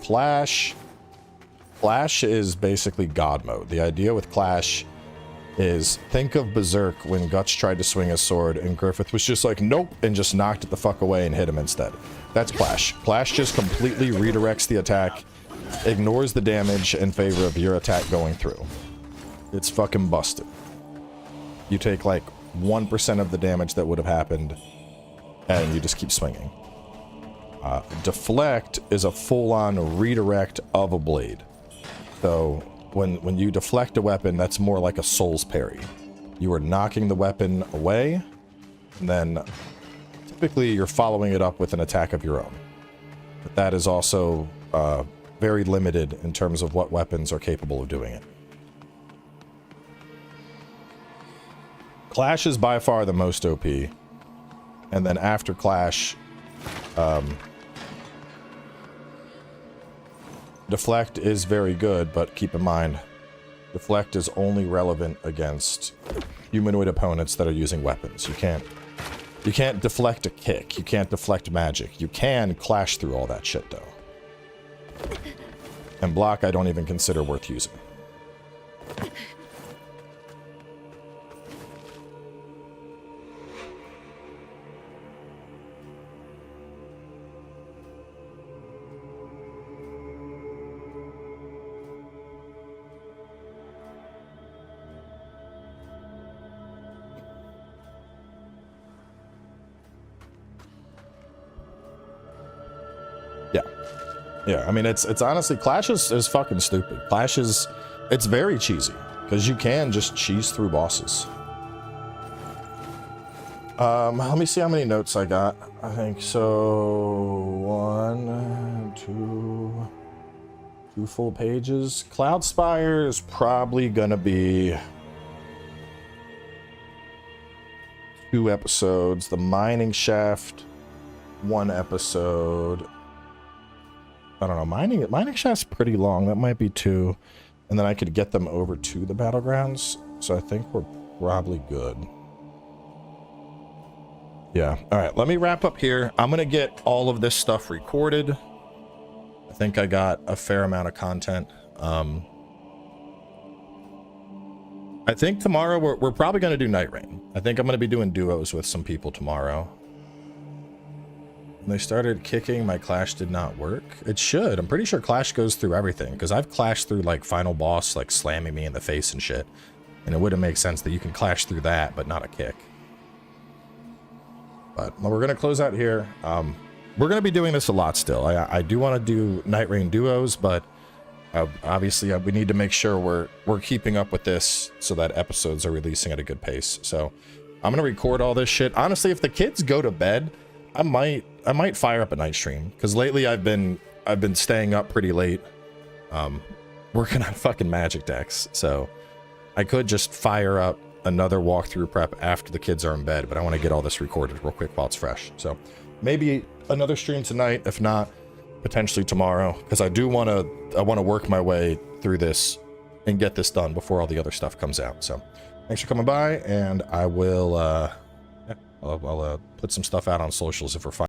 Clash is basically God mode. The idea with Clash is, think of Berserk when Guts tried to swing his sword and Griffith was just like, nope, and just knocked it the fuck away and hit him instead. That's Clash. Clash just completely redirects the attack, ignores the damage in favor of your attack going through. It's fucking busted. You take like 1% of the damage that would have happened and you just keep swinging. Deflect is a full-on redirect of a blade. So when you deflect a weapon, that's more like a soul's parry. You are knocking the weapon away, and then typically you're following it up with an attack of your own. But that is also very limited in terms of what weapons are capable of doing it. Clash is by far the most OP. And then after Clash, Deflect is very good, but keep in mind, Deflect is only relevant against humanoid opponents that are using weapons. You can't deflect a kick. You can't deflect magic. You can clash through all that shit, though. And block, I don't even consider worth using. Yeah, I mean, it's honestly, Clash is fucking stupid. Clash is, it's very cheesy, because you can just cheese through bosses. Let me see how many notes I got. I think so, 1, 2 full pages. Cloudspire is probably gonna be 2 episodes. The Mining Shaft, 1 episode. I don't know, mining shaft's pretty long. That might be 2. And then I could get them over to the battlegrounds. So I think we're probably good. Yeah. All right, let me wrap up here. I'm going to get all of this stuff recorded. I think I got a fair amount of content. I think tomorrow we're probably going to do Night Rain. I think I'm going to be doing duos with some people tomorrow. When they started kicking, my Clash did not work. It should. I'm pretty sure Clash goes through everything, because I've clashed through like final boss, like slamming me in the face and shit. And it wouldn't make sense that you can clash through that, but not a kick. But we're going to close out here. We're going to be doing this a lot still. I do want to do Night Rain duos, but obviously we need to make sure we're keeping up with this so that episodes are releasing at a good pace. So I'm going to record all this shit. Honestly, if the kids go to bed, I might fire up a night stream, because lately I've been staying up pretty late, working on fucking magic decks. So I could just fire up another walkthrough prep after the kids are in bed, but I want to get all this recorded real quick while it's fresh. So maybe another stream tonight, if not potentially tomorrow, because I want to work my way through this and get this done before all the other stuff comes out. So thanks for coming by, and I will I'll put some stuff out on socials if we're fine.